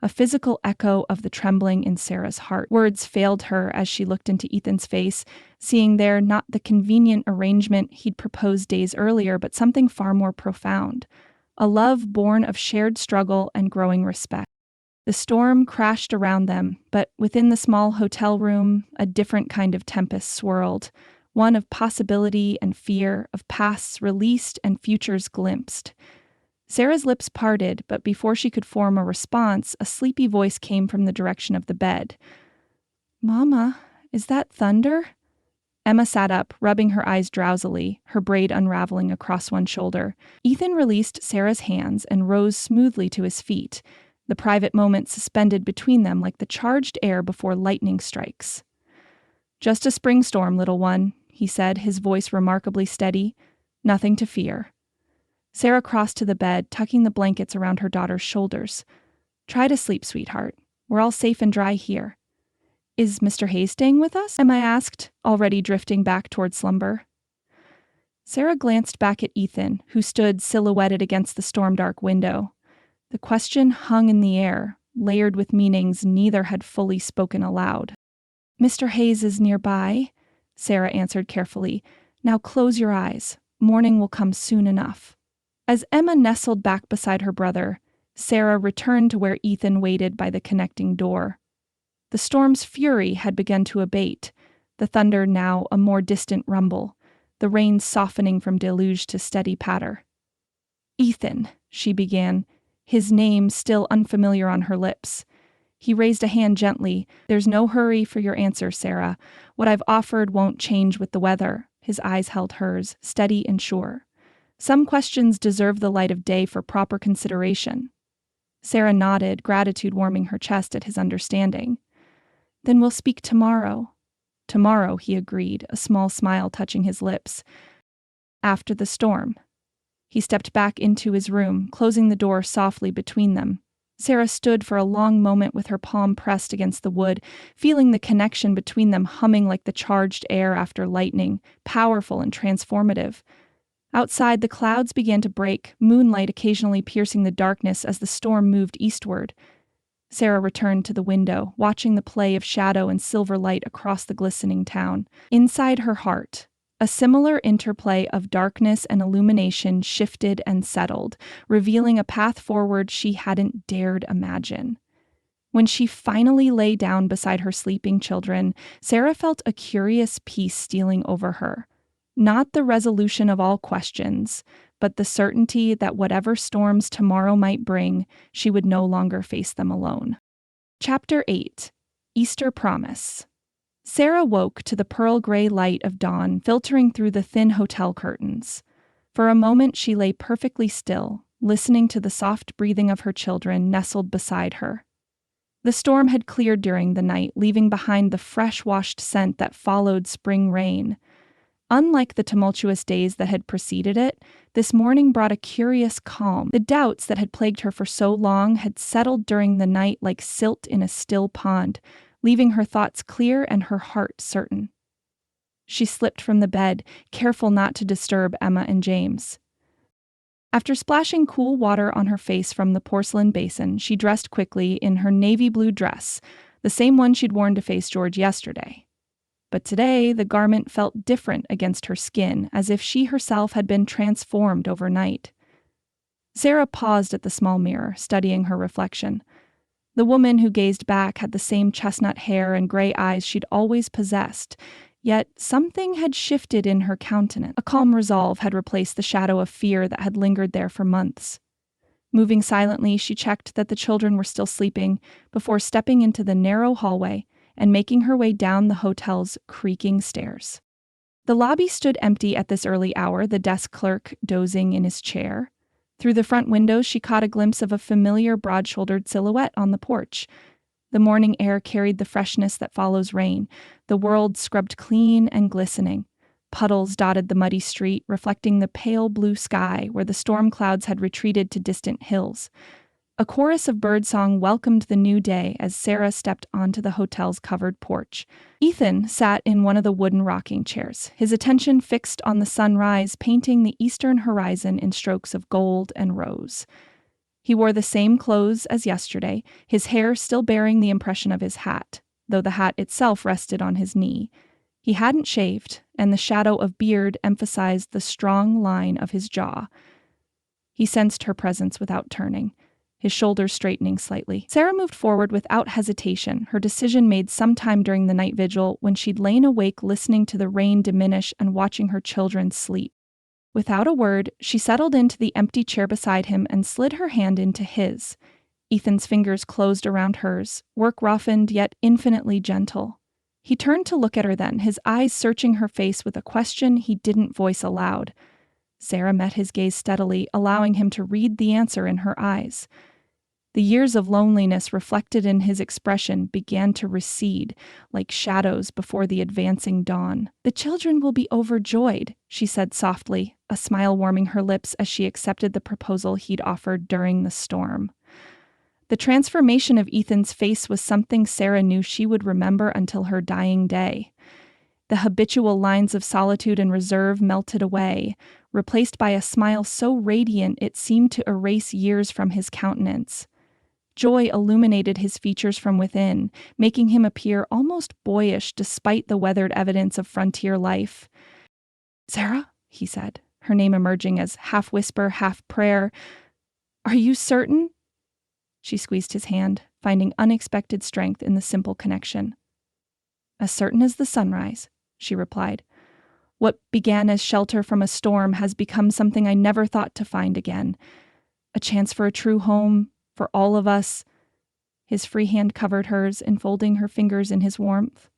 a physical echo of the trembling in Sarah's heart. Words failed her as she looked into Ethan's face, seeing there not the convenient arrangement he'd proposed days earlier, but something far more profound, a love born of shared struggle and growing respect. The storm crashed around them, but within the small hotel room, a different kind of tempest swirled, one of possibility and fear, of pasts released and futures glimpsed. Sarah's lips parted, but before she could form a response, a sleepy voice came from the direction of the bed. "Mama, is that thunder?" Emma sat up, rubbing her eyes drowsily, her braid unraveling across one shoulder. Ethan released Sarah's hands and rose smoothly to his feet, the private moment suspended between them like the charged air before lightning strikes. "Just a spring storm, little one," he said, his voice remarkably steady. "Nothing to fear." Sarah crossed to the bed, tucking the blankets around her daughter's shoulders. "Try to sleep, sweetheart. We're all safe and dry here." "Is Mr. Hayes staying with us?" Emma asked, already drifting back toward slumber. Sarah glanced back at Ethan, who stood silhouetted against the storm-dark window. The question hung in the air, layered with meanings neither had fully spoken aloud. "Mr. Hayes is nearby," Sarah answered carefully. "Now close your eyes. Morning will come soon enough." As Emma nestled back beside her brother, Sarah returned to where Ethan waited by the connecting door. The storm's fury had begun to abate, the thunder now a more distant rumble, the rain softening from deluge to steady patter. "Ethan," she began, his name still unfamiliar on her lips. He raised a hand gently. "There's no hurry for your answer, Sarah. What I've offered won't change with the weather." His eyes held hers, steady and sure. "Some questions deserve the light of day for proper consideration." Sarah nodded, gratitude warming her chest at his understanding. "Then we'll speak tomorrow." "Tomorrow," he agreed, a small smile touching his lips. "After the storm." He stepped back into his room, closing the door softly between them. Sarah stood for a long moment with her palm pressed against the wood, feeling the connection between them humming like the charged air after lightning, powerful and transformative. Outside, the clouds began to break, moonlight occasionally piercing the darkness as the storm moved eastward. Sarah returned to the window, watching the play of shadow and silver light across the glistening town. Inside her heart, a similar interplay of darkness and illumination shifted and settled, revealing a path forward she hadn't dared imagine. When she finally lay down beside her sleeping children, Sarah felt a curious peace stealing over her. Not the resolution of all questions, but the certainty that whatever storms tomorrow might bring, she would no longer face them alone. Chapter 8. Easter Promise. Sarah woke to the pearl-gray light of dawn filtering through the thin hotel curtains. For a moment she lay perfectly still, listening to the soft breathing of her children nestled beside her. The storm had cleared during the night, leaving behind the fresh-washed scent that followed spring rain. Unlike the tumultuous days that had preceded it, this morning brought a curious calm. The doubts that had plagued her for so long had settled during the night like silt in a still pond, leaving her thoughts clear and her heart certain. She slipped from the bed, careful not to disturb Emma and James. After splashing cool water on her face from the porcelain basin, she dressed quickly in her navy blue dress, the same one she'd worn to face George yesterday. But today, the garment felt different against her skin, as if she herself had been transformed overnight. Sarah paused at the small mirror, studying her reflection. The woman who gazed back had the same chestnut hair and gray eyes she'd always possessed, yet something had shifted in her countenance. A calm resolve had replaced the shadow of fear that had lingered there for months. Moving silently, she checked that the children were still sleeping before stepping into the narrow hallway and making her way down the hotel's creaking stairs. The lobby stood empty at this early hour, the desk clerk dozing in his chair. Through the front windows, she caught a glimpse of a familiar broad-shouldered silhouette on the porch. The morning air carried the freshness that follows rain, the world scrubbed clean and glistening. Puddles dotted the muddy street, reflecting the pale blue sky where the storm clouds had retreated to distant hills. A chorus of birdsong welcomed the new day as Sarah stepped onto the hotel's covered porch. Ethan sat in one of the wooden rocking chairs, his attention fixed on the sunrise, painting the eastern horizon in strokes of gold and rose. He wore the same clothes as yesterday, his hair still bearing the impression of his hat, though the hat itself rested on his knee. He hadn't shaved, and the shadow of beard emphasized the strong line of his jaw. He sensed her presence without turning, his shoulders straightening slightly. Sarah moved forward without hesitation, her decision made sometime during the night vigil when she'd lain awake listening to the rain diminish and watching her children sleep. Without a word, she settled into the empty chair beside him and slid her hand into his. Ethan's fingers closed around hers, work-roughened yet infinitely gentle. He turned to look at her then, his eyes searching her face with a question he didn't voice aloud. Sarah met his gaze steadily, allowing him to read the answer in her eyes. The years of loneliness reflected in his expression began to recede, like shadows before the advancing dawn. "The children will be overjoyed," she said softly, a smile warming her lips as she accepted the proposal he'd offered during the storm. The transformation of Ethan's face was something Sarah knew she would remember until her dying day. The habitual lines of solitude and reserve melted away, replaced by a smile so radiant it seemed to erase years from his countenance. Joy illuminated his features from within, making him appear almost boyish despite the weathered evidence of frontier life. "Sarah," he said, her name emerging as half-whisper, half-prayer. "Are you certain?" She squeezed his hand, finding unexpected strength in the simple connection. "As certain as the sunrise," she replied. "What began as shelter from a storm has become something I never thought to find again. A chance for a true home, for all of us." His free hand covered hers, enfolding her fingers in his warmth.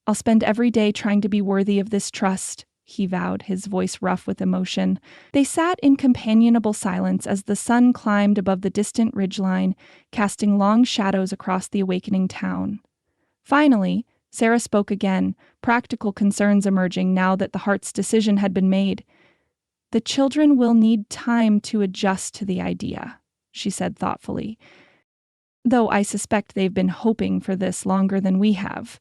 "I'll spend every day trying to be worthy of this trust," he vowed, his voice rough with emotion. They sat in companionable silence as the sun climbed above the distant ridgeline, casting long shadows across the awakening town. Finally, Sarah spoke again, practical concerns emerging now that the heart's decision had been made. "The children will need time to adjust to the idea," she said thoughtfully, "though I suspect they've been hoping for this longer than we have."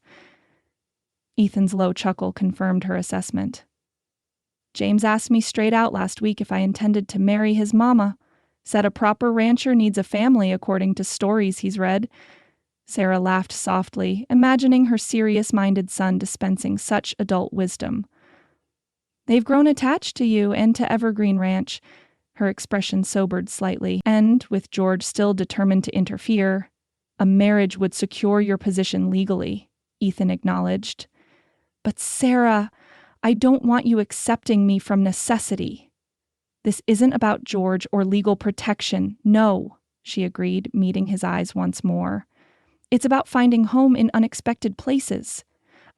Ethan's low chuckle confirmed her assessment. "James asked me straight out last week if I intended to marry his mama. Said a proper rancher needs a family according to stories he's read." Sarah laughed softly, imagining her serious-minded son dispensing such adult wisdom. "They've grown attached to you and to Evergreen Ranch." Her expression sobered slightly, and, with George still determined to interfere, "A marriage would secure your position legally," Ethan acknowledged. "But Sarah, I don't want you accepting me from necessity." "This isn't about George or legal protection, no," she agreed, meeting his eyes once more. "It's about finding home in unexpected places.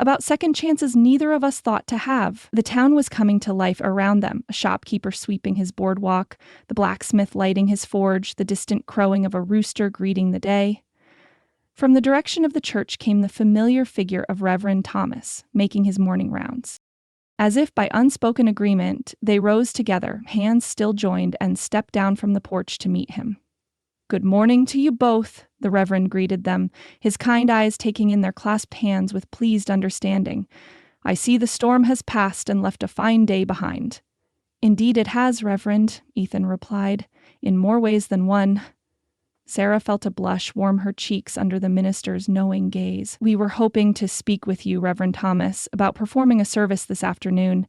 About second chances neither of us thought to have." The town was coming to life around them, a shopkeeper sweeping his boardwalk, the blacksmith lighting his forge, the distant crowing of a rooster greeting the day. From the direction of the church came the familiar figure of Reverend Thomas, making his morning rounds. As if by unspoken agreement, they rose together, hands still joined, and stepped down from the porch to meet him. "Good morning to you both," the Reverend greeted them, his kind eyes taking in their clasped hands with pleased understanding. "I see the storm has passed and left a fine day behind." "Indeed it has, Reverend," Ethan replied, "in more ways than one." Sarah felt a blush warm her cheeks under the minister's knowing gaze. "We were hoping to speak with you, Reverend Thomas, about performing a service this afternoon."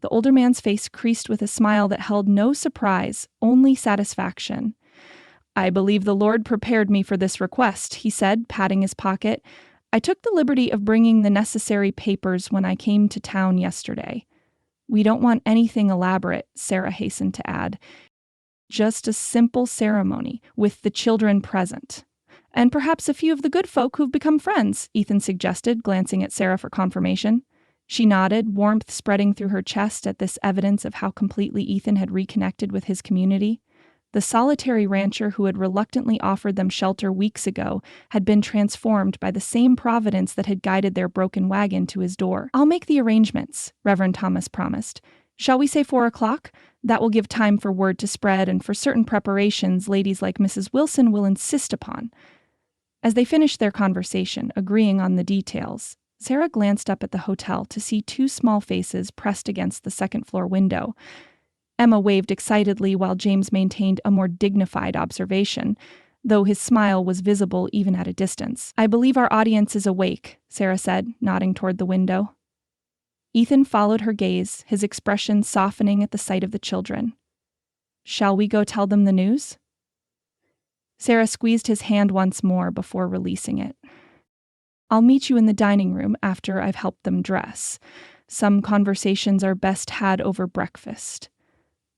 The older man's face creased with a smile that held no surprise, only satisfaction. "I believe the Lord prepared me for this request," he said, patting his pocket. "I took the liberty of bringing the necessary papers when I came to town yesterday." "We don't want anything elaborate," Sarah hastened to add. "Just a simple ceremony, with the children present. And perhaps a few of the good folk who've become friends," Ethan suggested, glancing at Sarah for confirmation. She nodded, warmth spreading through her chest at this evidence of how completely Ethan had reconnected with his community. The solitary rancher who had reluctantly offered them shelter weeks ago had been transformed by the same providence that had guided their broken wagon to his door. "I'll make the arrangements," Reverend Thomas promised. "Shall we say 4 o'clock? That will give time for word to spread and for certain preparations ladies like Mrs. Wilson will insist upon." As they finished their conversation, agreeing on the details, Sarah glanced up at the hotel to see two small faces pressed against the second-floor window. Emma waved excitedly while James maintained a more dignified observation, though his smile was visible even at a distance. "I believe our audience is awake," Sarah said, nodding toward the window. Ethan followed her gaze, his expression softening at the sight of the children. "Shall we go tell them the news?" Sarah squeezed his hand once more before releasing it. "I'll meet you in the dining room after I've helped them dress. Some conversations are best had over breakfast."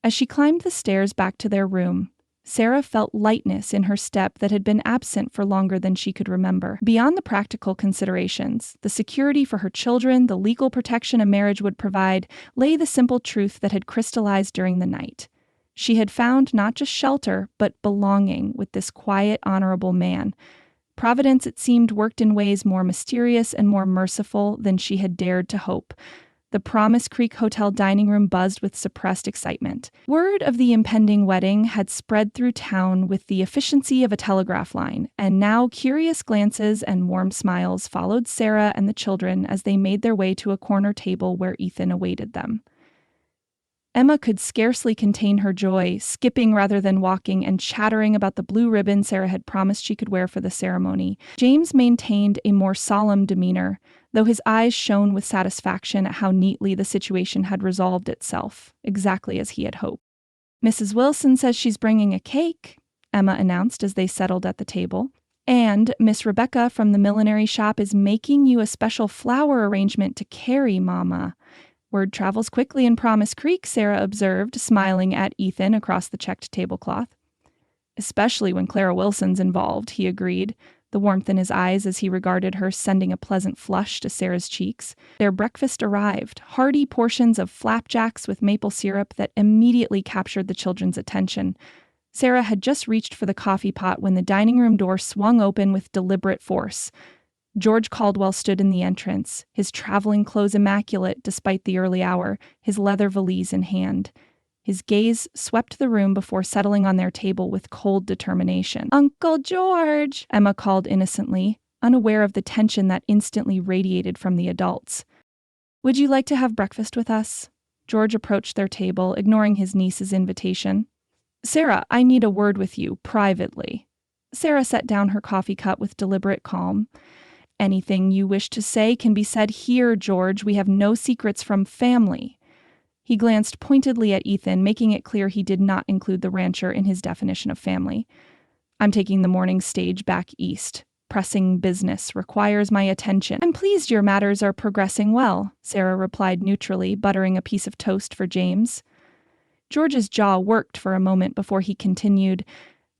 As she climbed the stairs back to their room, Sarah felt lightness in her step that had been absent for longer than she could remember. Beyond the practical considerations, the security for her children, the legal protection a marriage would provide, lay the simple truth that had crystallized during the night. She had found not just shelter, but belonging with this quiet, honorable man. Providence, it seemed, worked in ways more mysterious and more merciful than she had dared to hope. The Promise Creek Hotel dining room buzzed with suppressed excitement. Word of the impending wedding had spread through town with the efficiency of a telegraph line, and now curious glances and warm smiles followed Sarah and the children as they made their way to a corner table where Ethan awaited them. Emma could scarcely contain her joy, skipping rather than walking and chattering about the blue ribbon Sarah had promised she could wear for the ceremony. James maintained a more solemn demeanor, though his eyes shone with satisfaction at how neatly the situation had resolved itself, exactly as he had hoped. "Mrs. Wilson says she's bringing a cake," Emma announced as they settled at the table. "And Miss Rebecca from the millinery shop is making you a special flower arrangement to carry, Mama." "Word travels quickly in Promise Creek," Sarah observed, smiling at Ethan across the checked tablecloth. "Especially when Clara Wilson's involved," he agreed, the warmth in his eyes as he regarded her sending a pleasant flush to Sarah's cheeks. Their breakfast arrived, hearty portions of flapjacks with maple syrup that immediately captured the children's attention. Sarah had just reached for the coffee pot when the dining room door swung open with deliberate force. George Caldwell stood in the entrance, his traveling clothes immaculate despite the early hour, his leather valise in hand. His gaze swept the room before settling on their table with cold determination. "Uncle George!" Emma called innocently, unaware of the tension that instantly radiated from the adults. "Would you like to have breakfast with us?" George approached their table, ignoring his niece's invitation. "Sarah, I need a word with you, privately." Sarah set down her coffee cup with deliberate calm. "Anything you wish to say can be said here, George. We have no secrets from family." He glanced pointedly at Ethan, making it clear he did not include the rancher in his definition of family. "I'm taking the morning stage back east. Pressing business requires my attention." "I'm pleased your matters are progressing well," Sarah replied neutrally, buttering a piece of toast for James. George's jaw worked for a moment before he continued,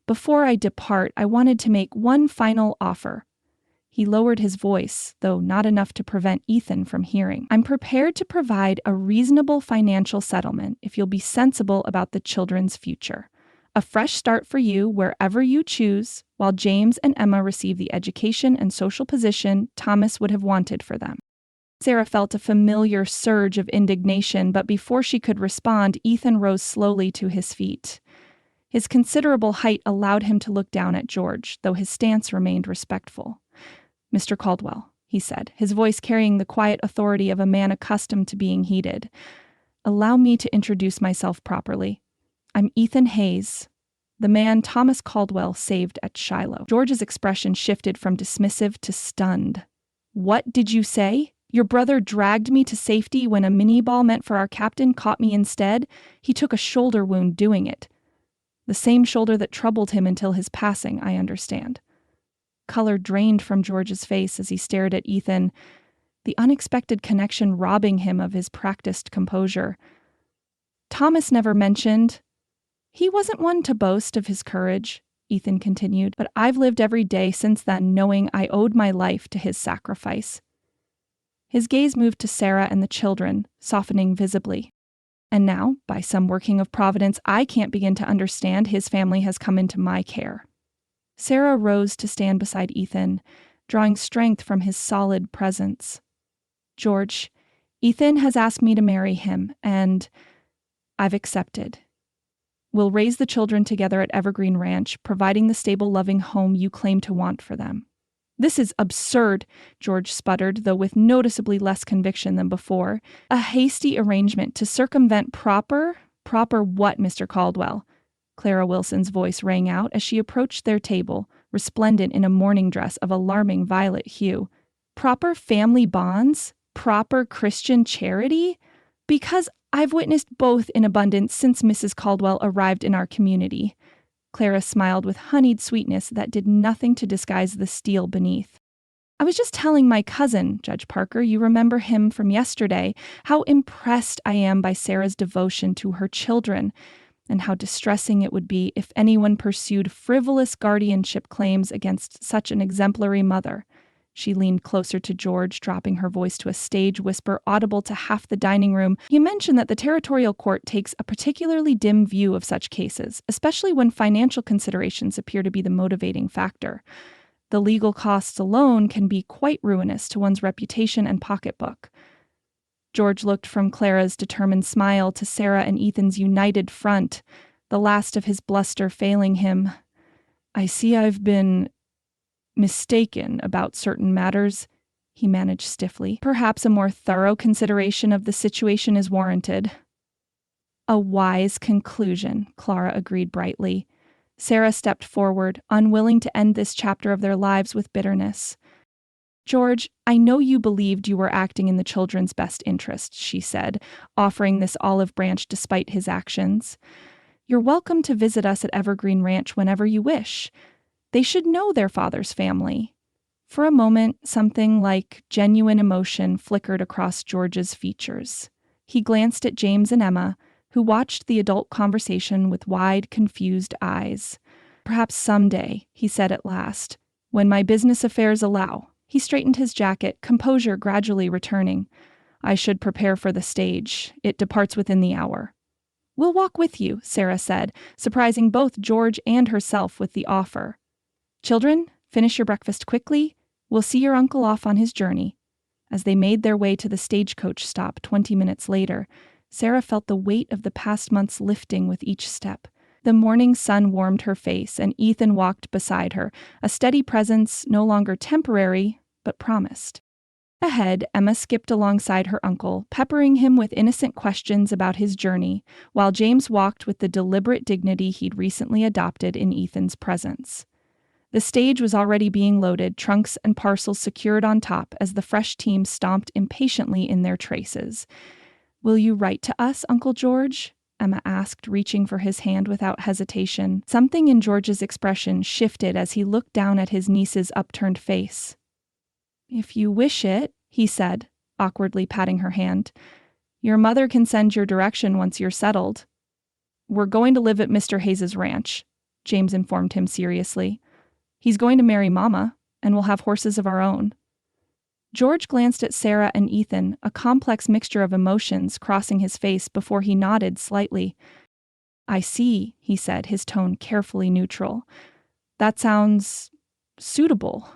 "Before I depart, I wanted to make one final offer." He lowered his voice, though not enough to prevent Ethan from hearing. "I'm prepared to provide a reasonable financial settlement if you'll be sensible about the children's future. A fresh start for you wherever you choose, while James and Emma receive the education and social position Thomas would have wanted for them." Sarah felt a familiar surge of indignation, but before she could respond, Ethan rose slowly to his feet. His considerable height allowed him to look down at George, though his stance remained respectful. "Mr. Caldwell," he said, his voice carrying the quiet authority of a man accustomed to being heated. "Allow me to introduce myself properly. I'm Ethan Hayes, the man Thomas Caldwell saved at Shiloh." George's expression shifted from dismissive to stunned. "What did you say? Your brother dragged me to safety when a mini-ball meant for our captain caught me instead? He took a shoulder wound doing it. The same shoulder that troubled him until his passing, I understand." Color drained from George's face as he stared at Ethan, the unexpected connection robbing him of his practiced composure. "Thomas never mentioned. He wasn't one to boast of his courage," Ethan continued, "but I've lived every day since then knowing I owed my life to his sacrifice." His gaze moved to Sarah and the children, softening visibly. "And now, by some working of Providence, I can't begin to understand his family has come into my care." Sarah rose to stand beside Ethan, drawing strength from his solid presence. "George, Ethan has asked me to marry him, and I've accepted. We'll raise the children together at Evergreen Ranch, providing the stable, loving home you claim to want for them." "This is absurd," George sputtered, though with noticeably less conviction than before. "A hasty arrangement to circumvent proper what, Mr. Caldwell?" Clara Wilson's voice rang out as she approached their table, resplendent in a morning dress of alarming violet hue. "Proper family bonds? Proper Christian charity? Because I've witnessed both in abundance since Mrs. Caldwell arrived in our community." Clara smiled with honeyed sweetness that did nothing to disguise the steel beneath. "I was just telling my cousin, Judge Parker, you remember him from yesterday, how impressed I am by Sarah's devotion to her children, and how distressing it would be if anyone pursued frivolous guardianship claims against such an exemplary mother." She leaned closer to George, dropping her voice to a stage whisper audible to half the dining room. "You mentioned that the territorial court takes a particularly dim view of such cases, especially when financial considerations appear to be the motivating factor. The legal costs alone can be quite ruinous to one's reputation and pocketbook." George looked from Clara's determined smile to Sarah and Ethan's united front, the last of his bluster failing him. "I see I've been mistaken about certain matters," he managed stiffly. "Perhaps a more thorough consideration of the situation is warranted." "A wise conclusion," Clara agreed brightly. Sarah stepped forward, unwilling to end this chapter of their lives with bitterness. "George, I know you believed you were acting in the children's best interest," she said, offering this olive branch despite his actions. "You're welcome to visit us at Evergreen Ranch whenever you wish. They should know their father's family." For a moment, something like genuine emotion flickered across George's features. He glanced at James and Emma, who watched the adult conversation with wide, confused eyes. "Perhaps someday," he said at last, "when my business affairs allow." He straightened his jacket, composure gradually returning. "I should prepare for the stage. It departs within the hour." "We'll walk with you," Sarah said, surprising both George and herself with the offer. "Children, finish your breakfast quickly. We'll see your uncle off on his journey." As they made their way to the stagecoach stop 20 minutes later, Sarah felt the weight of the past months lifting with each step. The morning sun warmed her face, and Ethan walked beside her, a steady presence no longer temporary, but promised. Ahead, Emma skipped alongside her uncle, peppering him with innocent questions about his journey, while James walked with the deliberate dignity he'd recently adopted in Ethan's presence. The stage was already being loaded, trunks and parcels secured on top as the fresh team stomped impatiently in their traces. "Will you write to us, Uncle George?" Emma asked, reaching for his hand without hesitation. Something in George's expression shifted as he looked down at his niece's upturned face. "If you wish it," he said, awkwardly patting her hand. "Your mother can send your direction once you're settled." "We're going to live at Mr. Hayes's ranch," James informed him seriously. "He's going to marry Mama, and we'll have horses of our own." George glanced at Sarah and Ethan, a complex mixture of emotions crossing his face before he nodded slightly. "I see," he said, his tone carefully neutral. "That sounds suitable."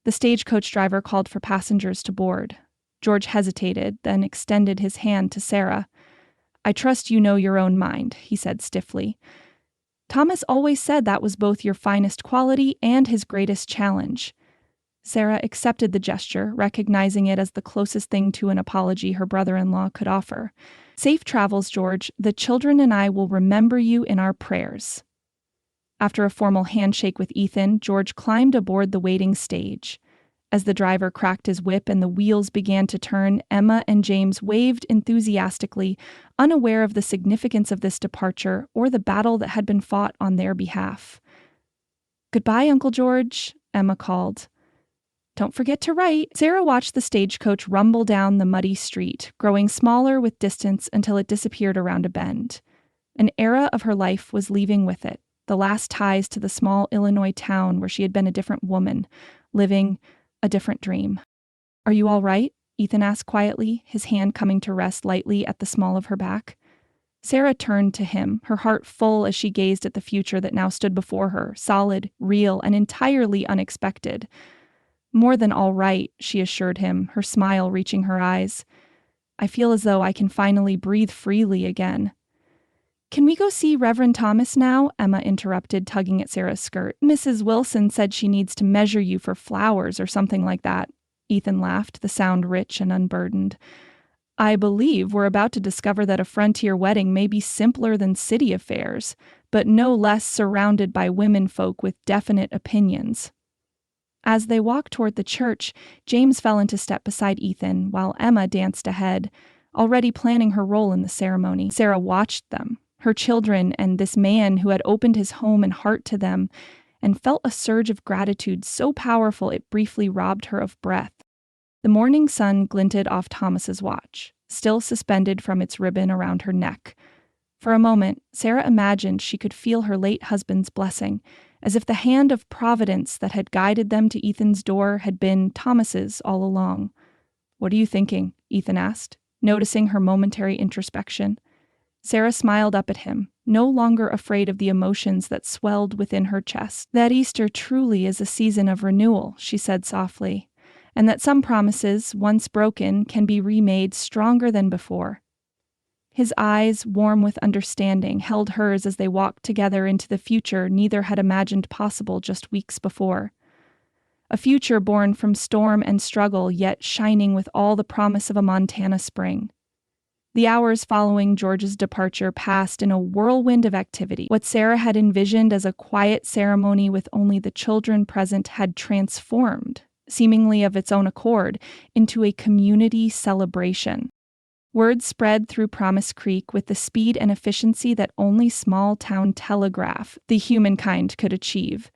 The stagecoach driver called for passengers to board. George hesitated, then extended his hand to Sarah. "I trust you know your own mind," he said stiffly. "Thomas always said that was both your finest quality and his greatest challenge." Sarah accepted the gesture, recognizing it as the closest thing to an apology her brother-in-law could offer. "Safe travels, George. The children and I will remember you in our prayers." After a formal handshake with Ethan, George climbed aboard the waiting stage. As the driver cracked his whip and the wheels began to turn, Emma and James waved enthusiastically, unaware of the significance of this departure or the battle that had been fought on their behalf. "Goodbye, Uncle George," Emma called. "Don't forget to write." Sarah watched the stagecoach rumble down the muddy street, growing smaller with distance until it disappeared around a bend. An era of her life was leaving with it, the last ties to the small Illinois town where she had been a different woman, living a different dream. "Are you all right?" Ethan asked quietly, his hand coming to rest lightly at the small of her back. Sarah turned to him, her heart full as she gazed at the future that now stood before her, solid, real, and entirely unexpected. "More than all right," she assured him, her smile reaching her eyes. "I feel as though I can finally breathe freely again." "Can we go see Reverend Thomas now?" Emma interrupted, tugging at Sarah's skirt. "Mrs. Wilson said she needs to measure you for flowers or something like that." Ethan laughed, the sound rich and unburdened. "I believe we're about to discover that a frontier wedding may be simpler than city affairs, but no less surrounded by womenfolk with definite opinions." As they walked toward the church, James fell into step beside Ethan, while Emma danced ahead, already planning her role in the ceremony. Sarah watched them, her children, and this man who had opened his home and heart to them, and felt a surge of gratitude so powerful it briefly robbed her of breath. The morning sun glinted off Thomas's watch, still suspended from its ribbon around her neck. For a moment, Sarah imagined she could feel her late husband's blessing, as if the hand of Providence that had guided them to Ethan's door had been Thomas's all along. "What are you thinking?" Ethan asked, noticing her momentary introspection. Sarah smiled up at him, no longer afraid of the emotions that swelled within her chest. "That Easter truly is a season of renewal," she said softly, "and that some promises, once broken, can be remade stronger than before." His eyes, warm with understanding, held hers as they walked together into the future neither had imagined possible just weeks before. A future born from storm and struggle, yet shining with all the promise of a Montana spring. The hours following George's departure passed in a whirlwind of activity. What Sarah had envisioned as a quiet ceremony with only the children present had transformed, seemingly of its own accord, into a community celebration. Word spread through Promise Creek with the speed and efficiency that only small-town telegraph, the humankind, could achieve.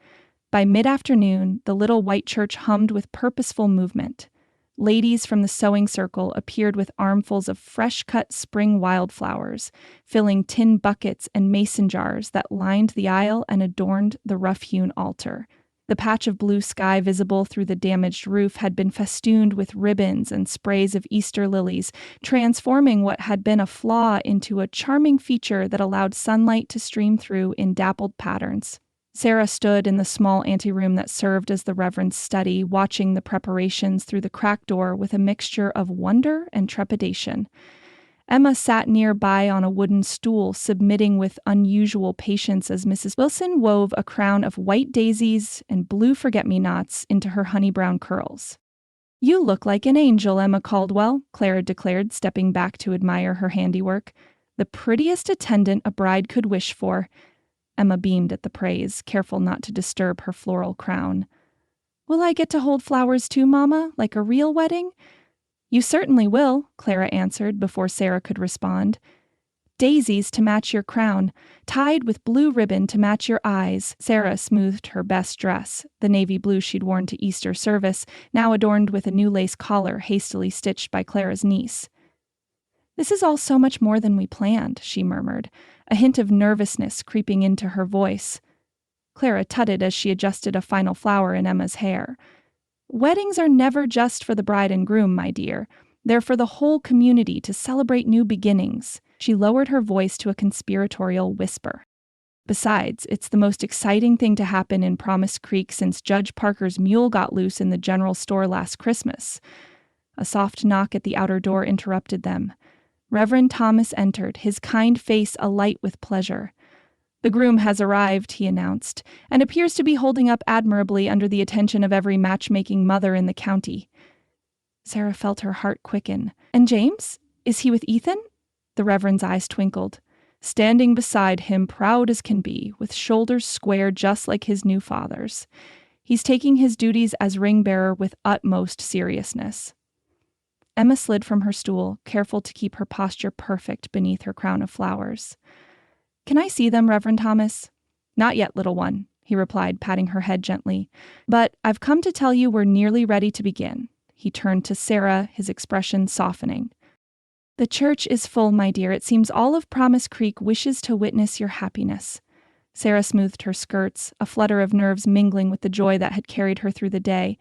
By mid-afternoon, the little white church hummed with purposeful movement. Ladies from the sewing circle appeared with armfuls of fresh-cut spring wildflowers, filling tin buckets and mason jars that lined the aisle and adorned the rough-hewn altar. The patch of blue sky visible through the damaged roof had been festooned with ribbons and sprays of Easter lilies, transforming what had been a flaw into a charming feature that allowed sunlight to stream through in dappled patterns. Sarah stood in the small anteroom that served as the Reverend's study, watching the preparations through the cracked door with a mixture of wonder and trepidation. Emma sat nearby on a wooden stool, submitting with unusual patience as Mrs. Wilson wove a crown of white daisies and blue forget-me-nots into her honey-brown curls. "You look like an angel, Emma Caldwell," Clara declared, stepping back to admire her handiwork. "The prettiest attendant a bride could wish for." Emma beamed at the praise, careful not to disturb her floral crown. "Will I get to hold flowers too, Mama, like a real wedding?" "You certainly will," Clara answered before Sarah could respond. "Daisies to match your crown, tied with blue ribbon to match your eyes." Sarah smoothed her best dress, the navy blue she'd worn to Easter service, now adorned with a new lace collar hastily stitched by Clara's niece. "This is all so much more than we planned," she murmured, a hint of nervousness creeping into her voice. Clara tutted as she adjusted a final flower in Emma's hair. "Weddings are never just for the bride and groom, my dear. They're for the whole community to celebrate new beginnings." She lowered her voice to a conspiratorial whisper. "Besides, it's the most exciting thing to happen in Promise Creek since Judge Parker's mule got loose in the general store last Christmas. A soft knock at the outer door interrupted them. Reverend Thomas entered, his kind face alight with pleasure. "The groom has arrived," he announced, "and appears to be holding up admirably under the attention of every matchmaking mother in the county." Sarah felt her heart quicken. "And James? Is he with Ethan?" The Reverend's eyes twinkled. "Standing beside him, proud as can be, with shoulders square just like his new father's. He's taking his duties as ring-bearer with utmost seriousness." Emma slid from her stool, careful to keep her posture perfect beneath her crown of flowers. "Can I see them, Reverend Thomas?" "Not yet, little one," he replied, patting her head gently. "But I've come to tell you we're nearly ready to begin." He turned to Sarah, his expression softening. "The church is full, my dear. It seems all of Promise Creek wishes to witness your happiness." Sarah smoothed her skirts, a flutter of nerves mingling with the joy that had carried her through the day.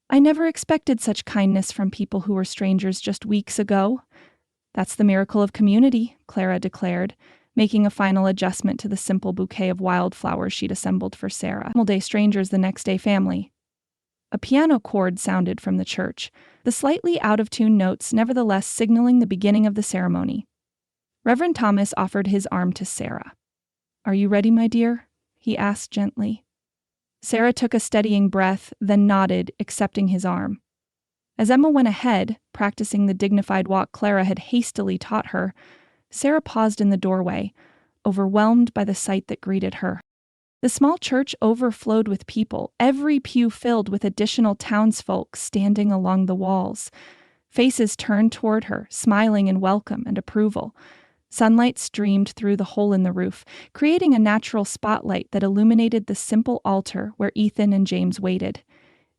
"I never expected such kindness from people who were strangers just weeks ago." "That's the miracle of community," Clara declared, making a final adjustment to the simple bouquet of wildflowers she'd assembled for Sarah. "One day strangers, the next day family." A piano chord sounded from the church, the slightly out-of-tune notes nevertheless signaling the beginning of the ceremony. Reverend Thomas offered his arm to Sarah. "Are you ready, my dear?" he asked gently. Sarah took a steadying breath, then nodded, accepting his arm. As Emma went ahead, practicing the dignified walk Clara had hastily taught her, Sarah paused in the doorway, overwhelmed by the sight that greeted her. The small church overflowed with people, every pew filled with additional townsfolk standing along the walls. Faces turned toward her, smiling in welcome and approval. Sunlight streamed through the hole in the roof, creating a natural spotlight that illuminated the simple altar where Ethan and James waited.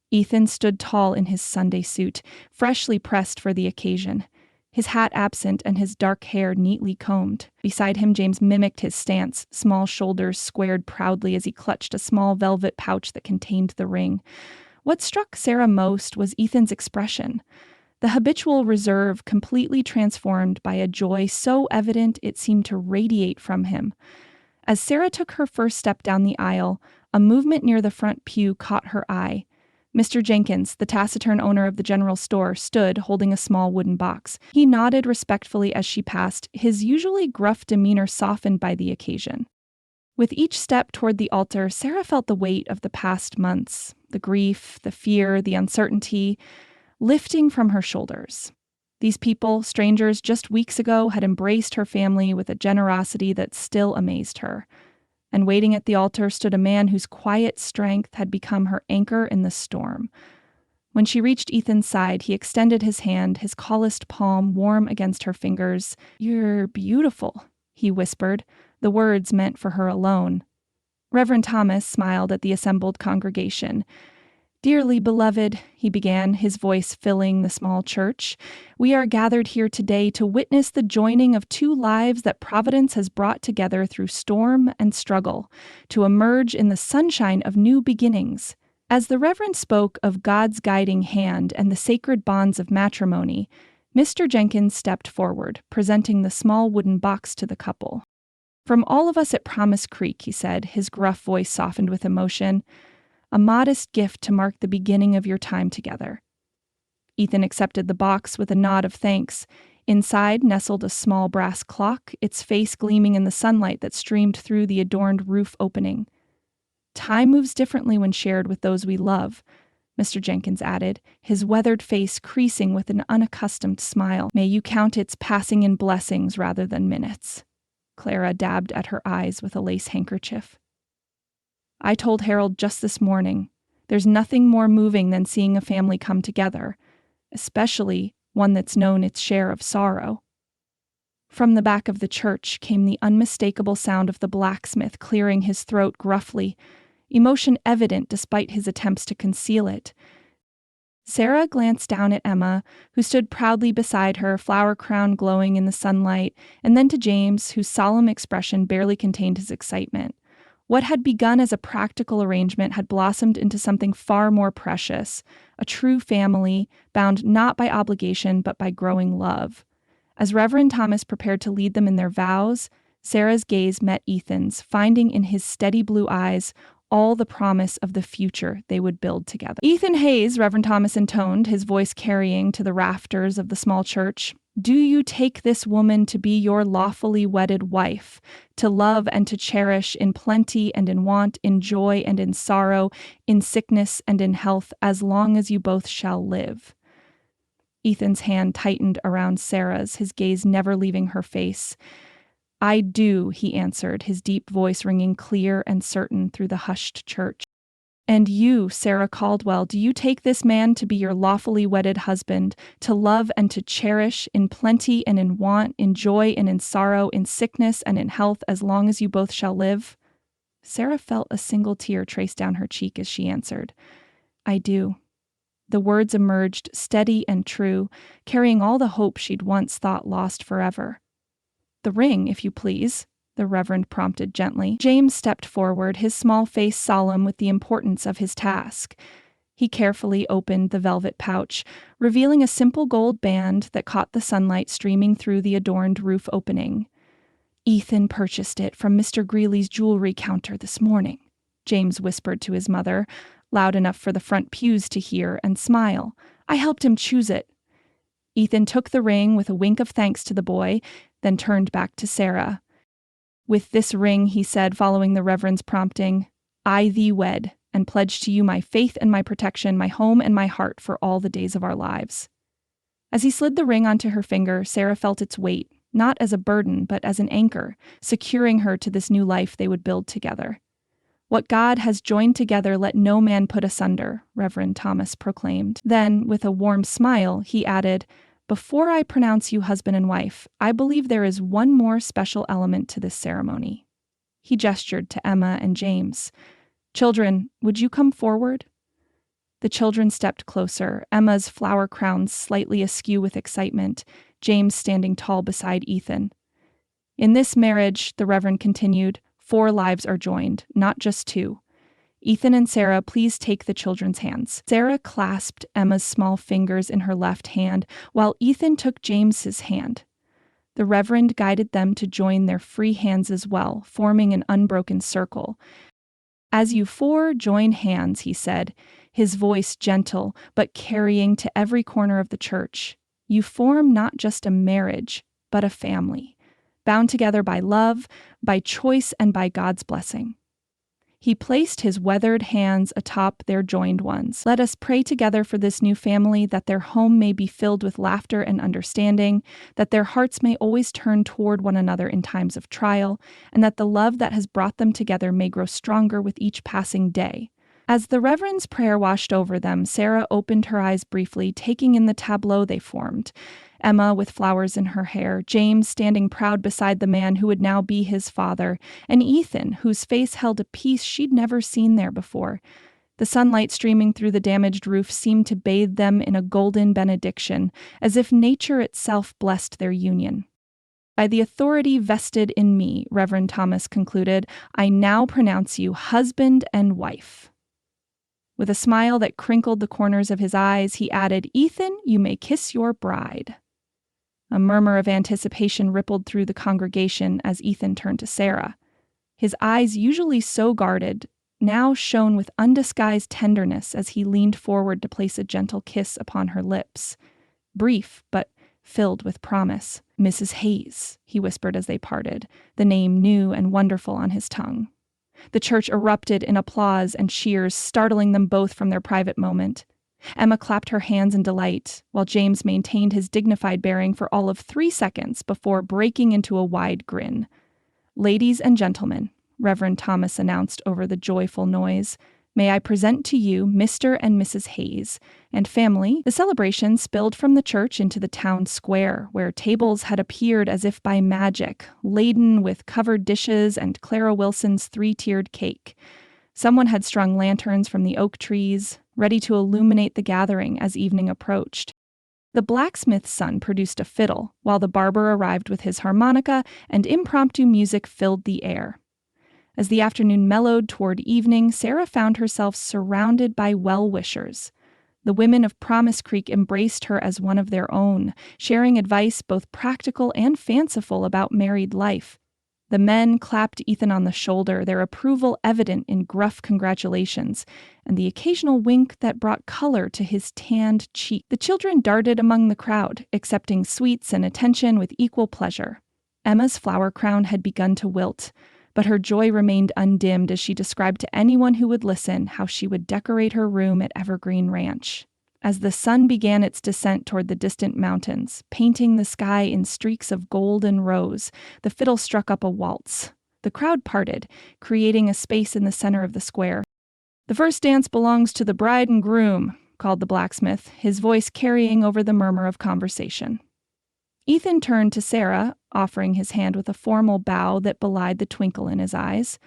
Ethan stood tall in his Sunday suit, freshly pressed for the occasion, his hat absent and his dark hair neatly combed. Beside him, James mimicked his stance, small shoulders squared proudly as he clutched a small velvet pouch that contained the ring. What struck Sarah most was Ethan's expression. The habitual reserve completely transformed by a joy so evident it seemed to radiate from him. As Sarah took her first step down the aisle, a movement near the front pew caught her eye. Mr. Jenkins, the taciturn owner of the general store, stood holding a small wooden box. He nodded respectfully as she passed, his usually gruff demeanor softened by the occasion. With each step toward the altar, Sarah felt the weight of the past months, the grief, the fear, the uncertainty, lifting from her shoulders. These people, strangers just weeks ago, had embraced her family with a generosity that still amazed her. And waiting at the altar stood a man whose quiet strength had become her anchor in the storm. When she reached Ethan's side, he extended his hand, his calloused palm warm against her fingers. "You're beautiful," he whispered, the words meant for her alone. Reverend Thomas smiled at the assembled congregation. "Dearly beloved," he began, his voice filling the small church, "we are gathered here today to witness the joining of two lives that Providence has brought together through storm and struggle, to emerge in the sunshine of new beginnings." As the Reverend spoke of God's guiding hand and the sacred bonds of matrimony, Mr. Jenkins stepped forward, presenting the small wooden box to the couple. "From all of us at Promise Creek," he said, his gruff voice softened with emotion, "a modest gift to mark the beginning of your time together." Ethan accepted the box with a nod of thanks. Inside nestled a small brass clock, its face gleaming in the sunlight that streamed through the adorned roof opening. "Time moves differently when shared with those we love," Mr. Jenkins added, his weathered face creasing with an unaccustomed smile. "May you count its passing in blessings rather than minutes." Clara dabbed at her eyes with a lace handkerchief. "I told Harold just this morning, there's nothing more moving than seeing a family come together, especially one that's known its share of sorrow." From the back of the church came the unmistakable sound of the blacksmith clearing his throat gruffly, emotion evident despite his attempts to conceal it. Sarah glanced down at Emma, who stood proudly beside her, flower crown glowing in the sunlight, and then to James, whose solemn expression barely contained his excitement. What had begun as a practical arrangement had blossomed into something far more precious, a true family, bound not by obligation but by growing love. As Reverend Thomas prepared to lead them in their vows, Sarah's gaze met Ethan's, finding in his steady blue eyes all the promise of the future they would build together. Ethan Hayes, Reverend Thomas intoned, his voice carrying to the rafters of the small church, do you take this woman to be your lawfully wedded wife, to love and to cherish in plenty and in want, in joy and in sorrow, in sickness and in health, as long as you both shall live? Ethan's hand tightened around Sarah's, his gaze never leaving her face. I do, he answered, his deep voice ringing clear and certain through the hushed church. And you, Sarah Caldwell, do you take this man to be your lawfully wedded husband, to love and to cherish in plenty and in want, in joy and in sorrow, in sickness and in health, as long as you both shall live? Sarah felt a single tear trace down her cheek as she answered, I do. The words emerged steady and true, carrying all the hope she'd once thought lost forever. The ring, if you please, the Reverend prompted gently. James stepped forward, his small face solemn with the importance of his task. He carefully opened the velvet pouch, revealing a simple gold band that caught the sunlight streaming through the adorned roof opening. Ethan purchased it from Mr. Greeley's jewelry counter this morning, James whispered to his mother, loud enough for the front pews to hear and smile. I helped him choose it. Ethan took the ring with a wink of thanks to the boy, then turned back to Sarah. With this ring, he said, following the Reverend's prompting, I thee wed, and pledge to you my faith and my protection, my home and my heart for all the days of our lives. As he slid the ring onto her finger, Sarah felt its weight, not as a burden, but as an anchor, securing her to this new life they would build together. What God has joined together, let no man put asunder, Reverend Thomas proclaimed. Then, with a warm smile, he added, before I pronounce you husband and wife, I believe there is one more special element to this ceremony. He gestured to Emma and James. Children, would you come forward? The children stepped closer, Emma's flower crown slightly askew with excitement, James standing tall beside Ethan. In this marriage, the Reverend continued, 4 lives are joined, not just 2. Ethan and Sarah, please take the children's hands. Sarah clasped Emma's small fingers in her left hand, while Ethan took James's hand. The Reverend guided them to join their free hands as well, forming an unbroken circle. As you 4 join hands, he said, his voice gentle, but carrying to every corner of the church, you form not just a marriage, but a family, bound together by love, by choice, and by God's blessing. He placed his weathered hands atop their joined ones. Let us pray together for this new family, that their home may be filled with laughter and understanding, that their hearts may always turn toward one another in times of trial, and that the love that has brought them together may grow stronger with each passing day. As the Reverend's prayer washed over them, Sarah opened her eyes briefly, taking in the tableau they formed. Emma with flowers in her hair, James standing proud beside the man who would now be his father, and Ethan, whose face held a peace she'd never seen there before. The sunlight streaming through the damaged roof seemed to bathe them in a golden benediction, as if nature itself blessed their union. By the authority vested in me, Reverend Thomas concluded, I now pronounce you husband and wife. With a smile that crinkled the corners of his eyes, he added, Ethan, you may kiss your bride. A murmur of anticipation rippled through the congregation as Ethan turned to Sarah. His eyes, usually so guarded, now shone with undisguised tenderness as he leaned forward to place a gentle kiss upon her lips. Brief, but filled with promise. Mrs. Hayes, he whispered as they parted, the name new and wonderful on his tongue. The church erupted in applause and cheers, startling them both from their private moment. Emma clapped her hands in delight, while James maintained his dignified bearing for all of 3 seconds before breaking into a wide grin. Ladies and gentlemen, Reverend Thomas announced over the joyful noise, may I present to you Mr. and Mrs. Hayes and family. The celebration spilled from the church into the town square, where tables had appeared as if by magic, laden with covered dishes and Clara Wilson's 3-tiered cake. Someone had strung lanterns from the oak trees, ready to illuminate the gathering as evening approached. The blacksmith's son produced a fiddle, while the barber arrived with his harmonica, and impromptu music filled the air. As the afternoon mellowed toward evening, Sarah found herself surrounded by well-wishers. The women of Promise Creek embraced her as one of their own, sharing advice both practical and fanciful about married life. The men clapped Ethan on the shoulder, their approval evident in gruff congratulations, and the occasional wink that brought color to his tanned cheek. The children darted among the crowd, accepting sweets and attention with equal pleasure. Emma's flower crown had begun to wilt, but her joy remained undimmed as she described to anyone who would listen how she would decorate her room at Evergreen Ranch. As the sun began its descent toward the distant mountains, painting the sky in streaks of gold and rose, the fiddle struck up a waltz. The crowd parted, creating a space in the center of the square. "The first dance belongs to the bride and groom," called the blacksmith, his voice carrying over the murmur of conversation. Ethan turned to Sarah, offering his hand with a formal bow that belied the twinkle in his eyes.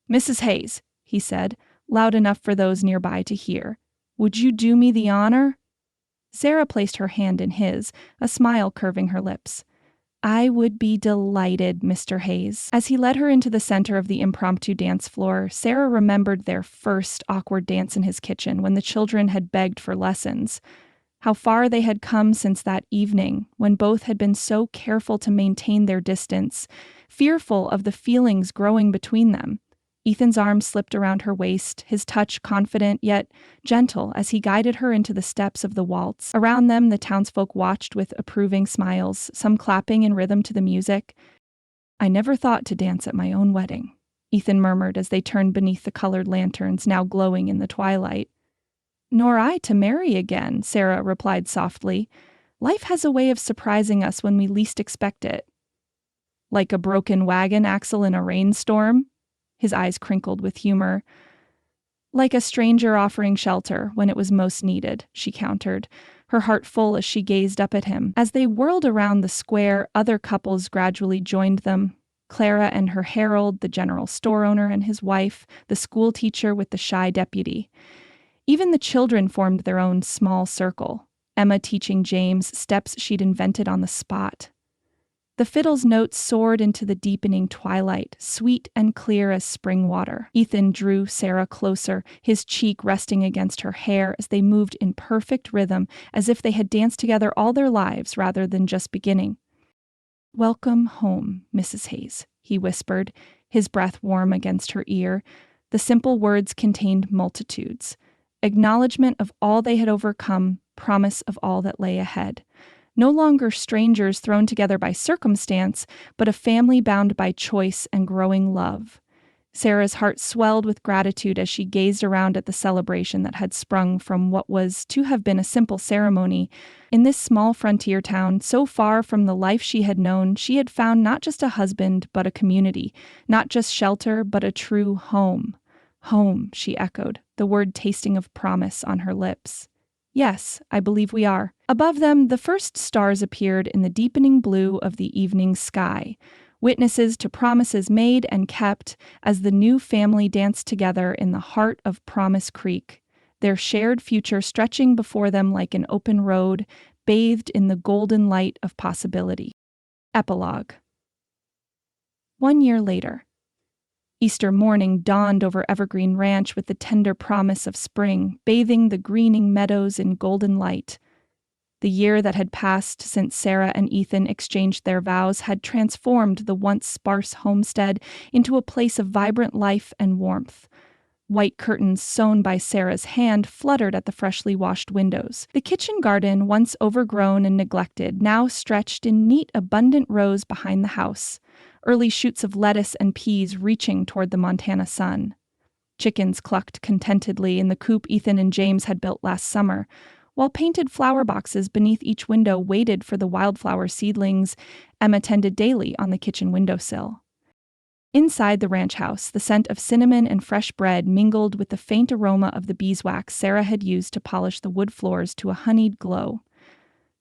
"Mrs. Hayes," he said, loud enough for those nearby to hear, "would you do me the honor?" Sarah placed her hand in his, a smile curving her lips. "I would be delighted, Mr. Hayes." As he led her into the center of the impromptu dance floor, Sarah remembered their first awkward dance in his kitchen when the children had begged for lessons. How far they had come since that evening, when both had been so careful to maintain their distance, fearful of the feelings growing between them. Ethan's arm slipped around her waist, his touch confident yet gentle as he guided her into the steps of the waltz. Around them, the townsfolk watched with approving smiles, some clapping in rhythm to the music. "I never thought to dance at my own wedding," Ethan murmured as they turned beneath the colored lanterns now glowing in the twilight. "Nor I to marry again," Sarah replied softly. "Life has a way of surprising us when we least expect it." "Like a broken wagon axle in a rainstorm?" His eyes crinkled with humor. "Like a stranger offering shelter when it was most needed," she countered, her heart full as she gazed up at him. As they whirled around the square, other couples gradually joined them. Clara and her herald, the general store owner and his wife, the school teacher with the shy deputy. Even the children formed their own small circle, Emma teaching James steps she'd invented on the spot. The fiddle's notes soared into the deepening twilight, sweet and clear as spring water. Ethan drew Sarah closer, his cheek resting against her hair as they moved in perfect rhythm, as if they had danced together all their lives rather than just beginning. "Welcome home, Mrs. Hayes," he whispered, his breath warm against her ear. The simple words contained multitudes. Acknowledgement of all they had overcome, promise of all that lay ahead. No longer strangers thrown together by circumstance, but a family bound by choice and growing love. Sarah's heart swelled with gratitude as she gazed around at the celebration that had sprung from what was to have been a simple ceremony. In this small frontier town, so far from the life she had known, she had found not just a husband, but a community, not just shelter, but a true home. "Home," she echoed, the word tasting of promise on her lips. "Yes, I believe we are." Above them, the first stars appeared in the deepening blue of the evening sky, witnesses to promises made and kept as the new family danced together in the heart of Promise Creek, their shared future stretching before them like an open road, bathed in the golden light of possibility. Epilogue. 1 year later. Easter morning dawned over Evergreen Ranch with the tender promise of spring, bathing the greening meadows in golden light. The year that had passed since Sarah and Ethan exchanged their vows had transformed the once sparse homestead into a place of vibrant life and warmth. White curtains sewn by Sarah's hand fluttered at the freshly washed windows. The kitchen garden, once overgrown and neglected, now stretched in neat, abundant rows behind the house, early shoots of lettuce and peas reaching toward the Montana sun. Chickens clucked contentedly in the coop Ethan and James had built last summer, while painted flower boxes beneath each window waited for the wildflower seedlings Emma tended daily on the kitchen windowsill. Inside the ranch house, the scent of cinnamon and fresh bread mingled with the faint aroma of the beeswax Sarah had used to polish the wood floors to a honeyed glow.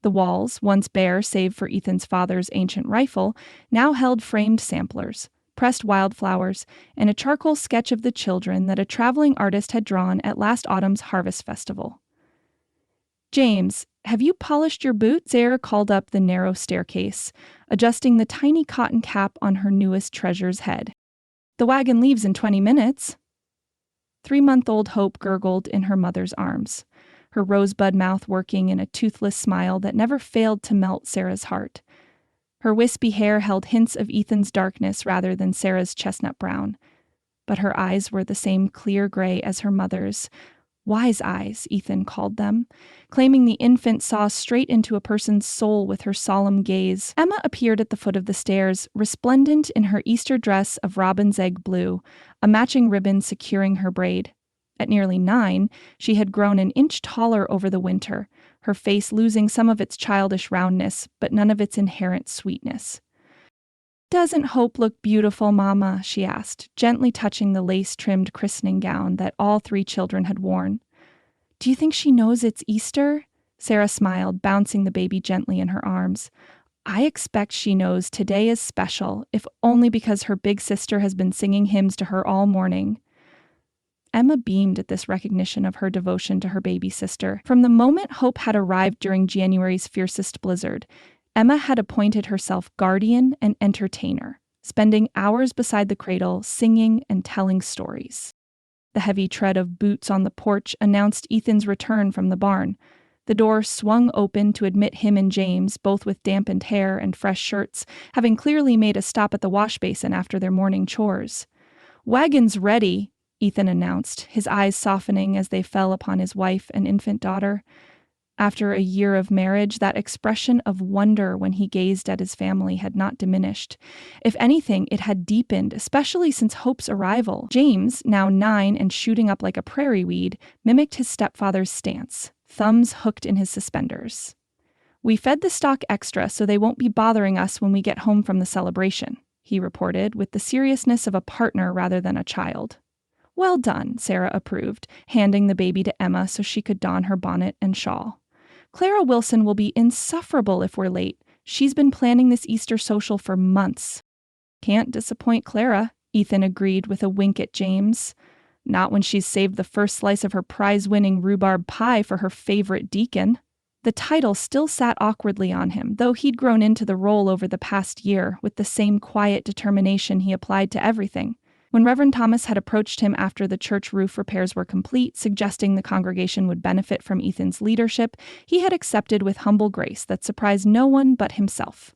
The walls, once bare save for Ethan's father's ancient rifle, now held framed samplers, pressed wildflowers, and a charcoal sketch of the children that a traveling artist had drawn at last autumn's harvest festival. "James, have you polished your boots?" Sarah called up the narrow staircase, adjusting the tiny cotton cap on her newest treasure's head. "The wagon leaves in 20 minutes." 3-month-old Hope gurgled in her mother's arms, her rosebud mouth working in a toothless smile that never failed to melt Sarah's heart. Her wispy hair held hints of Ethan's darkness rather than Sarah's chestnut brown, but her eyes were the same clear gray as her mother's. Wise eyes, Ethan called them, claiming the infant saw straight into a person's soul with her solemn gaze. Emma appeared at the foot of the stairs, resplendent in her Easter dress of robin's egg blue, a matching ribbon securing her braid. At nearly 9, she had grown an inch taller over the winter, her face losing some of its childish roundness, but none of its inherent sweetness. "Doesn't Hope look beautiful, Mama?" she asked, gently touching the lace-trimmed christening gown that all 3 children had worn. "Do you think she knows it's Easter?" Sarah smiled, bouncing the baby gently in her arms. "I expect she knows today is special, if only because her big sister has been singing hymns to her all morning." Emma beamed at this recognition of her devotion to her baby sister. From the moment Hope had arrived during January's fiercest blizzard, Emma had appointed herself guardian and entertainer, spending hours beside the cradle, singing and telling stories. The heavy tread of boots on the porch announced Ethan's return from the barn. The door swung open to admit him and James, both with dampened hair and fresh shirts, having clearly made a stop at the wash basin after their morning chores. "Wagon's ready," Ethan announced, his eyes softening as they fell upon his wife and infant daughter. After a year of marriage, that expression of wonder when he gazed at his family had not diminished. If anything, it had deepened, especially since Hope's arrival. James, now 9 and shooting up like a prairie weed, mimicked his stepfather's stance, thumbs hooked in his suspenders. "We fed the stock extra so they won't be bothering us when we get home from the celebration," he reported, with the seriousness of a partner rather than a child. "Well done," Sarah approved, handing the baby to Emma so she could don her bonnet and shawl. "Clara Wilson will be insufferable if we're late. She's been planning this Easter social for months." "Can't disappoint Clara," Ethan agreed with a wink at James. "Not when she's saved the first slice of her prize-winning rhubarb pie for her favorite deacon." The title still sat awkwardly on him, though he'd grown into the role over the past year with the same quiet determination he applied to everything. When Reverend Thomas had approached him after the church roof repairs were complete, suggesting the congregation would benefit from Ethan's leadership, he had accepted with humble grace that surprised no one but himself.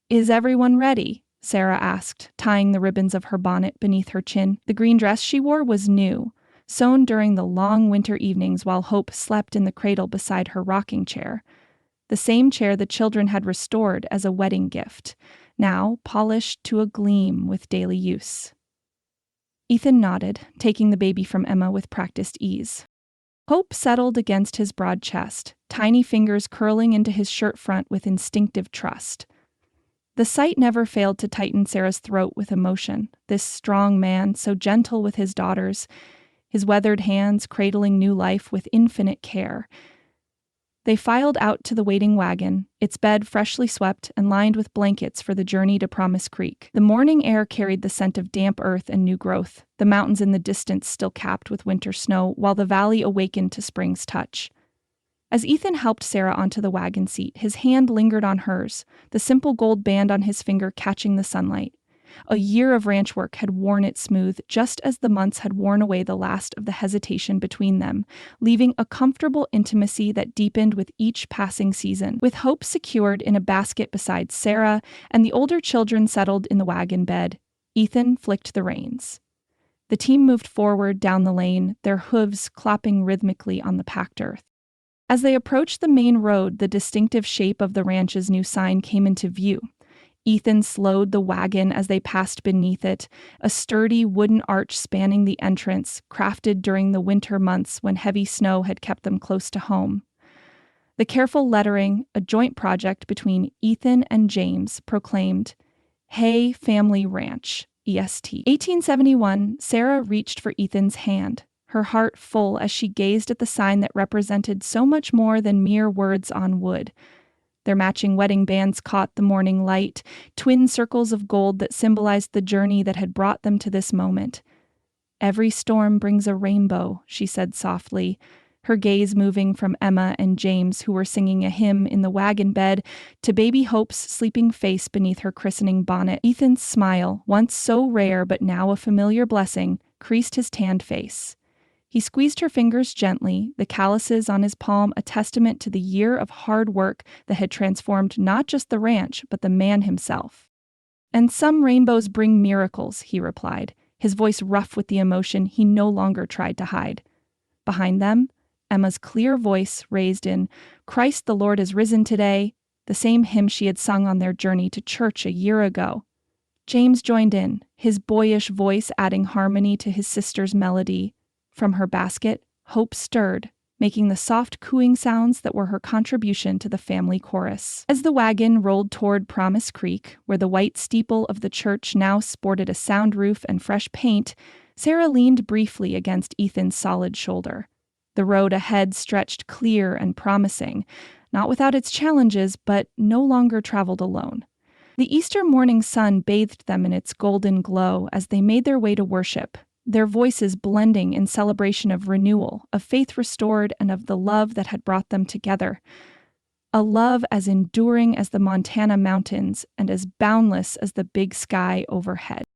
"Is everyone ready?" Sarah asked, tying the ribbons of her bonnet beneath her chin. The green dress she wore was new, sewn during the long winter evenings while Hope slept in the cradle beside her rocking chair. The same chair the children had restored as a wedding gift, now polished to a gleam with daily use. Ethan nodded, taking the baby from Emma with practiced ease. Hope settled against his broad chest, tiny fingers curling into his shirt front with instinctive trust. The sight never failed to tighten Sarah's throat with emotion, this strong man, so gentle with his daughters, his weathered hands cradling new life with infinite care. They filed out to the waiting wagon, its bed freshly swept and lined with blankets for the journey to Promise Creek. The morning air carried the scent of damp earth and new growth, the mountains in the distance still capped with winter snow, while the valley awakened to spring's touch. As Ethan helped Sarah onto the wagon seat, his hand lingered on hers, the simple gold band on his finger catching the sunlight. A year of ranch work had worn it smooth, just as the months had worn away the last of the hesitation between them, leaving a comfortable intimacy that deepened with each passing season. With Hope secured in a basket beside Sarah and the older children settled in the wagon bed, Ethan flicked the reins. The team moved forward down the lane, their hooves clopping rhythmically on the packed earth. As they approached the main road, the distinctive shape of the ranch's new sign came into view. Ethan slowed the wagon as they passed beneath it, a sturdy wooden arch spanning the entrance, crafted during the winter months when heavy snow had kept them close to home. The careful lettering, a joint project between Ethan and James, proclaimed, "Hay Family Ranch, EST." 1871, Sarah reached for Ethan's hand, her heart full as she gazed at the sign that represented so much more than mere words on wood. Their matching wedding bands caught the morning light, twin circles of gold that symbolized the journey that had brought them to this moment. "Every storm brings a rainbow," she said softly, her gaze moving from Emma and James, who were singing a hymn in the wagon bed, to baby Hope's sleeping face beneath her christening bonnet. Ethan's smile, once so rare but now a familiar blessing, creased his tanned face. He squeezed her fingers gently, the calluses on his palm a testament to the year of hard work that had transformed not just the ranch, but the man himself. "And some rainbows bring miracles," he replied, his voice rough with the emotion he no longer tried to hide. Behind them, Emma's clear voice raised in "Christ the Lord is risen today," the same hymn she had sung on their journey to church a year ago. James joined in, his boyish voice adding harmony to his sister's melody. From her basket, Hope stirred, making the soft cooing sounds that were her contribution to the family chorus. As the wagon rolled toward Promise Creek, where the white steeple of the church now sported a sound roof and fresh paint, Sarah leaned briefly against Ethan's solid shoulder. The road ahead stretched clear and promising, not without its challenges, but no longer traveled alone. The Easter morning sun bathed them in its golden glow as they made their way to worship, their voices blending in celebration of renewal, of faith restored, and of the love that had brought them together. A love as enduring as the Montana mountains and as boundless as the big sky overhead.